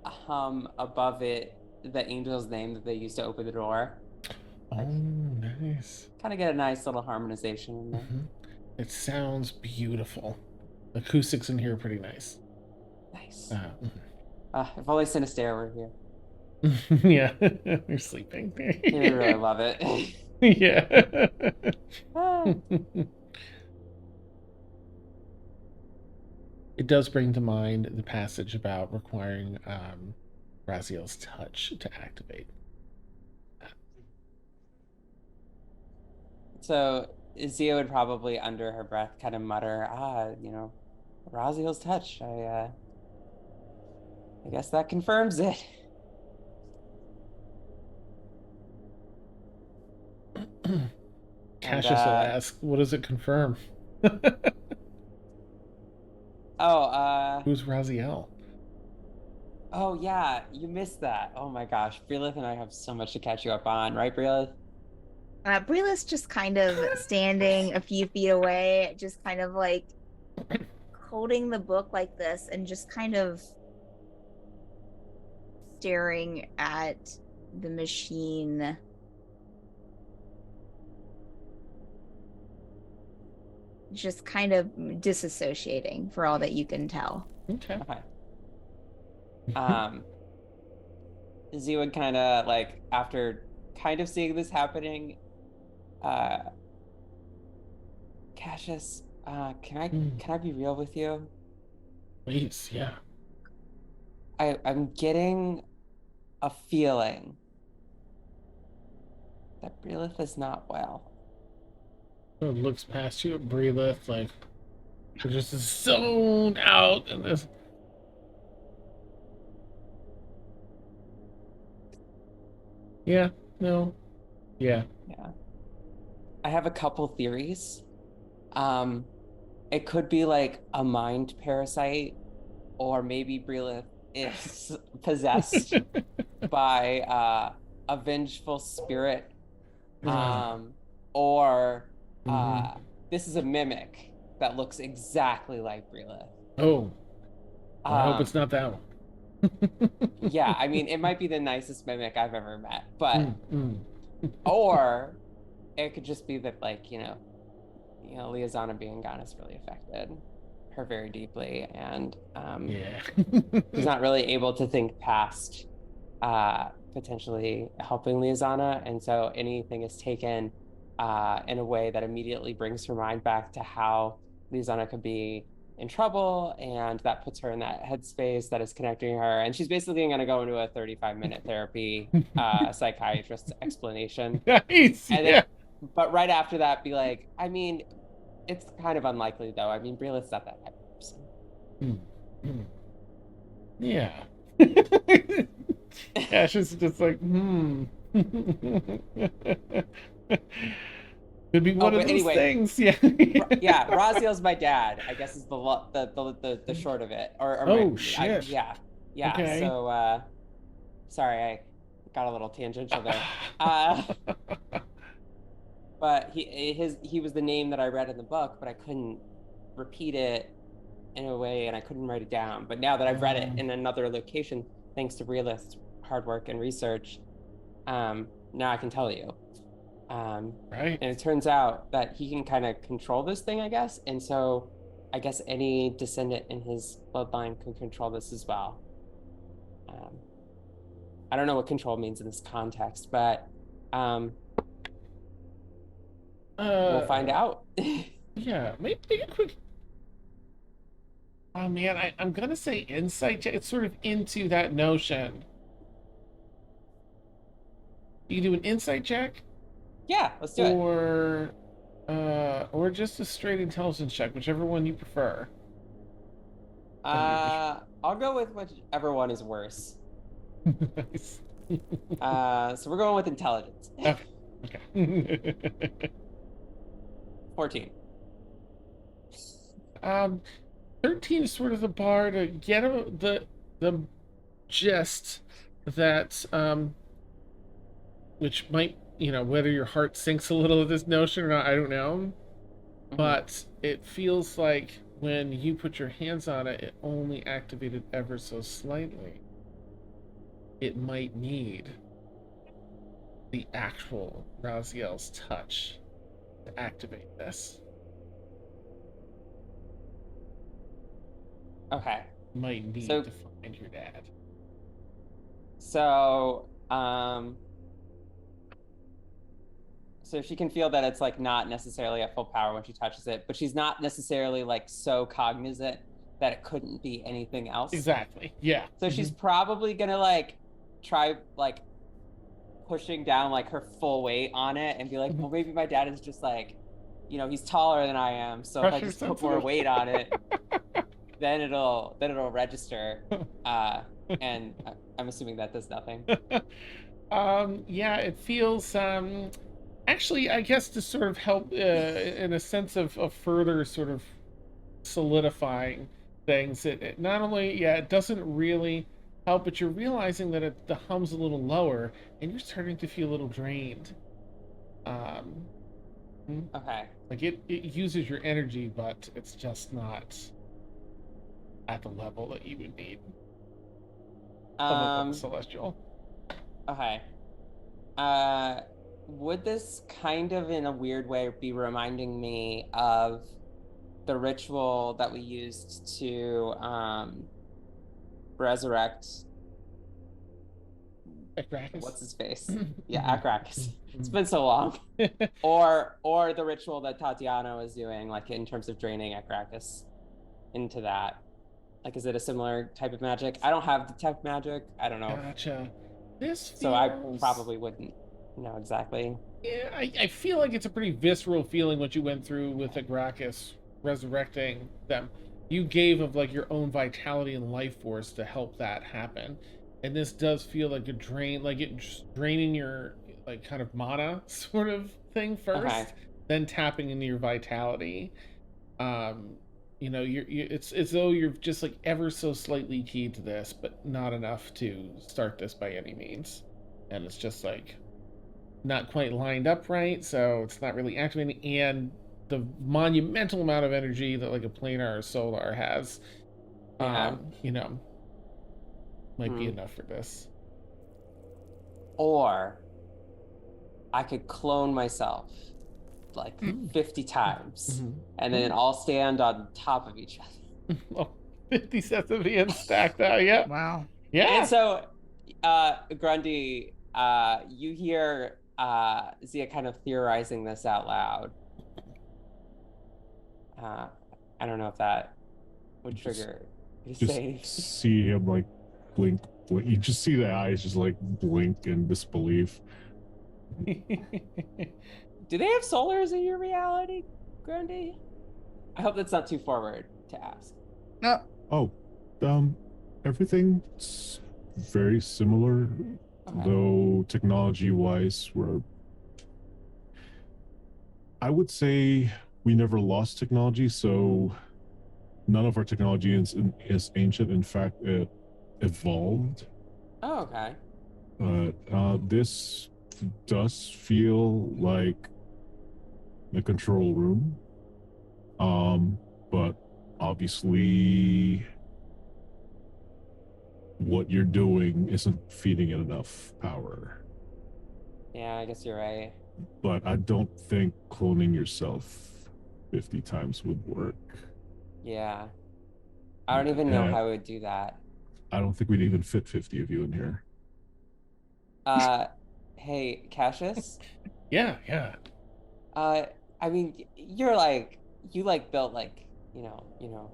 [SPEAKER 3] hum above it the angel's name that they used to open the door.
[SPEAKER 1] Oh, nice.
[SPEAKER 3] Kind of get a nice little harmonization in there.
[SPEAKER 1] It sounds beautiful. Acoustics in here are pretty nice.
[SPEAKER 3] Nice. If only Sinister were here.
[SPEAKER 1] Yeah, you're sleeping.
[SPEAKER 3] He would really love it.
[SPEAKER 1] Yeah. It does bring to mind the passage about requiring Raziel's touch to activate.
[SPEAKER 3] So Zia would probably, under her breath, kind of mutter, Raziel's touch. I guess that confirms it.
[SPEAKER 1] Cassius will ask, what does it confirm? Who's Raziel?
[SPEAKER 3] Oh yeah, you missed that. Oh my gosh, Breelith and I have so much to catch you up on, right, Breelith?
[SPEAKER 2] Breelith's just kind of standing a few feet away, just kind of like holding the book like this and just kind of staring at the machine. Just kind of disassociating for all that you can tell.
[SPEAKER 1] Okay.
[SPEAKER 3] Z would kind of like, after kind of seeing this happening, Cassius, can I be real with you?
[SPEAKER 1] Please, yeah.
[SPEAKER 3] I'm getting a feeling that Breelith is not well.
[SPEAKER 1] It looks past you at Breelith, like you're just zoned out in this. Yeah, no. Yeah.
[SPEAKER 3] Yeah. I have a couple theories. It could be like a mind parasite, or maybe Breelith is possessed by a vengeful spirit. Or this is a mimic that looks exactly like Breelith.
[SPEAKER 1] Oh. Well, I hope it's not that one.
[SPEAKER 3] Yeah, I mean, it might be the nicest mimic I've ever met, but or it could just be that, like, Liazana being gone has really affected her very deeply, and he's not really able to think past potentially helping Liazana, and so anything is taken in a way that immediately brings her mind back to how Liazana could be in trouble, and that puts her in that headspace that is connecting her, and she's basically going to go into a 35-minute therapy psychiatrist explanation.
[SPEAKER 1] Nice.
[SPEAKER 3] And then, but right after that, be like, I mean, it's kind of unlikely though. I mean, Breelith's not that type of person.
[SPEAKER 1] Yeah. Ash is just like, Could be one of those things. Yeah.
[SPEAKER 3] Yeah, Raziel's my dad, I guess, is the short of it.
[SPEAKER 1] Shit.
[SPEAKER 3] Yeah. Okay. So sorry, I got a little tangential there. but he was the name that I read in the book, but I couldn't repeat it in a way, and I couldn't write it down. But now that I've read it in another location, thanks to Realist's hard work and research, now I can tell you.
[SPEAKER 1] Right.
[SPEAKER 3] And it turns out that he can kind of control this thing, I guess. And so I guess any descendant in his bloodline can control this as well. I don't know what control means in this context, but we'll find out.
[SPEAKER 1] Yeah, maybe a quick. Oh man, I'm gonna say insight check. It's sort of into that notion. You can do an insight check,
[SPEAKER 3] Yeah, let's do it.
[SPEAKER 1] or just a straight intelligence check, whichever one you prefer.
[SPEAKER 3] I'll go with whichever one is worse.
[SPEAKER 1] Nice.
[SPEAKER 3] So we're going with intelligence.
[SPEAKER 1] Okay.
[SPEAKER 3] 14.
[SPEAKER 1] 13 is sort of the bar to get the gist that which might, whether your heart sinks a little at this notion or not, I don't know. But it feels like when you put your hands on it, it only activated ever so slightly. It might need the actual Raziel's touch to activate this.
[SPEAKER 3] Okay.
[SPEAKER 1] Might need to find your dad.
[SPEAKER 3] So, so she can feel that it's like not necessarily at full power when she touches it, but she's not necessarily like so cognizant that it couldn't be anything else.
[SPEAKER 1] Exactly. Yeah.
[SPEAKER 3] So she's probably gonna like try like pushing down like her full weight on it and be like, well, maybe my dad is just like, he's taller than I am, so if I just put more weight on it, then it'll register. And I'm assuming that does nothing.
[SPEAKER 1] Yeah, it feels actually, I guess, to sort of help in a sense of further sort of solidifying things. It not only, it doesn't really help, but you're realizing that the hum's a little lower, and you're starting to feel a little drained.
[SPEAKER 3] Okay.
[SPEAKER 1] Like it uses your energy, but it's just not at the level that you would need of a celestial.
[SPEAKER 3] Okay. Would this kind of in a weird way be reminding me of the ritual that we used to resurrect
[SPEAKER 1] Akracus?
[SPEAKER 3] What's his face? Yeah, Akracus. It's been so long. or the ritual that Tatiana was doing, like in terms of draining Akracus into that. Like, is it a similar type of magic? I don't have detect magic. I don't know.
[SPEAKER 1] Gotcha. This feels...
[SPEAKER 3] So I probably wouldn't know exactly.
[SPEAKER 1] Yeah, I feel like it's a pretty visceral feeling what you went through with Akracus resurrecting them. You gave of like your own vitality and life force to help that happen. And this does feel like a drain, like it's draining your like kind of mana sort of thing first, then tapping into your vitality. It's as though you're just like ever so slightly keyed to this, but not enough to start this by any means. And it's just like not quite lined up right, so it's not really activating. And the monumental amount of energy that like a planar or solar has, might be enough for this.
[SPEAKER 3] Or I could clone myself like 50 times and then all stand on top of each other.
[SPEAKER 1] Oh, 50 sets of hands stacked out, yeah.
[SPEAKER 2] Wow.
[SPEAKER 1] Yeah.
[SPEAKER 3] And so, Grundy, you hear Zia kind of theorizing this out loud. I don't know if that would trigger you to say.
[SPEAKER 6] See him like blink. You just see the eyes just like blink in disbelief.
[SPEAKER 3] Do they have solars in your reality, Grundy? I hope that's not too forward to ask.
[SPEAKER 2] No.
[SPEAKER 6] Oh, everything's very similar, though technology-wise, I would say we never lost technology, so none of our technology is ancient. In fact, it evolved.
[SPEAKER 3] Oh, okay.
[SPEAKER 6] This does feel like the control room. But obviously what you're doing isn't feeding it enough power.
[SPEAKER 3] Yeah, I guess you're right.
[SPEAKER 6] But I don't think cloning yourself 50 times would work.
[SPEAKER 3] Yeah. I don't even know
[SPEAKER 6] And
[SPEAKER 3] how I would do that.
[SPEAKER 6] I don't think we'd even fit 50 of you in here.
[SPEAKER 3] Uh, hey, Cassius.
[SPEAKER 1] Yeah, yeah.
[SPEAKER 3] Uh, I mean, you're like you like built like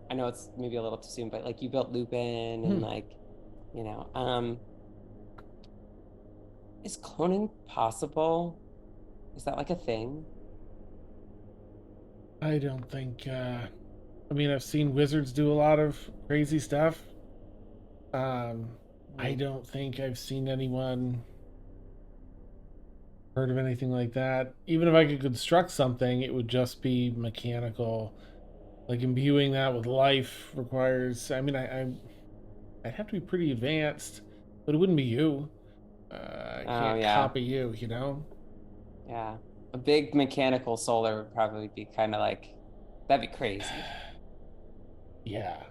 [SPEAKER 3] I know it's maybe a little too soon, but like you built Lupin and
[SPEAKER 1] Hmm.
[SPEAKER 3] like is cloning possible? Is that like a thing?
[SPEAKER 1] I don't think. I mean, I've seen wizards do a lot of crazy stuff. I
[SPEAKER 3] Hmm.
[SPEAKER 1] don't think I've seen anyone heard of anything like that. Even if I could construct something, it would just be mechanical. Like imbuing that with life requires. I mean, I'd have to be pretty advanced, but it wouldn't be you. I
[SPEAKER 3] Oh
[SPEAKER 1] can't
[SPEAKER 3] yeah,
[SPEAKER 1] copy you, you know?
[SPEAKER 3] yeah. A big mechanical solar would probably be kind of like that'd be crazy.
[SPEAKER 1] Yeah.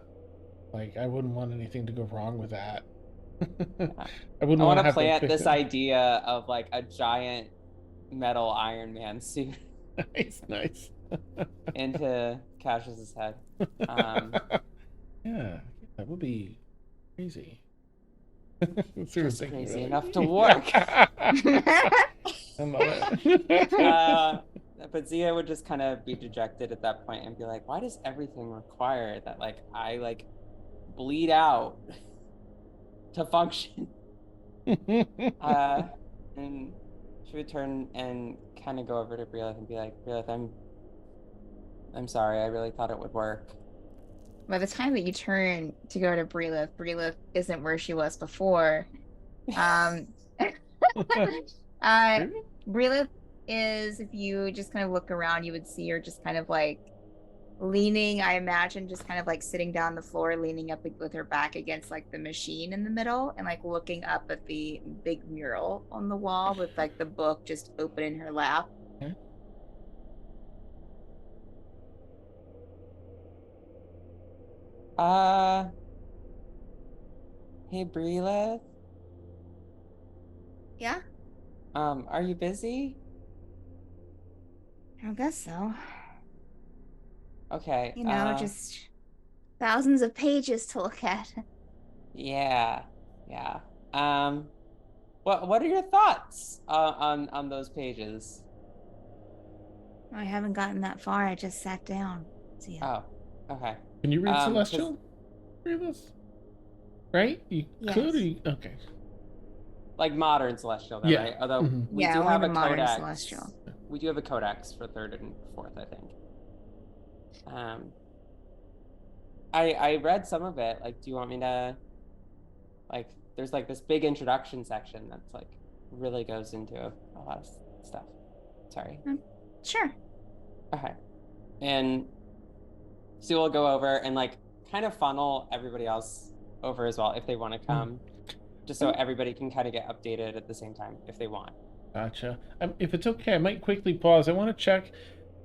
[SPEAKER 1] Like, I wouldn't want anything to go wrong with that.
[SPEAKER 3] Yeah.
[SPEAKER 1] I wouldn't
[SPEAKER 3] I
[SPEAKER 1] want
[SPEAKER 3] want
[SPEAKER 1] to
[SPEAKER 3] to
[SPEAKER 1] have to
[SPEAKER 3] plant
[SPEAKER 1] fix
[SPEAKER 3] this
[SPEAKER 1] it.
[SPEAKER 3] idea of like a giant metal Iron Man suit
[SPEAKER 1] Nice, nice.
[SPEAKER 3] into Cassius's head. Um,
[SPEAKER 1] Yeah, that would be crazy. Sort of
[SPEAKER 3] just
[SPEAKER 1] thinking
[SPEAKER 3] crazy
[SPEAKER 1] really.
[SPEAKER 3] enough to work.
[SPEAKER 1] I love it.
[SPEAKER 3] But Zia would just kind of be dejected at that point and be like, why does everything require that like I like bleed out to function? Uh and she would turn and kind of go over to Breelith and be like, Breelith, I'm sorry, I really thought it would work.
[SPEAKER 2] By the time that you turn to go to Breelith, Breelith isn't where she was before. Um, uh, Breelith is, if you just kind of look around, you would see her just kind of like leaning, I imagine, just kind of like sitting down on the floor, leaning up with her back against like the machine in the middle and like looking up at the big mural on the wall with like the book just open in her lap.
[SPEAKER 3] Uh hey Breelith,
[SPEAKER 2] Yeah,
[SPEAKER 3] are you busy?
[SPEAKER 2] I guess so.
[SPEAKER 3] Okay,
[SPEAKER 2] You know, just thousands of pages to look at.
[SPEAKER 3] yeah, yeah. Um what are your thoughts on those pages?
[SPEAKER 2] I haven't gotten that far. I just sat down. See ya.
[SPEAKER 3] Oh, okay.
[SPEAKER 1] Can you read
[SPEAKER 3] Because
[SPEAKER 1] Celestial? Read this? Right? You could, or
[SPEAKER 2] Yes.
[SPEAKER 1] you, okay.
[SPEAKER 3] like modern celestial, though,
[SPEAKER 1] Yeah.
[SPEAKER 3] right? Although
[SPEAKER 1] Mhm.
[SPEAKER 3] we
[SPEAKER 2] Yeah,
[SPEAKER 3] do
[SPEAKER 2] only
[SPEAKER 3] have
[SPEAKER 2] the
[SPEAKER 3] a
[SPEAKER 2] modern
[SPEAKER 3] codex.
[SPEAKER 2] celestial.
[SPEAKER 3] We do have a codex for third and fourth, I think. Um, I read some of it. Like, do you want me to like? There's like this big introduction section that's like really goes into a lot of stuff. Sorry.
[SPEAKER 2] Sure.
[SPEAKER 3] Okay. And Sue will go over and like kind of funnel everybody else over as well if they want to come, just so everybody can kind of get updated at the same time if they want.
[SPEAKER 1] Gotcha. If it's okay, I might quickly pause. I want to check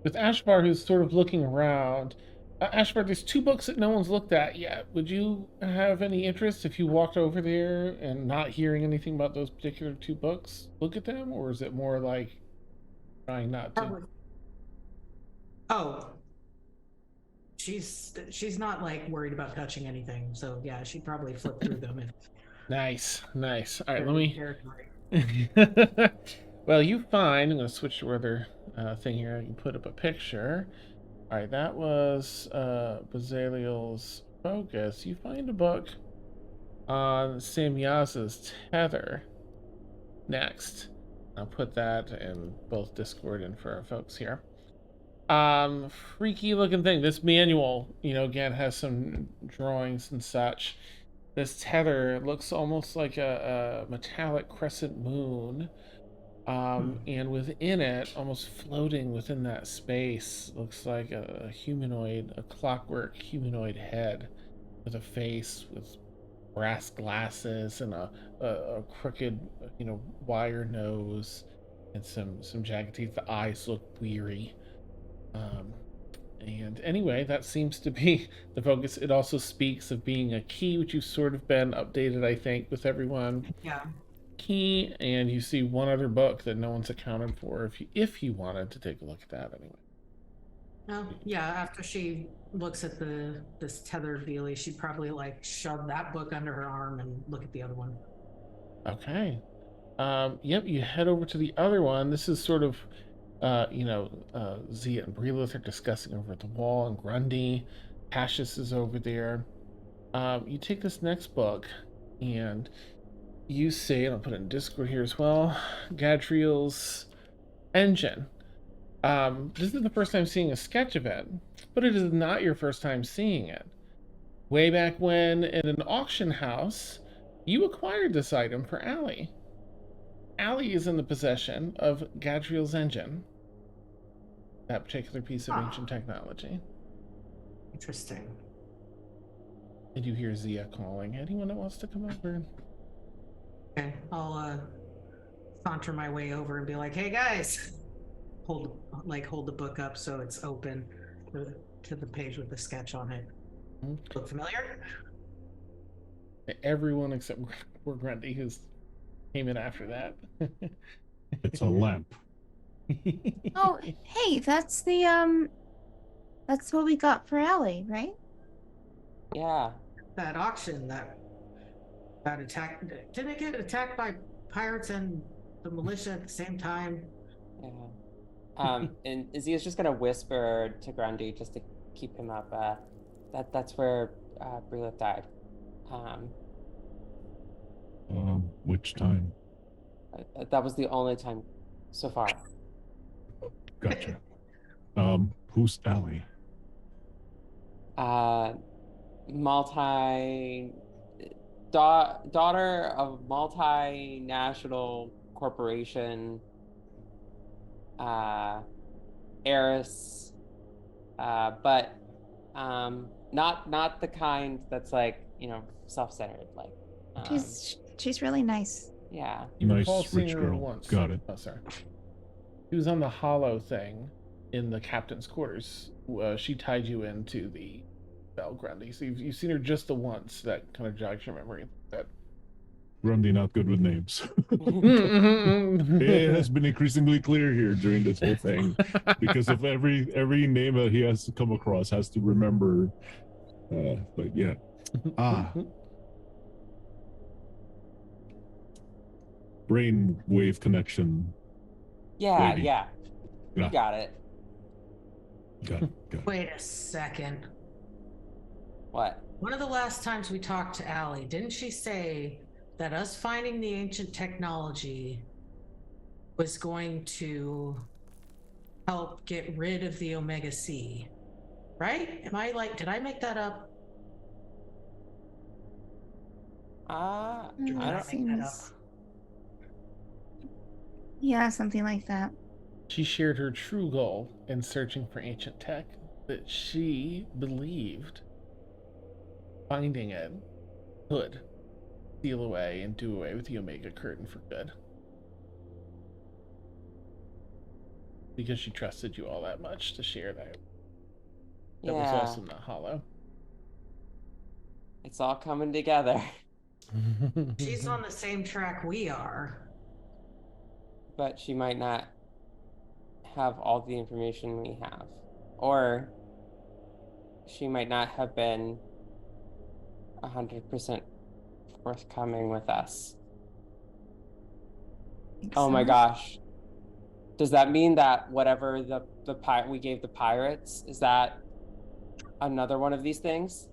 [SPEAKER 1] with Ashavar, who's sort of looking around. Ashavar, there's two books that no one's looked at yet. Would you have any interest if you walked over there and not hearing anything about those particular two books? Look at them, or is it more like trying not to?
[SPEAKER 5] Oh, she's not like worried about touching anything. So yeah, she'd probably flip through them if
[SPEAKER 1] Nice, nice. All right,
[SPEAKER 5] they're
[SPEAKER 1] let
[SPEAKER 5] new
[SPEAKER 1] me.
[SPEAKER 5] territory.
[SPEAKER 1] Well, you find. I'm going to switch to other thing here. I can put up a picture. All right, that was Bazaliel's focus. You find a book on Samyaza's tether next. I'll put that in both Discord and for our folks here. Freaky looking thing. This manual, again has some drawings and such. This tether looks almost like a metallic crescent moon. And within it, almost floating within that space, looks like a humanoid, a clockwork humanoid head with a face with brass glasses and a crooked, wire nose and some jagged teeth. The eyes look weary. And anyway, that seems to be the focus. It also speaks of being a key, which you've sort of been updated, I think, with everyone.
[SPEAKER 5] Yeah.
[SPEAKER 1] Key, and you see one other book that no one's accounted for. If you wanted to take a look at that, anyway.
[SPEAKER 5] Oh, yeah, after she looks at this tethered dealie, she'd probably like shove that book under her arm and look at the other one.
[SPEAKER 1] Okay. Yep, you head over to the other one. This is sort of, Zia and Brelith are discussing over at the wall, and Grundy, Cassius is over there. You take this next book, and you see, and I'll put it in Discord here as well, Gadriel's engine. This is the first time seeing a sketch of it, but it is not your first time seeing it. Way back when, in an auction house, you acquired this item for Allie. Allie is in the possession of Gadriel's engine. That particular piece of ancient technology.
[SPEAKER 5] Interesting.
[SPEAKER 1] And you hear Zia calling. Anyone that wants to come over?
[SPEAKER 5] Okay, I'll saunter my way over and be like, "Hey guys!" Hold the book up so it's open to the page with the sketch on it. Look familiar?
[SPEAKER 1] Everyone except poor Grundy, who's came in after that.
[SPEAKER 6] It's a lamp.
[SPEAKER 2] Oh, hey, that's what we got for Allie, right?
[SPEAKER 3] Yeah.
[SPEAKER 5] That auction that attack, didn't it get attacked by pirates and the militia at the same time?
[SPEAKER 3] Yeah. And Zia's just gonna whisper to Grundy just to keep him up. That's where Brelith died.
[SPEAKER 6] Which time?
[SPEAKER 3] That was the only time so far.
[SPEAKER 6] Gotcha. Who's Allie?
[SPEAKER 3] Daughter of multinational corporation, heiress, but not the kind that's like, self-centered. Like,
[SPEAKER 2] She's really nice.
[SPEAKER 3] yeah.
[SPEAKER 1] You recall
[SPEAKER 6] Nice
[SPEAKER 1] seeing
[SPEAKER 6] rich
[SPEAKER 1] her
[SPEAKER 6] girl.
[SPEAKER 1] once.
[SPEAKER 6] Got it.
[SPEAKER 1] Oh, sorry. She was on the hollow thing in the captain's quarters. She tied you into the bell, Grundy. So you've seen her just the once. That kind of jogs your memory.
[SPEAKER 6] Grundy not good with names. It has been increasingly clear here during this whole thing, because of every name that he has to come across has to remember. But yeah. Brain wave connection.
[SPEAKER 3] Yeah,
[SPEAKER 6] Lady.
[SPEAKER 3] yeah. You
[SPEAKER 6] Yeah.
[SPEAKER 3] got it.
[SPEAKER 6] Got it.
[SPEAKER 5] Wait a second.
[SPEAKER 3] What?
[SPEAKER 5] One of the last times we talked to Allie, didn't she say that us finding the ancient technology was going to help get rid of the Omega C? Right? Did I make that up?
[SPEAKER 3] I
[SPEAKER 5] Did
[SPEAKER 3] don't.
[SPEAKER 5] I make that up?
[SPEAKER 2] Yeah, something like that.
[SPEAKER 1] She shared her true goal in searching for ancient tech, that she believed finding it could steal away and do away with the Omega Curtain for good. Because she trusted you all that much to share that. That was
[SPEAKER 3] Yeah.
[SPEAKER 1] also not hollow.
[SPEAKER 3] It's all coming together.
[SPEAKER 5] She's on the same track we are.
[SPEAKER 3] But she might not have all the information we have. Or she might not have been 100% forthcoming with us. Oh my gosh. Does that mean that whatever the pirate we gave the pirates, is that another one of these things?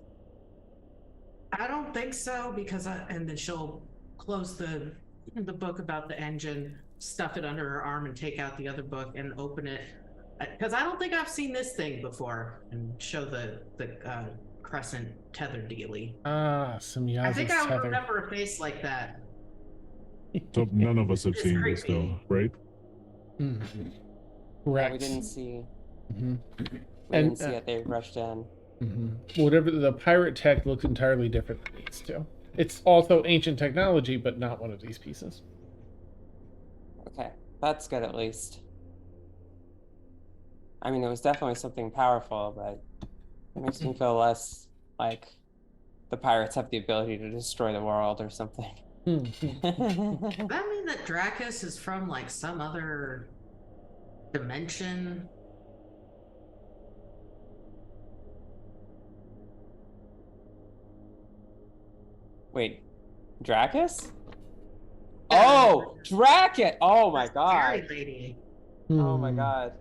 [SPEAKER 5] I don't think so, because and then she'll close the book about the engine, stuff it under her arm, and take out the other book and open it, because I don't think I've seen this thing before, and show the crescent tether dealie.
[SPEAKER 1] Some
[SPEAKER 5] I think I would
[SPEAKER 1] tether.
[SPEAKER 5] remember a face like that.
[SPEAKER 6] So none of us have
[SPEAKER 5] It's
[SPEAKER 6] seen this though,
[SPEAKER 5] creepy.
[SPEAKER 6] right?
[SPEAKER 1] Mm-hmm.
[SPEAKER 3] Yeah,
[SPEAKER 1] Correct.
[SPEAKER 3] we didn't see.
[SPEAKER 1] Mm-hmm.
[SPEAKER 3] We didn't see it. They rushed in.
[SPEAKER 1] Mm-hmm. Whatever, the pirate tech looks entirely different than these two. It's also ancient technology, but not one of these pieces.
[SPEAKER 3] Okay, that's good at least. I mean, it was definitely something powerful, but it makes me feel less like the pirates have the ability to destroy the world or something.
[SPEAKER 5] Does that mean that Dracus is from like some other dimension?
[SPEAKER 3] Wait, Dracus?
[SPEAKER 5] Yeah,
[SPEAKER 3] Oh, Dracus! Oh my
[SPEAKER 5] the fairy
[SPEAKER 3] god.
[SPEAKER 5] lady.
[SPEAKER 3] Oh my
[SPEAKER 1] Hmm.
[SPEAKER 3] god.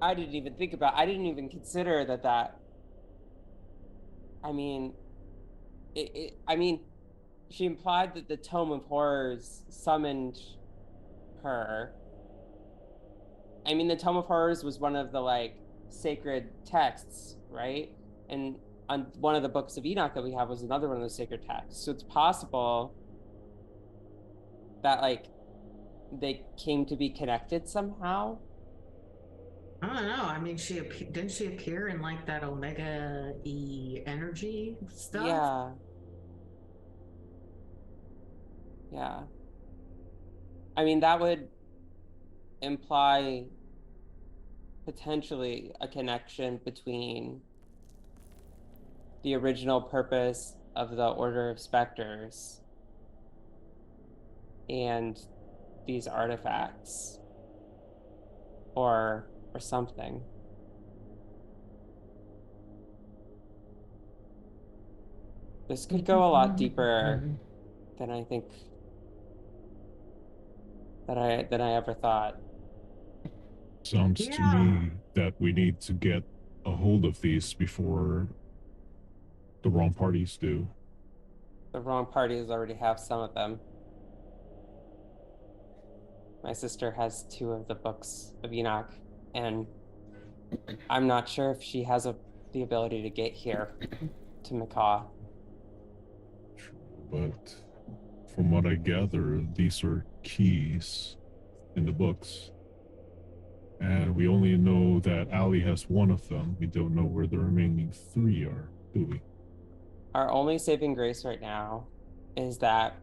[SPEAKER 3] I didn't even consider that. I mean, I mean, she implied that the Tome of Horrors summoned her. I mean, the Tome of Horrors was one of the like sacred texts, right? And on one of the books of Enoch that we have was another one of those sacred texts. So it's possible that like they came to be connected somehow.
[SPEAKER 5] I don't know. I mean, didn't she appear in like that Omega E energy stuff?
[SPEAKER 3] Yeah. Yeah. I mean, that would imply potentially a connection between the original purpose of the Order of Specters and these artifacts or something. This could go a lot deeper than I think that I ever thought.
[SPEAKER 6] Sounds to
[SPEAKER 5] Yeah.
[SPEAKER 6] me that we need to get a hold of these before the wrong parties do.
[SPEAKER 3] The wrong parties already have some of them. My sister has 2 of the books of Enoch, and I'm not sure if she has the ability to get here to Macaw.
[SPEAKER 6] But from what I gather, these are keys in the books. And we only know that Ali has one of them. We don't know where the remaining 3 are, do we?
[SPEAKER 3] Our only saving grace right now is that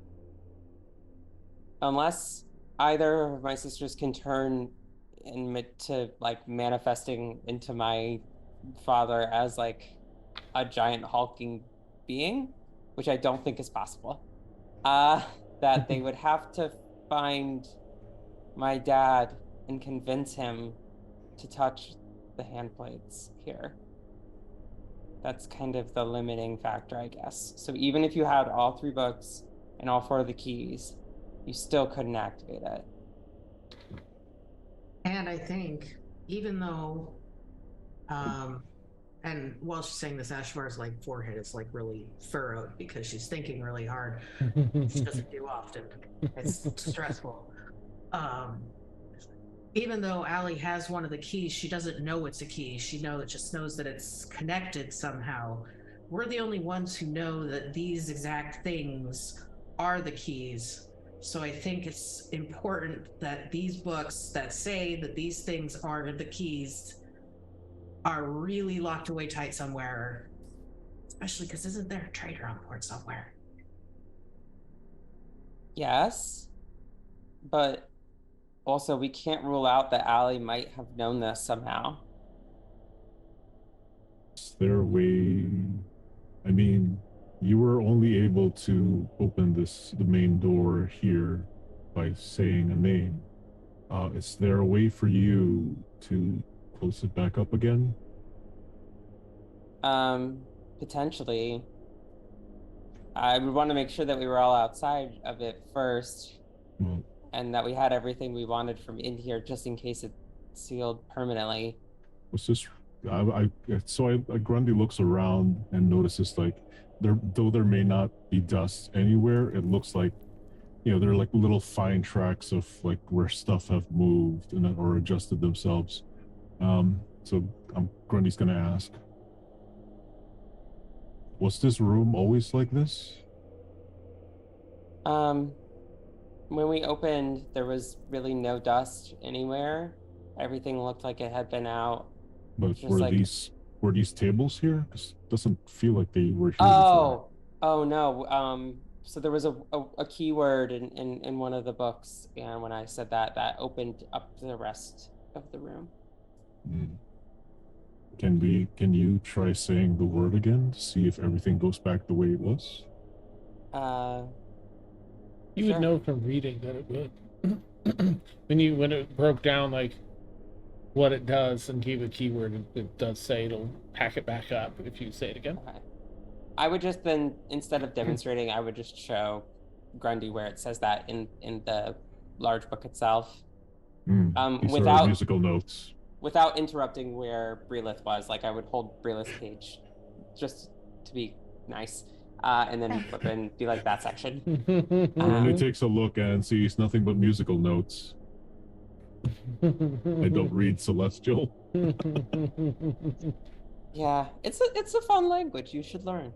[SPEAKER 3] unless either of my sisters can turn into like manifesting into my father as like a giant hulking being, which I don't think is possible, that they would have to find my dad and convince him to touch the hand plates here. That's kind of the limiting factor, I guess. So even if you had all 3 books and all 4 of the keys, you still couldn't activate it.
[SPEAKER 5] And I think even though, and while she's saying this, Ashavar's like forehead is like really furrowed because she's thinking really hard. She doesn't do often. It's stressful. Even though Allie has one of the keys, she doesn't know it's a key. She just knows that it's connected somehow. We're the only ones who know that these exact things are the keys. So I think it's important that these books that say that these things are the keys are really locked away tight somewhere. Especially because isn't there a traitor on board somewhere?
[SPEAKER 3] Yes, but also we can't rule out that Allie might have known this somehow.
[SPEAKER 6] Is there a way? I mean, you were only able to open the main door here by saying a name. Is there a way for you to close it back up again?
[SPEAKER 3] Potentially. I would want to make sure that we were all outside of it first,
[SPEAKER 6] Well,
[SPEAKER 3] and that we had everything we wanted from in here just in case it's sealed permanently.
[SPEAKER 6] was this? Grundy looks around and notices like though there may not be dust anywhere, it looks like there are like little fine tracks of like where stuff have moved and or adjusted themselves. So Grundy's gonna ask, was this room always like this?
[SPEAKER 3] When we opened, there was really no dust anywhere. Everything looked like it had been out.
[SPEAKER 6] But
[SPEAKER 3] Just like,
[SPEAKER 6] were these tables here? Because it doesn't feel like they were here before.
[SPEAKER 3] Oh no. So there was a keyword in one of the books, and when I said that opened up the rest of the room.
[SPEAKER 6] Mm. Can you try saying the word again to see if everything goes back the way it was?
[SPEAKER 1] You would
[SPEAKER 3] Sure.
[SPEAKER 1] know from reading that it would. when it broke down like what it does and gave a keyword, it does say it'll pack it back up if you say it again.
[SPEAKER 3] Okay. I would just then, instead of demonstrating, I would just show Grundy where it says that in the large book itself.
[SPEAKER 6] These are
[SPEAKER 3] Without
[SPEAKER 6] musical notes.
[SPEAKER 3] without interrupting where Brelith was. Like I would hold Brelith's page just to be nice. And then flip and be like that section.
[SPEAKER 6] Grundy takes a look and sees nothing but musical notes. I don't read Celestial.
[SPEAKER 3] Yeah, it's a fun language. You should learn.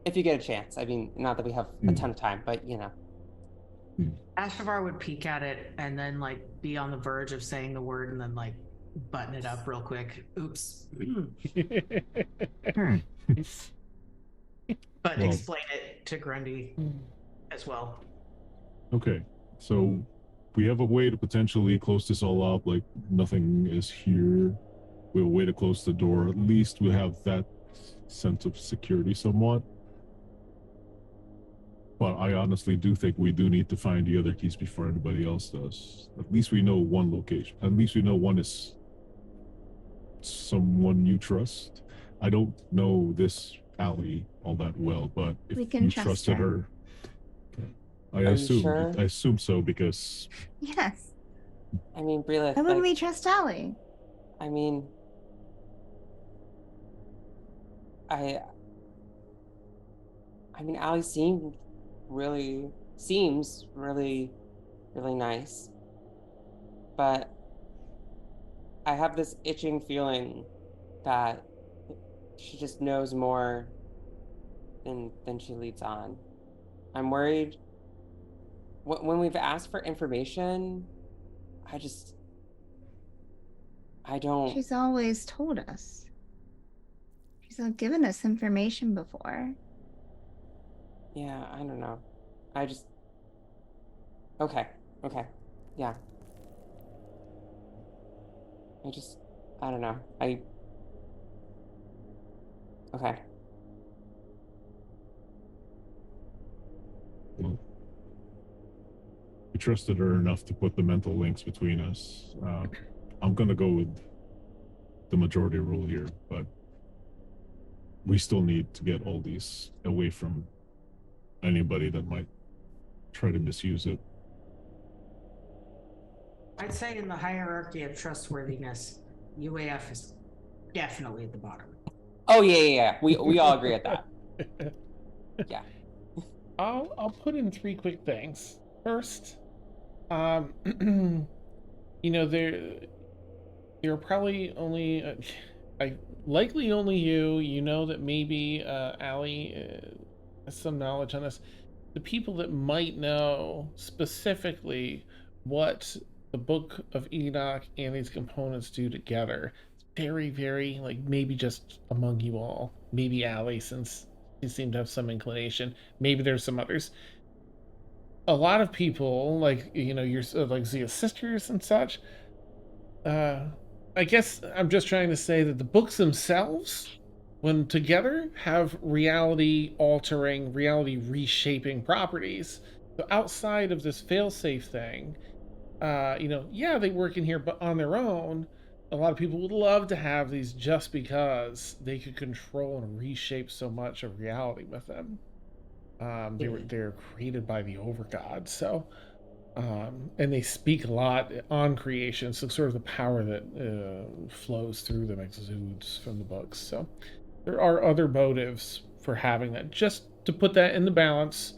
[SPEAKER 3] If you get a chance. I mean, not that we have a ton of time, but you know.
[SPEAKER 5] Ashavar would peek at it and then like be on the verge of saying the word and then like button it up real quick. Oops. But
[SPEAKER 6] Well,
[SPEAKER 5] explain it to Grundy as well.
[SPEAKER 6] Okay, so we have a way to potentially close this all up, like nothing is here. We have a way to close the door. At least we have that sense of security somewhat. But I honestly do think we do need to find the other keys before anybody else does. At least we know one location. At least we know one is someone you trust. I don't know this alley all that well, but if
[SPEAKER 2] We can
[SPEAKER 6] you
[SPEAKER 2] trust
[SPEAKER 6] trusted
[SPEAKER 2] her.
[SPEAKER 6] I
[SPEAKER 3] Are you
[SPEAKER 6] assume
[SPEAKER 3] sure?
[SPEAKER 6] I assume so because
[SPEAKER 2] Yes.
[SPEAKER 3] I mean, Brelith,
[SPEAKER 2] Why wouldn't
[SPEAKER 3] like,
[SPEAKER 2] we trust Allie?
[SPEAKER 3] I mean, I mean, Allie seems really, really nice. But I have this itching feeling that she just knows more than she leads on. I'm worried when we've asked for information, I don't.
[SPEAKER 2] She's always told us. She's given us information before.
[SPEAKER 3] Yeah, I don't know. Okay, yeah. I don't know. Okay.
[SPEAKER 6] well, we trusted her enough to put the mental links between us. I'm gonna go with the majority rule here, but we still need to get all these away from anybody that might try to misuse it.
[SPEAKER 5] I'd say in the hierarchy of trustworthiness, UAF is definitely at the bottom.
[SPEAKER 3] Oh yeah. We all agree at that. Yeah.
[SPEAKER 1] I'll put in three quick things. First, you know, there are probably only likely only you know that maybe Allie has some knowledge on this. The people that might know specifically what the Book of Enoch and these components do together, it's very like maybe just among you all, maybe Allie, since she seemed to have some inclination. Maybe there's some others. A lot of people, like your like Zia's sisters and such, I guess I'm just trying to say that the books themselves, when together, have reality altering, reality reshaping properties. So outside of this failsafe thing, yeah, they work in here, but on their own, a lot of people would love to have these just because they could control and reshape so much of reality with them. They're created by the overgod, so and they speak a lot on creation, so sort of the power that flows through them exudes from the books. So there are other motives for having that. Just to put that in the balance,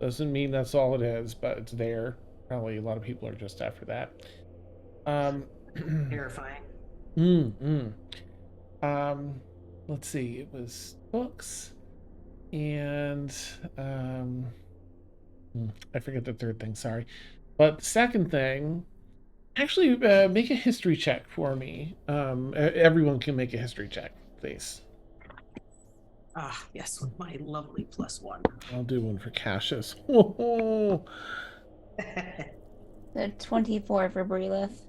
[SPEAKER 1] doesn't mean that's all it is, but it's there. Probably a lot of people are just after that.
[SPEAKER 5] Terrifying.
[SPEAKER 1] Let's see. It was books, and I forget the third thing. Sorry, but the second thing, actually, make a history check for me. Everyone can make a history check, please.
[SPEAKER 5] Ah, yes, with my lovely +1.
[SPEAKER 1] I'll do one for Cassius.
[SPEAKER 2] The 24 for Brelith.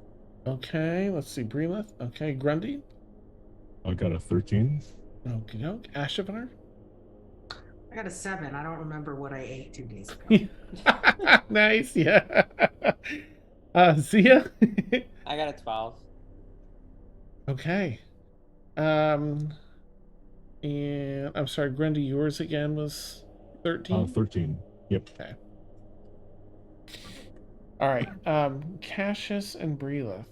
[SPEAKER 1] Okay, let's see. Breelith. Okay, Grundy.
[SPEAKER 6] I got a 13.
[SPEAKER 1] Okay, doke. Ashavar.
[SPEAKER 5] I got a 7. I don't remember what I ate 2 days ago.
[SPEAKER 1] Nice, yeah. Zia.
[SPEAKER 3] I got a 12.
[SPEAKER 1] Okay. And I'm sorry, Grundy, yours again was 13?
[SPEAKER 6] 13. Yep.
[SPEAKER 1] Okay. All right. Cassius and Breelith.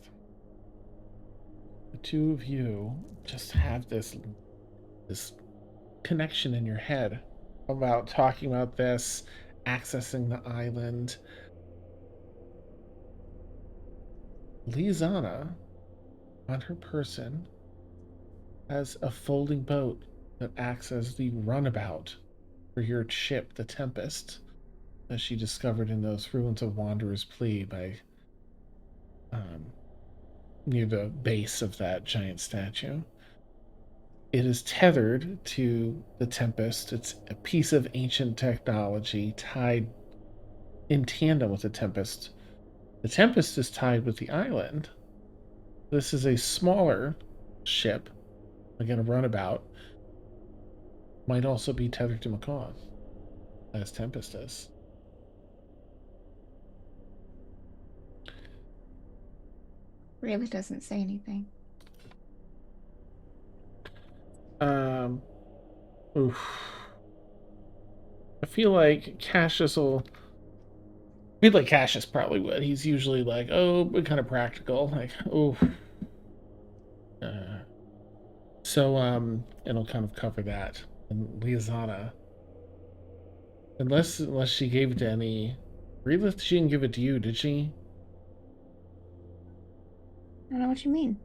[SPEAKER 1] The two of you just have this connection in your head about talking about this, accessing the island. Lisanna, on her person, has a folding boat that acts as the runabout for your ship, the Tempest, that she discovered in those ruins of Wanderer's Plea by near the base of that giant statue. It is tethered to the Tempest. It's a piece of ancient technology tied in tandem with the Tempest. The Tempest is tied with the island. This is a smaller ship, again, a runabout. Might also be tethered to Macaw, as Tempest is.
[SPEAKER 2] Really doesn't say anything.
[SPEAKER 1] Oof. I feel like Cassius will. I feel like Cassius probably would. He's usually like, oh, but kind of practical. Like, oh. So, it'll kind of cover that. And Lisanna, unless she gave it to any. Relith, she didn't give it to you, did she?
[SPEAKER 2] I don't know what you mean.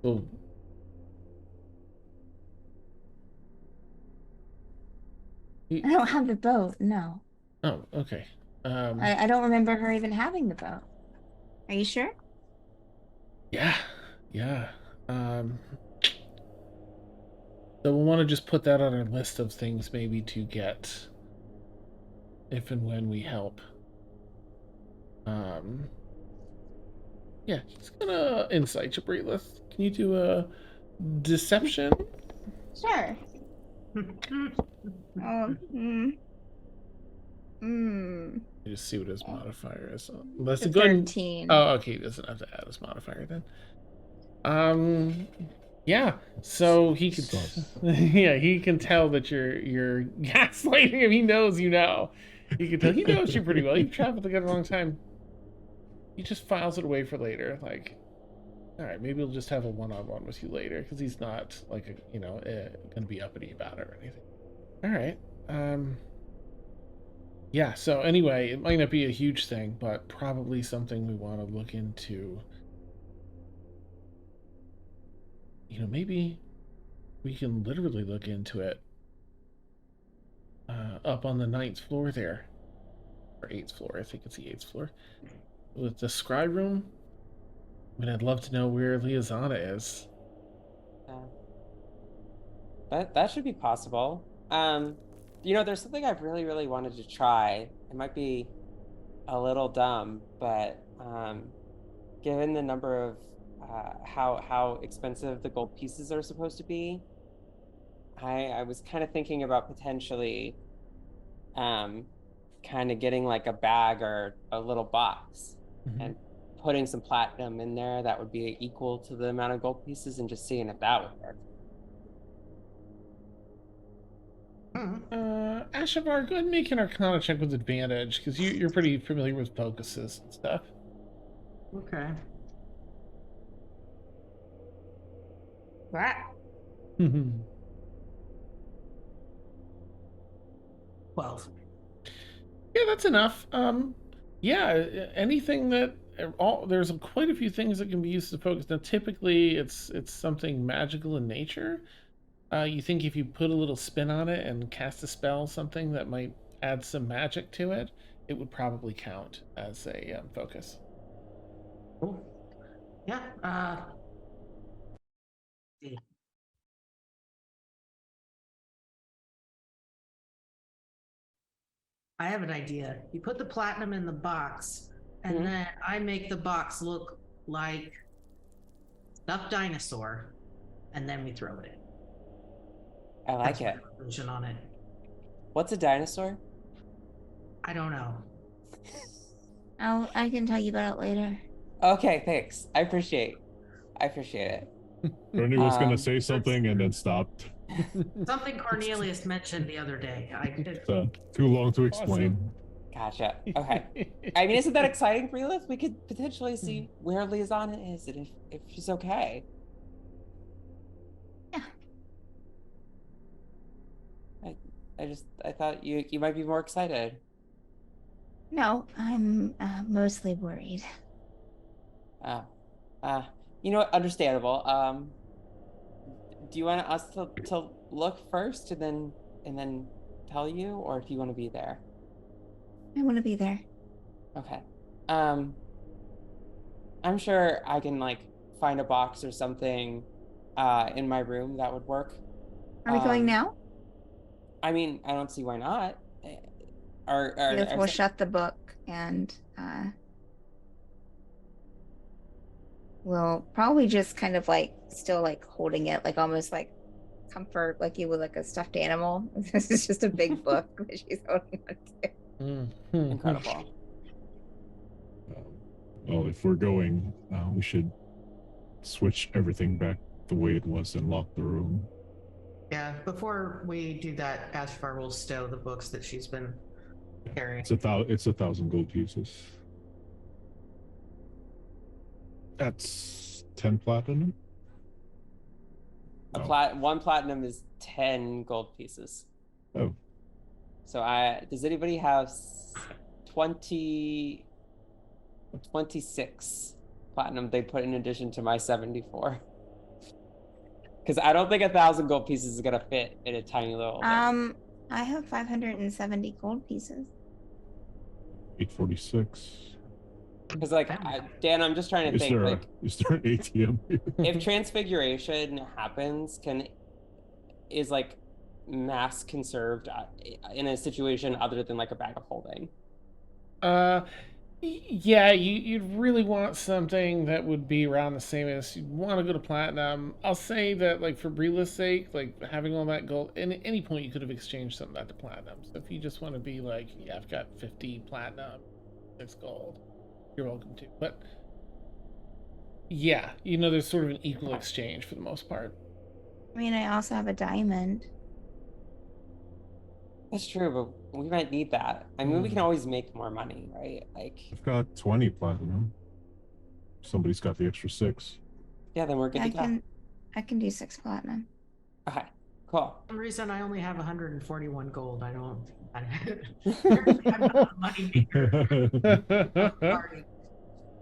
[SPEAKER 1] Well,
[SPEAKER 2] I don't have the boat, no.
[SPEAKER 1] oh, okay.
[SPEAKER 2] I don't remember her even having the boat. Are you sure?
[SPEAKER 1] Yeah, yeah. So we'll want to just put that on our list of things maybe to get if and when we help. Yeah, just gonna insight you, Breelith. Can you do a deception?
[SPEAKER 2] Sure. Oh,
[SPEAKER 1] Just see what his modifier is. That's
[SPEAKER 2] The
[SPEAKER 1] a good
[SPEAKER 2] 13.
[SPEAKER 1] Oh, okay, he doesn't have to add his modifier then. Yeah. So he can yeah, he can tell that you're gaslighting him. He knows you know. He can tell he knows you pretty well. You've traveled together a long time. He just files it away for later. Like, all right, maybe he'll just have a one-on-one with you later because he's not like gonna be uppity about it or anything. All right. Yeah. So anyway, it might not be a huge thing, but probably something we want to look into. Maybe we can literally look into it up on the 9th floor there, or 8th floor. I think it's the 8th floor with the scry room. I mean, I'd love to know where Lisanna is.
[SPEAKER 3] That should be possible. There's something I've really, really wanted to try. It might be a little dumb, but given the number of how expensive the gold pieces are supposed to be, I was kind of thinking about potentially kind of getting like a bag or a little box and putting some platinum in there that would be equal to the amount of gold pieces and just seeing if that would work.
[SPEAKER 1] Ashavar, go ahead and make an Arcana check with advantage because you're pretty familiar with focuses and stuff.
[SPEAKER 5] Okay.
[SPEAKER 2] What?
[SPEAKER 5] 12.
[SPEAKER 1] Yeah, that's enough. Yeah, anything that there's quite a few things that can be used to focus. Now, typically, it's something magical in nature. You think if you put a little spin on it and cast a spell, something that might add some magic to it, it would probably count as a focus.
[SPEAKER 5] Cool. Yeah. I have an idea. You put the platinum in the box, and then I make the box look like stuffed dinosaur, and then we throw it in.
[SPEAKER 3] I like
[SPEAKER 5] That's
[SPEAKER 3] it.
[SPEAKER 5] my version on it.
[SPEAKER 3] What's a dinosaur?
[SPEAKER 5] I don't know.
[SPEAKER 2] I can tell you about it later.
[SPEAKER 3] Okay, thanks. I appreciate it.
[SPEAKER 6] Grundy was gonna
[SPEAKER 3] Um,
[SPEAKER 6] say something and then stopped.
[SPEAKER 5] Something Cornelius mentioned the other day.
[SPEAKER 6] It's, too long to explain.
[SPEAKER 3] Gotcha. Okay. I mean, isn't that exciting for Lilith? We could potentially see where Liaison is and if she's okay.
[SPEAKER 2] Yeah.
[SPEAKER 3] I thought you might be more excited.
[SPEAKER 2] No, I'm mostly worried.
[SPEAKER 3] Uh, you know what? Understandable. Do you want us to look first and then tell you, or do you want to be there?
[SPEAKER 2] I want to be there.
[SPEAKER 3] Okay. I'm sure I can like find a box or something in my room that would work.
[SPEAKER 2] Are we going now?
[SPEAKER 3] I mean, I don't see why not.
[SPEAKER 2] We'll shut the book and we'll probably just kind of like still like holding it, like almost like comfort, like you would like a stuffed animal. This is just a big book that she's holding onto.
[SPEAKER 3] Incredible.
[SPEAKER 6] Well, if we're going, we should switch everything back the way it was and lock the room.
[SPEAKER 5] Yeah, before we do that, Ashavar will stow the books that she's been carrying.
[SPEAKER 6] It's 1,000 gold pieces. That's 10 platinum.
[SPEAKER 3] One platinum is 10 gold pieces.
[SPEAKER 6] Oh.
[SPEAKER 3] So does anybody have 26 platinum they put in addition to my 74? Because I don't think 1,000 gold pieces is gonna fit in a tiny little thing.
[SPEAKER 2] I have 570 gold pieces.
[SPEAKER 6] 846.
[SPEAKER 3] Because like Dan, I'm just trying to think like,
[SPEAKER 6] is there an ATM here?
[SPEAKER 3] if transfiguration happens, is like mass conserved in a situation other than like a bag of holding?
[SPEAKER 1] Yeah, you'd really want something that would be around the same as you'd want to go to platinum. I'll say that, like, for Brila's sake, like, having all that gold, at any point you could have exchanged some of that to platinum. So if you just want to be like, yeah, I've got 50 platinum, 6 gold, you're welcome to. But yeah, there's sort of an equal exchange for the most part.
[SPEAKER 2] I mean, I also have a diamond.
[SPEAKER 3] That's true, but we might need that. I mean, we can always make more money, right? Like,
[SPEAKER 6] I've got 20 platinum. Somebody's got the extra 6.
[SPEAKER 3] Yeah, then we're good to go.
[SPEAKER 2] I can do 6 platinum.
[SPEAKER 3] Okay, cool.
[SPEAKER 5] For some reason, I only have 141 gold. I don't. I'm not a money maker.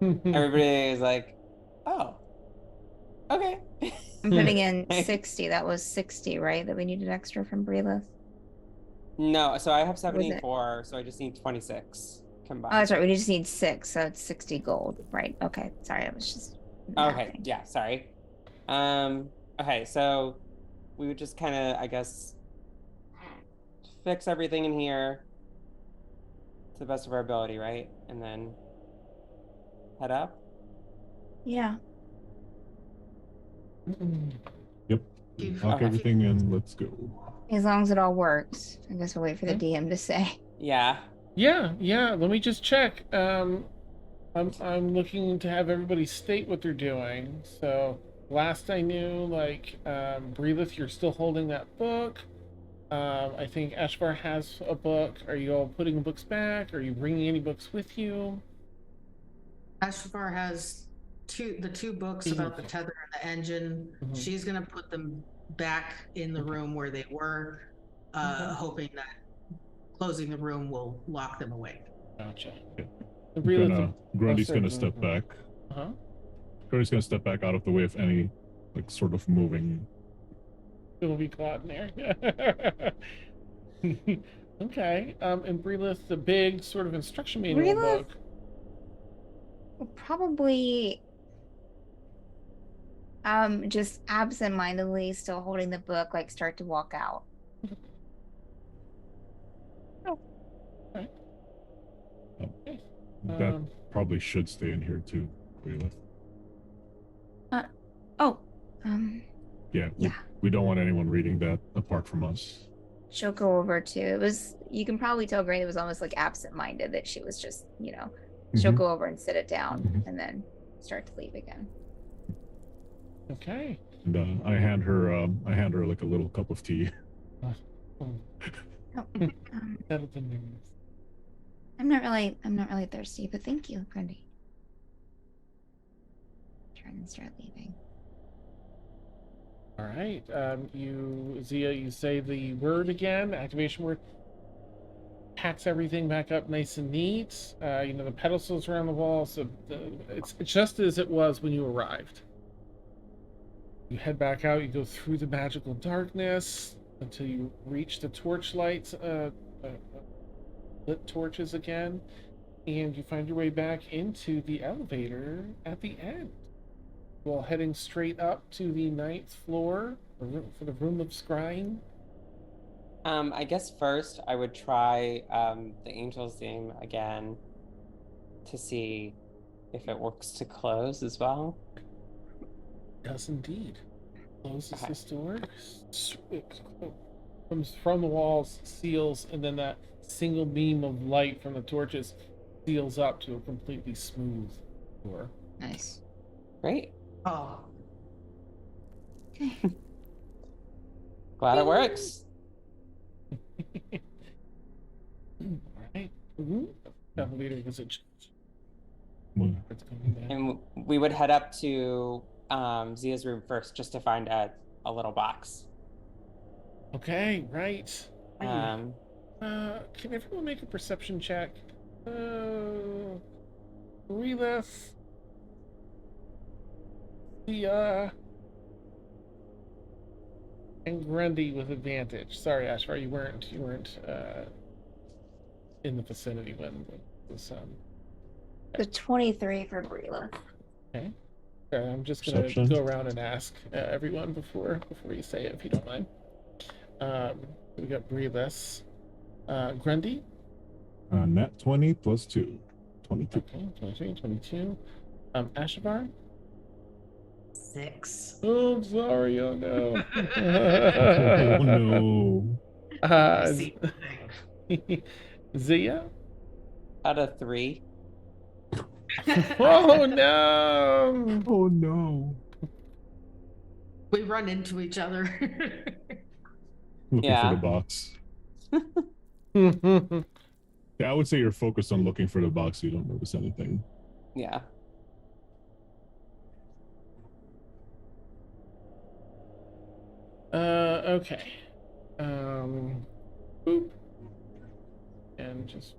[SPEAKER 3] Everybody is like, oh, okay.
[SPEAKER 2] I'm putting in 60. That was 60, right? That we needed extra from Brelith.
[SPEAKER 3] No, so I have 74, so I just need 26 combined.
[SPEAKER 2] Oh, that's right. We just need 6, so it's 60 gold. Right. Okay. Sorry, I was just
[SPEAKER 3] okay. Yeah, sorry. Okay, so we would just kind of, I guess, fix everything in here to the best of our ability, right? And then head up.
[SPEAKER 2] Yeah.
[SPEAKER 6] Yep. Lock everything and let's go.
[SPEAKER 2] As long as it all works. I guess we'll wait for the DM to say.
[SPEAKER 3] Yeah.
[SPEAKER 1] Yeah. Let me just check. I'm looking to have everybody state what they're doing. So last I knew, like, Brelith, you're still holding that book. I think Ashavar has a book. Are you all putting the books back? Are you bringing any books with you?
[SPEAKER 5] Ashavar has the two books about the tether and the engine. She's gonna put them back in the room where they were, hoping that closing the room will lock them away.
[SPEAKER 1] Gotcha.
[SPEAKER 6] Grundy's gonna step back. Grundy's gonna step back out of the way of any like sort of moving.
[SPEAKER 1] It'll be caught in there. Okay. And Brelith, the big sort of instruction manual book.
[SPEAKER 2] Probably just absent-mindedly still holding the book, like start to walk out.
[SPEAKER 6] That probably should stay in here too, Brelith.
[SPEAKER 2] Oh,
[SPEAKER 6] Yeah,
[SPEAKER 2] yeah.
[SPEAKER 6] we don't want anyone reading that apart from us.
[SPEAKER 2] She'll go over to it was you can probably tell Granny was almost like absent-minded that she was just, she'll
[SPEAKER 6] Mhm.
[SPEAKER 2] go over and sit it down
[SPEAKER 6] Mhm.
[SPEAKER 2] and then start to leave again.
[SPEAKER 1] Okay.
[SPEAKER 6] And I hand her like a little cup of tea.
[SPEAKER 2] Oh,
[SPEAKER 1] That'll be nice.
[SPEAKER 2] I'm not really thirsty, but thank you, Grundy. Turn and start leaving.
[SPEAKER 1] All right. Zia, you say the word again, activation word. Packs everything back up nice and neat. The pedestals around the wall, so it's just as it was when you arrived. You head back out. You go through the magical darkness until you reach the torchlights, lit torches again, and you find your way back into the elevator at the end. While heading straight up to the 9th floor for the room of scrying.
[SPEAKER 3] I guess first I would try the angel's name again to see if it works to close as well.
[SPEAKER 1] Does indeed. Closes
[SPEAKER 3] Okay.
[SPEAKER 1] this door. Comes from the walls, seals, and then that single beam of light from the torches seals up to a completely smooth door.
[SPEAKER 2] Nice.
[SPEAKER 3] Great.
[SPEAKER 5] Oh,
[SPEAKER 2] Okay.
[SPEAKER 3] Glad it works.
[SPEAKER 1] All right. Elevator visit.
[SPEAKER 6] Well,
[SPEAKER 1] It's coming back.
[SPEAKER 3] And we would head up to Zia's room first just to find a little box.
[SPEAKER 1] Okay, right.
[SPEAKER 3] Um,
[SPEAKER 1] Can everyone make a perception check? Relith. And Grundy with advantage. Sorry, Ashavar, you weren't in the vicinity when this
[SPEAKER 2] The 23 for Brila.
[SPEAKER 1] Okay. I'm just gonna
[SPEAKER 6] Perception.
[SPEAKER 1] go around and ask everyone before you say it, if you don't mind. We got Breeless. Grundy.
[SPEAKER 6] Nat 20 plus 2. 22.
[SPEAKER 1] Okay, 23, 22. Ashavar.
[SPEAKER 5] 6.
[SPEAKER 1] Oh, I'm sorry. Oh no.
[SPEAKER 6] Oh no.
[SPEAKER 5] I see nothing.
[SPEAKER 1] Zia.
[SPEAKER 3] out of 3.
[SPEAKER 1] Oh no.
[SPEAKER 6] Oh no.
[SPEAKER 5] We run into each other.
[SPEAKER 6] Looking for the box. Yeah, I would say you're focused on looking for the box so you don't notice anything.
[SPEAKER 3] Yeah.
[SPEAKER 1] Okay. Boop. And just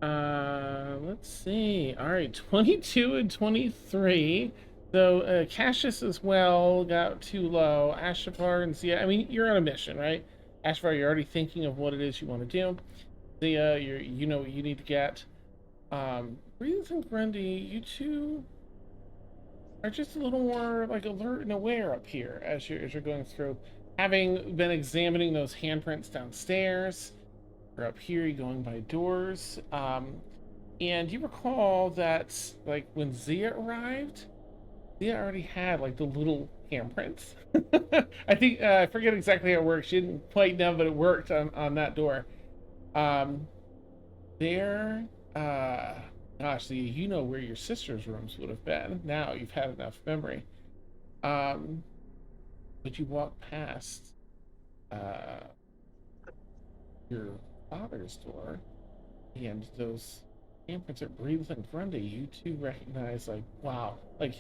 [SPEAKER 1] let's see. All right, 22 and 23. So Cassius as well got too low. Ashavar and Zia. I mean, you're on a mission, right? Ashavar, you're already thinking of what it is you want to do. Zia, you know what you need to get. Breeze and Grundy, you two are just a little more like alert and aware up here as you're going through. Having been examining those handprints downstairs, you're up here, you're going by doors. And you recall that like when Zia arrived, Zia already had like the little handprints. I think I forget exactly how it works. She didn't quite know, but it worked on that door. There, gosh, Zia, you know where your sister's rooms would have been. Now you've had enough memory. But you walk past your father's door, and those handprints are Breathe and Grundy. You two recognize, like, wow, like,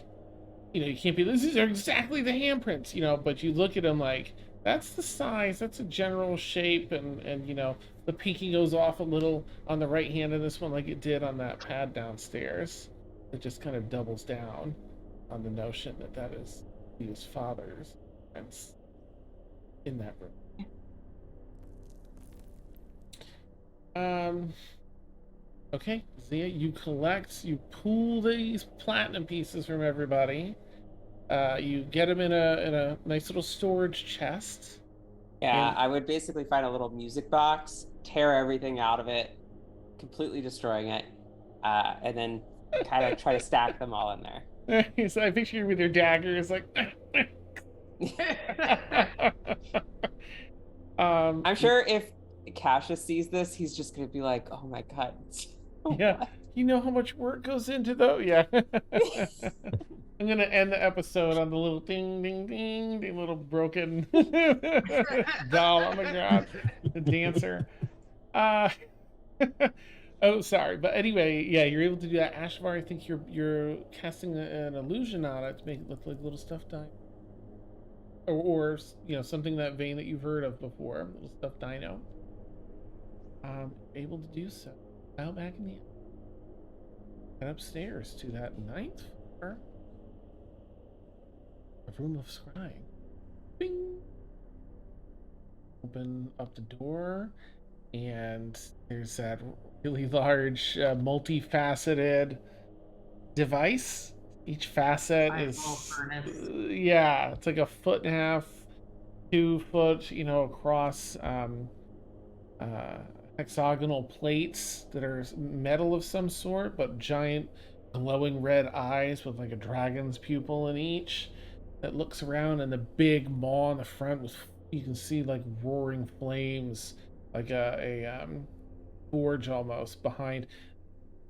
[SPEAKER 1] you can't be, these are exactly the handprints, but you look at them like, that's the size, that's a general shape, and the pinky goes off a little on the right hand of this one like it did on that pad downstairs. It just kind of doubles down on the notion that is his father's prints in that room. Okay, Zia, you pull these platinum pieces from everybody. You get them in a nice little storage chest.
[SPEAKER 3] Yeah,
[SPEAKER 1] And-
[SPEAKER 3] I would basically find a little music box, tear everything out of it, completely destroying it, and then kind of try to stack them all in there.
[SPEAKER 1] So I picture you with your dagger. It's like.
[SPEAKER 3] I'm sure if Cassius sees this, he's just gonna be like, "Oh my god!"
[SPEAKER 1] Yeah,
[SPEAKER 3] What?
[SPEAKER 1] you know how much work goes into though. Yeah. I'm gonna end the episode on the little ding, ding, ding, the little broken doll on the ground, the dancer. Uh, oh, sorry, but anyway, yeah, you're able to do that. Ashavar, I think you're casting an illusion on it to make it look like little stuffed dino, or something in that vein that you've heard of before, little stuffed dino. Able to do so. Out back in the and upstairs to that ninth floor. A room of scrying. Bing! Open up the door, and there's that really large, multifaceted device. Each facet is, yeah, it's like a 1.5 feet, 2 foot, across hexagonal plates that are metal of some sort, but giant glowing red eyes with like a dragon's pupil in each that looks around, and the big maw in the front with, you can see like roaring flames, like a forge almost behind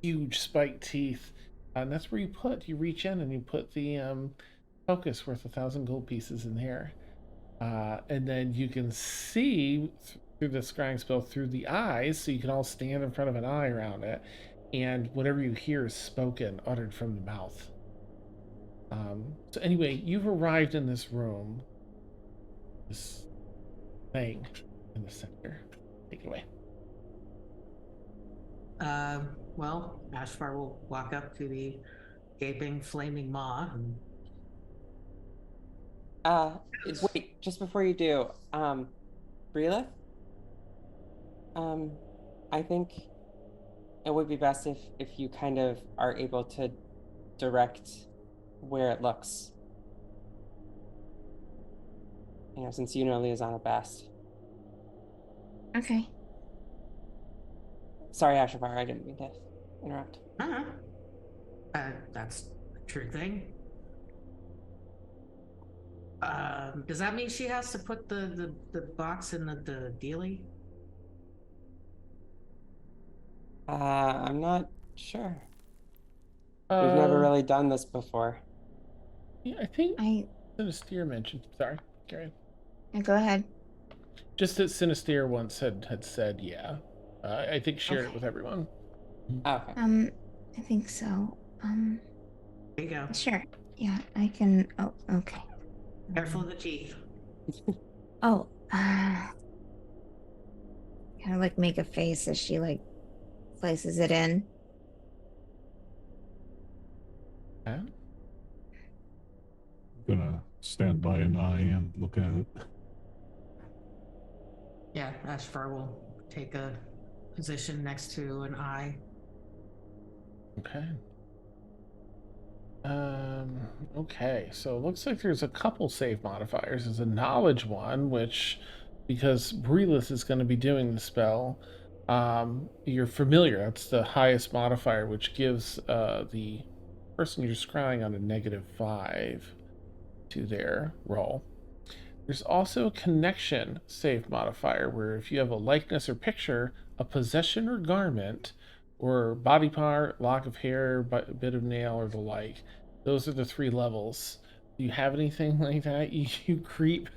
[SPEAKER 1] huge spiked teeth. And that's where you reach in and you put the focus worth 1,000 gold pieces in there. And then you can see through the scrying spell through the eyes, so you can all stand in front of an eye around it, and whatever you hear is spoken, uttered from the mouth. So anyway, you've arrived in this room, this thing in the center. Take it away.
[SPEAKER 5] Well, Ashavar will walk up to the gaping, flaming maw.
[SPEAKER 3] Wait, just before you do, Breelith, I think it would be best if you kind of are able to direct where it looks. Since you know Liazana best.
[SPEAKER 2] Okay.
[SPEAKER 3] Sorry, Ashavar, I didn't mean to interrupt.
[SPEAKER 5] That's a true thing. Does that mean she has to put the box in the dealie?
[SPEAKER 3] I'm not sure. We've never really done this before.
[SPEAKER 1] Yeah, I think Sinister mentioned. Sorry, Gary.
[SPEAKER 2] Go ahead.
[SPEAKER 1] Just that Sinister once had said, yeah. I think shared it with everyone.
[SPEAKER 3] Okay.
[SPEAKER 2] I think so.
[SPEAKER 5] There you go.
[SPEAKER 2] Sure. Yeah, I can. Oh, okay.
[SPEAKER 5] Careful of the teeth.
[SPEAKER 2] Oh, kind of like make a face as she like places it in.
[SPEAKER 1] Yeah.
[SPEAKER 6] I'm gonna stand by an eye and look at it.
[SPEAKER 5] Yeah, Ashavar will take a position next to an eye.
[SPEAKER 1] Okay. Okay, so it looks like there's a couple save modifiers. There's a knowledge one, which, because Breelith is going to be doing the spell, you're familiar. That's the highest modifier, which gives the person you're scrying on a -5 to their roll. There's also a connection save modifier, where if you have a likeness or picture, a possession or garment, or body part, lock of hair, bit of nail, or the like. Those are the 3 levels. Do you have anything like that, you creep?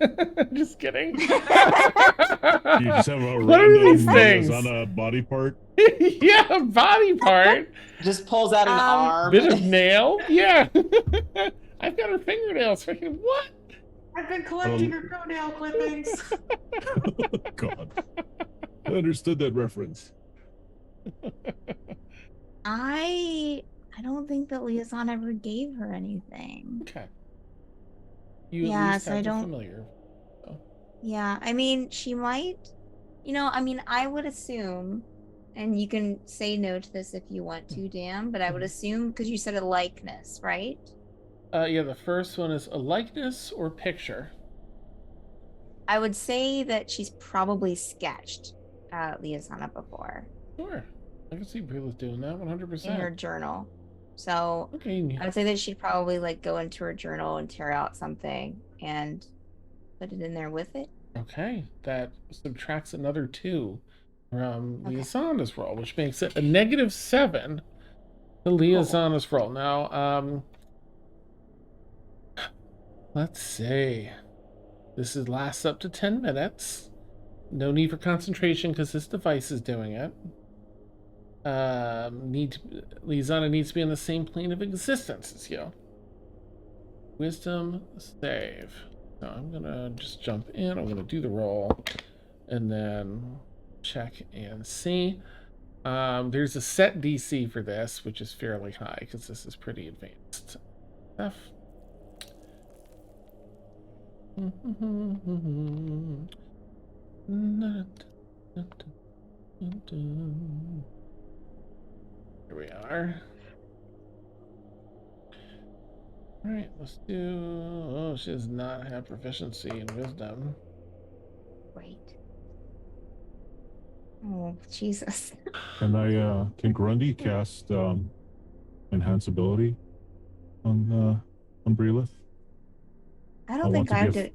[SPEAKER 1] Just kidding.
[SPEAKER 6] You just have a
[SPEAKER 1] What are these
[SPEAKER 6] random
[SPEAKER 1] things?
[SPEAKER 6] on a body part.
[SPEAKER 1] Yeah, body part.
[SPEAKER 3] Just pulls out an arm.
[SPEAKER 1] Bit of nail. Yeah. I've got her fingernails. Freaking what?
[SPEAKER 5] I've been collecting her toenail clippings.
[SPEAKER 6] God. I understood that reference.
[SPEAKER 2] I don't think that Liaison ever gave her anything.
[SPEAKER 1] Okay. You
[SPEAKER 2] Yeah,
[SPEAKER 1] at least
[SPEAKER 2] so
[SPEAKER 1] have
[SPEAKER 2] I
[SPEAKER 1] the
[SPEAKER 2] don't-
[SPEAKER 1] familiar.
[SPEAKER 2] Yeah, I mean, she might. I would assume, and you can say no to this if you want to, Dan, but I would assume, because you said a likeness, right?
[SPEAKER 1] Yeah, the first one is a likeness or picture.
[SPEAKER 2] I would say that she's probably sketched Liaisana before
[SPEAKER 1] Sure. I can see Breelith doing that
[SPEAKER 2] in her
[SPEAKER 1] 100%.
[SPEAKER 2] journal. So
[SPEAKER 1] Okay.
[SPEAKER 2] I would say that she'd probably like go into her journal and tear out something and put it in there with it.
[SPEAKER 1] Okay. That subtracts another 2 from
[SPEAKER 2] Okay.
[SPEAKER 1] Liazana's roll, which makes it a -7 to Liazana's roll. Now, let's see. This is lasts up to 10 minutes. No need for concentration because this device is doing it. Liazana needs to be on the same plane of existence as you. Wisdom save. So I'm gonna just jump in. I'm gonna do the roll, and then check and see. There's a set DC for this, which is fairly high because this is pretty advanced stuff. Here we are. All right, let's do. Oh, she does not have proficiency in wisdom.
[SPEAKER 2] Great. Oh, Jesus.
[SPEAKER 6] Can Grundy cast enhance ability on Breelith?
[SPEAKER 2] I don't think I have to.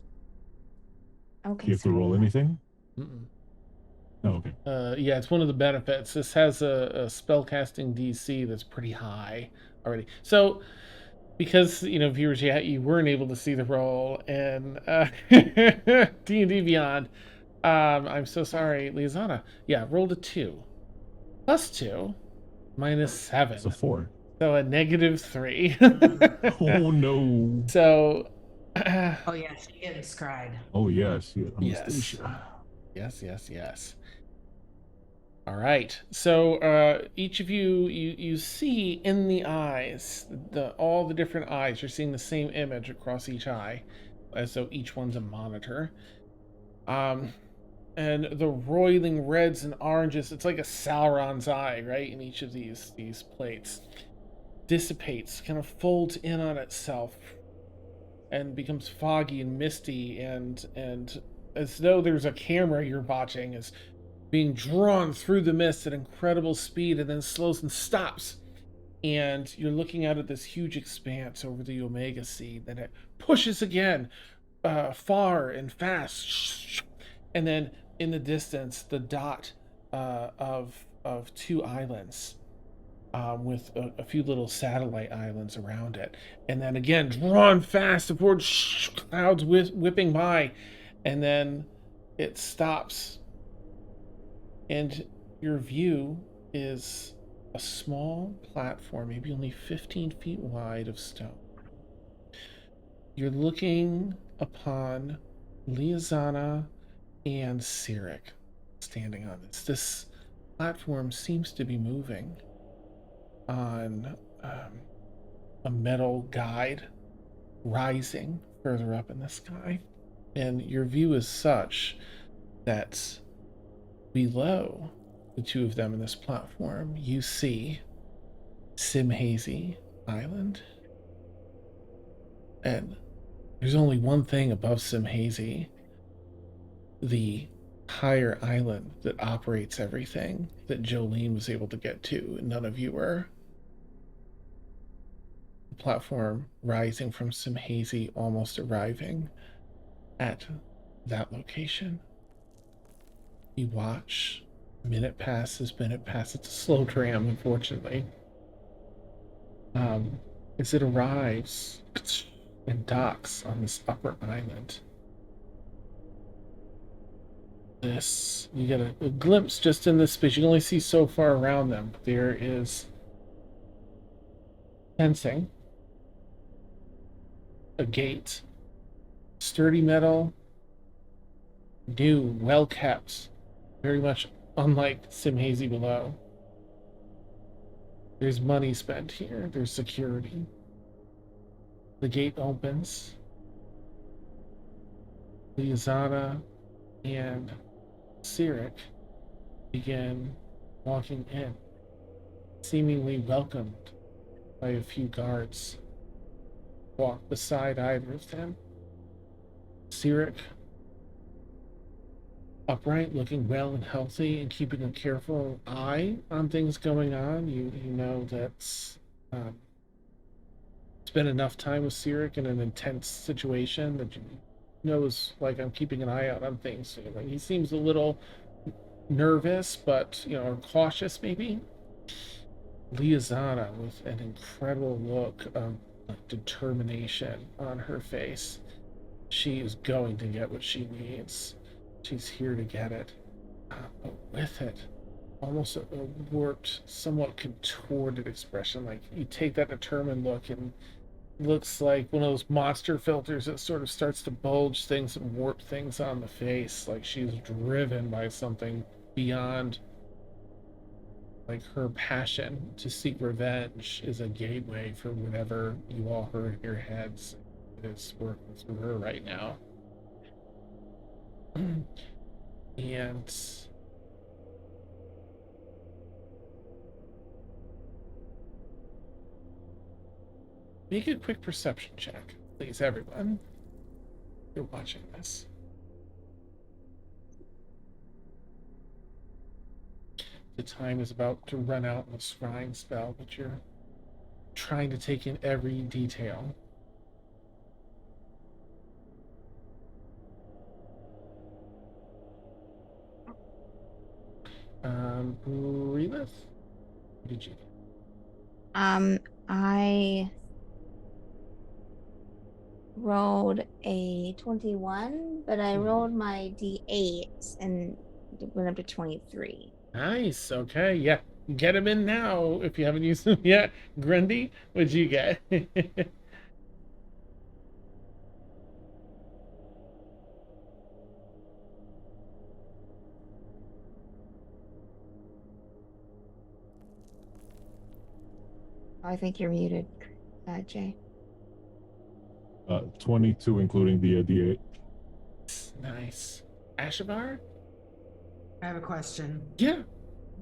[SPEAKER 2] Okay.
[SPEAKER 6] Do you have to roll anything?
[SPEAKER 1] Mm-mm.
[SPEAKER 6] Oh, okay.
[SPEAKER 1] Yeah, it's one of the benefits. This has a spellcasting DC that's pretty high already. So, because viewers, you weren't able to see the roll in D&D Beyond. I'm so sorry, Liazana. Yeah, rolled a 2, +2, -7.
[SPEAKER 6] It's a 4.
[SPEAKER 1] So a -3.
[SPEAKER 6] Oh no.
[SPEAKER 1] So.
[SPEAKER 5] Oh yeah, she getting scried.
[SPEAKER 6] Oh yes, yeah,
[SPEAKER 1] Yes. Yes. All right. So each of you see in the eyes, all the different eyes. You're seeing the same image across each eye, as though each one's a monitor. And the roiling reds and oranges. It's like a Sauron's eye, right? In each of these plates, dissipates, kind of folds in on itself, and becomes foggy and misty, and as though there's a camera you're watching is being drawn through the mist at incredible speed, and then slows and stops, and you're looking out at this huge expanse over the Omega Sea. Then it pushes again, far and fast, and then in the distance, the dot of 2 islands. With a few little satellite islands around it, and then again drawn fast toward clouds whipping by, and then it stops, and your view is a small platform, maybe only 15 feet wide, of stone. You're looking upon Liazana and Sirik standing on this. This platform seems to be moving on a metal guide rising further up in the sky, and your view is such that below the 2 of them in this platform you see Simhazy Island, and there's only one thing above Simhazy: the higher island that operates everything that Jolene was able to get to, and none of you were. Platform rising from Simhazy, almost arriving at that location. You watch. Minute passes. It's a slow tram, unfortunately. As it arrives and docks on this upper island. You get a glimpse just in this space. You can only see so far around them. There is fencing, a gate, sturdy metal, new, well kept, very much unlike Simhazy below. There's money spent here, there's security. The gate opens. Liazana and Sirik begin walking in, seemingly welcomed by a few guards. Walk beside either of them. Sirik, upright, looking well and healthy, and keeping a careful eye on things going on. You know that spent enough time with Cyric in an intense situation that you knows like I'm keeping an eye out on things. So, like, he seems a little nervous, but or cautious maybe. Liazana with an incredible look of like, determination on her face. She is going to get what she needs. She's here to get it. But with it, almost a warped, somewhat contorted expression. Like you take that determined look and it looks like one of those monster filters that sort of starts to bulge things and warp things on the face. Like she's driven by something beyond like her passion to seek revenge is a gateway for whatever you all heard in your heads is working through her right now. And make a quick perception check, please, everyone. You're watching this. The time is about to run out in the scrying spell, but you're trying to take in every detail. Relith? What did you do?
[SPEAKER 2] I rolled a 21, but I rolled my d8 and it went up to 23.
[SPEAKER 1] Nice. Okay. Yeah. Get him in now if you haven't used them yet. Grundy, what'd you get?
[SPEAKER 2] I think you're muted, Jay.
[SPEAKER 6] 22, including the D8.
[SPEAKER 1] Nice. Ashavar?
[SPEAKER 5] I have a question.
[SPEAKER 1] Yeah.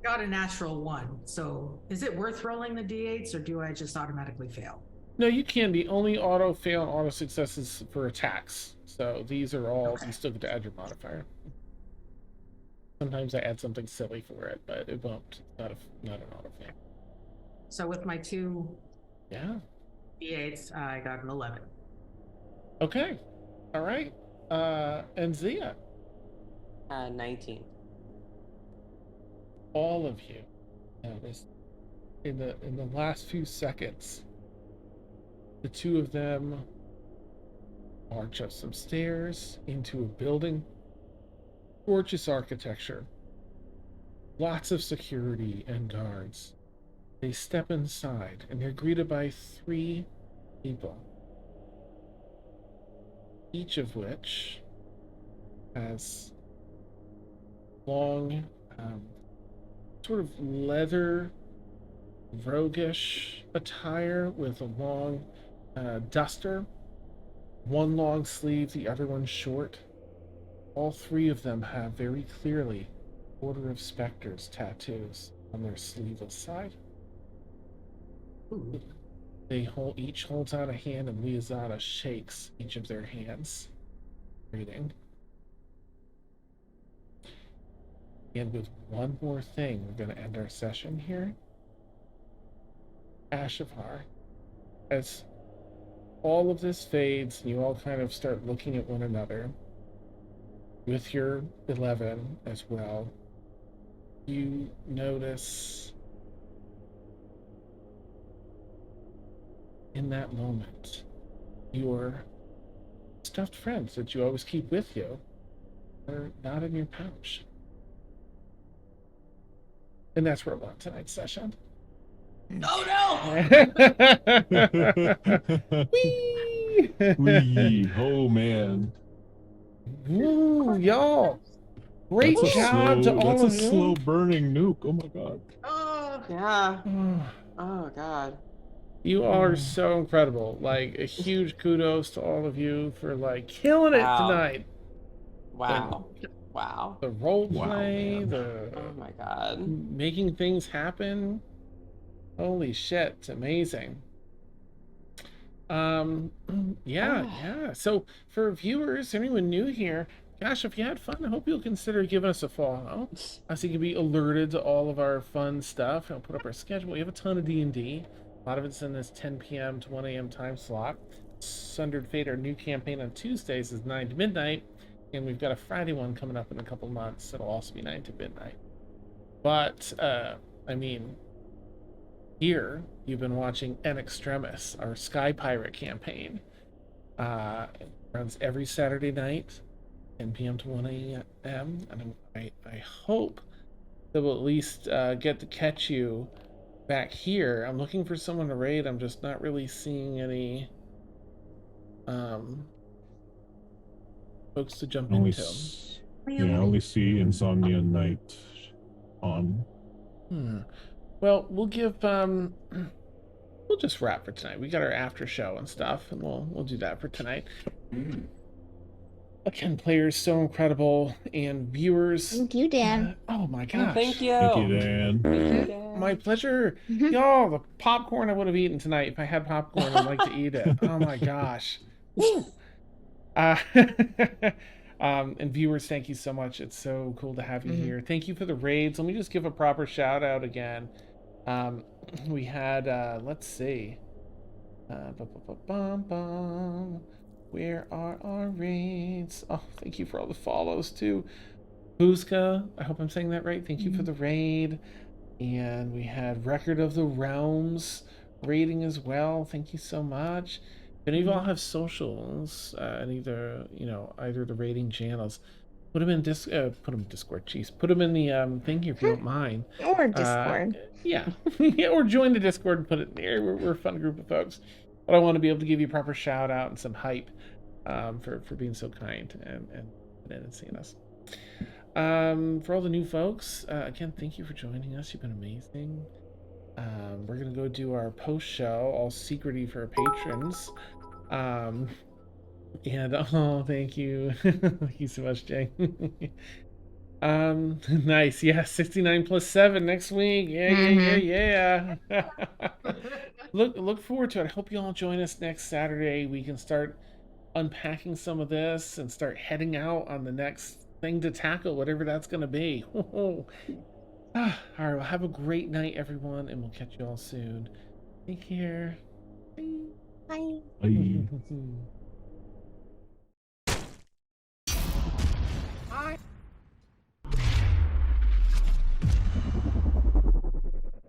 [SPEAKER 5] Got a natural 1, so is it worth rolling the d8s or do I just automatically fail?
[SPEAKER 1] No, you can be. Only auto fail and auto successes for attacks. So these are all,
[SPEAKER 5] Okay.
[SPEAKER 1] you still get to add your modifier. Sometimes I add something silly for it, but it won't. It's not an auto fail.
[SPEAKER 5] So with my 2
[SPEAKER 1] Yeah.
[SPEAKER 5] d8s, I got an 11.
[SPEAKER 1] Okay. All right. And Zia,
[SPEAKER 3] 19.
[SPEAKER 1] all of you notice in the last few seconds, the two of them march up some stairs into a building. Gorgeous architecture. Lots of security and guards. They step inside and they're greeted by 3 people. Each of which has long, sort of leather, roguish attire with a long duster. One long sleeve, the other one short. All 3 of them have very clearly Order of Spectres tattoos on their sleeveless side.
[SPEAKER 5] Ooh.
[SPEAKER 1] They each holds out a hand, and Liazana shakes each of their hands, greeting. And with one more thing, we're going to end our session here. Ashavar, as all of this fades, and you all kind of start looking at one another, with your 11 as well, you notice in that moment your stuffed friends that you always keep with you are not in your pouch. And that's where we'll end tonight's session.
[SPEAKER 5] Oh
[SPEAKER 1] Whee!
[SPEAKER 6] Wee. Oh, man.
[SPEAKER 1] Woo, y'all. Great
[SPEAKER 6] That's a
[SPEAKER 1] job to all
[SPEAKER 6] That's
[SPEAKER 1] of
[SPEAKER 6] a
[SPEAKER 1] you.
[SPEAKER 6] slow burning nuke. Oh, my God.
[SPEAKER 5] no!
[SPEAKER 3] Yeah. Oh, God.
[SPEAKER 1] You are so incredible. Like, a huge kudos to all of you for, like, killing it
[SPEAKER 3] Wow.
[SPEAKER 1] tonight.
[SPEAKER 3] Wow. Wow.
[SPEAKER 1] The role
[SPEAKER 6] Wow,
[SPEAKER 1] play,
[SPEAKER 6] man.
[SPEAKER 3] Oh, my God.
[SPEAKER 1] making things happen. Holy shit, it's amazing. Yeah. So for viewers, anyone new here, gosh, if you had fun, I hope you'll consider giving us a follow, so you can be alerted to all of our fun stuff. I'll put up our schedule. We have a ton of D&D. A lot of it's in this 10 p.m. to 1 a.m. time slot. Sundered Fate, our new campaign on Tuesdays, is 9 to midnight. And we've got a Friday one coming up in a couple months. It'll also be 9 to midnight. But, I mean, here you've been watching An Extremis, our Sky Pirate campaign. It runs every Saturday night, 10 p.m. to 1 a.m. And I hope that we'll at least get to catch you back here. I'm looking for someone to raid. I'm just not really seeing any folks to jump
[SPEAKER 6] Only
[SPEAKER 1] into.
[SPEAKER 6] yeah, I only see Insomnia Night on.
[SPEAKER 1] Well, we'll give we'll just wrap for tonight. We got our after show and stuff, and we'll do that for tonight. Again, players so incredible, and viewers.
[SPEAKER 2] Thank you, Dan.
[SPEAKER 1] Oh my
[SPEAKER 3] Oh,
[SPEAKER 1] gosh!
[SPEAKER 3] thank you.
[SPEAKER 6] Thank you, Dan.
[SPEAKER 3] Thank you, Dan.
[SPEAKER 1] My pleasure. Y'all, the popcorn I would have eaten tonight if I had popcorn. I'd like to eat it. Oh my gosh. And viewers, thank you so much. It's so cool to have you here. Thank you for the raids. Let me just give a proper shout out again. We had let's see. Where are our raids? Oh, thank you for all the follows too. Buzka, I hope I'm saying that right. Thank you for the raid. And we had Record of the Realms raiding as well. Thank you so much. If any of y'all have socials, and either the raiding channels, put them in Discord. Jeez, put them in the thing here if you don't mind.
[SPEAKER 2] Or Discord.
[SPEAKER 1] Yeah, yeah, or join the Discord and put it in there. We're a fun group of folks. But I want to be able to give you a proper shout out and some hype for being so kind and seeing us. For all the new folks, again, thank you for joining us. You've been amazing. We're gonna go do our post show, all secrety for our patrons. And oh, thank you, thank you so much, Jay. Nice, yeah, 69 plus 7 next week. Yeah. Look forward to it. I hope you all join us next Saturday. We can start unpacking some of this and start heading out on the next thing to tackle, whatever that's going to be. All right, well, have a great night, everyone, and we'll catch you all soon. Take care. Bye.
[SPEAKER 2] Bye.
[SPEAKER 6] Bye.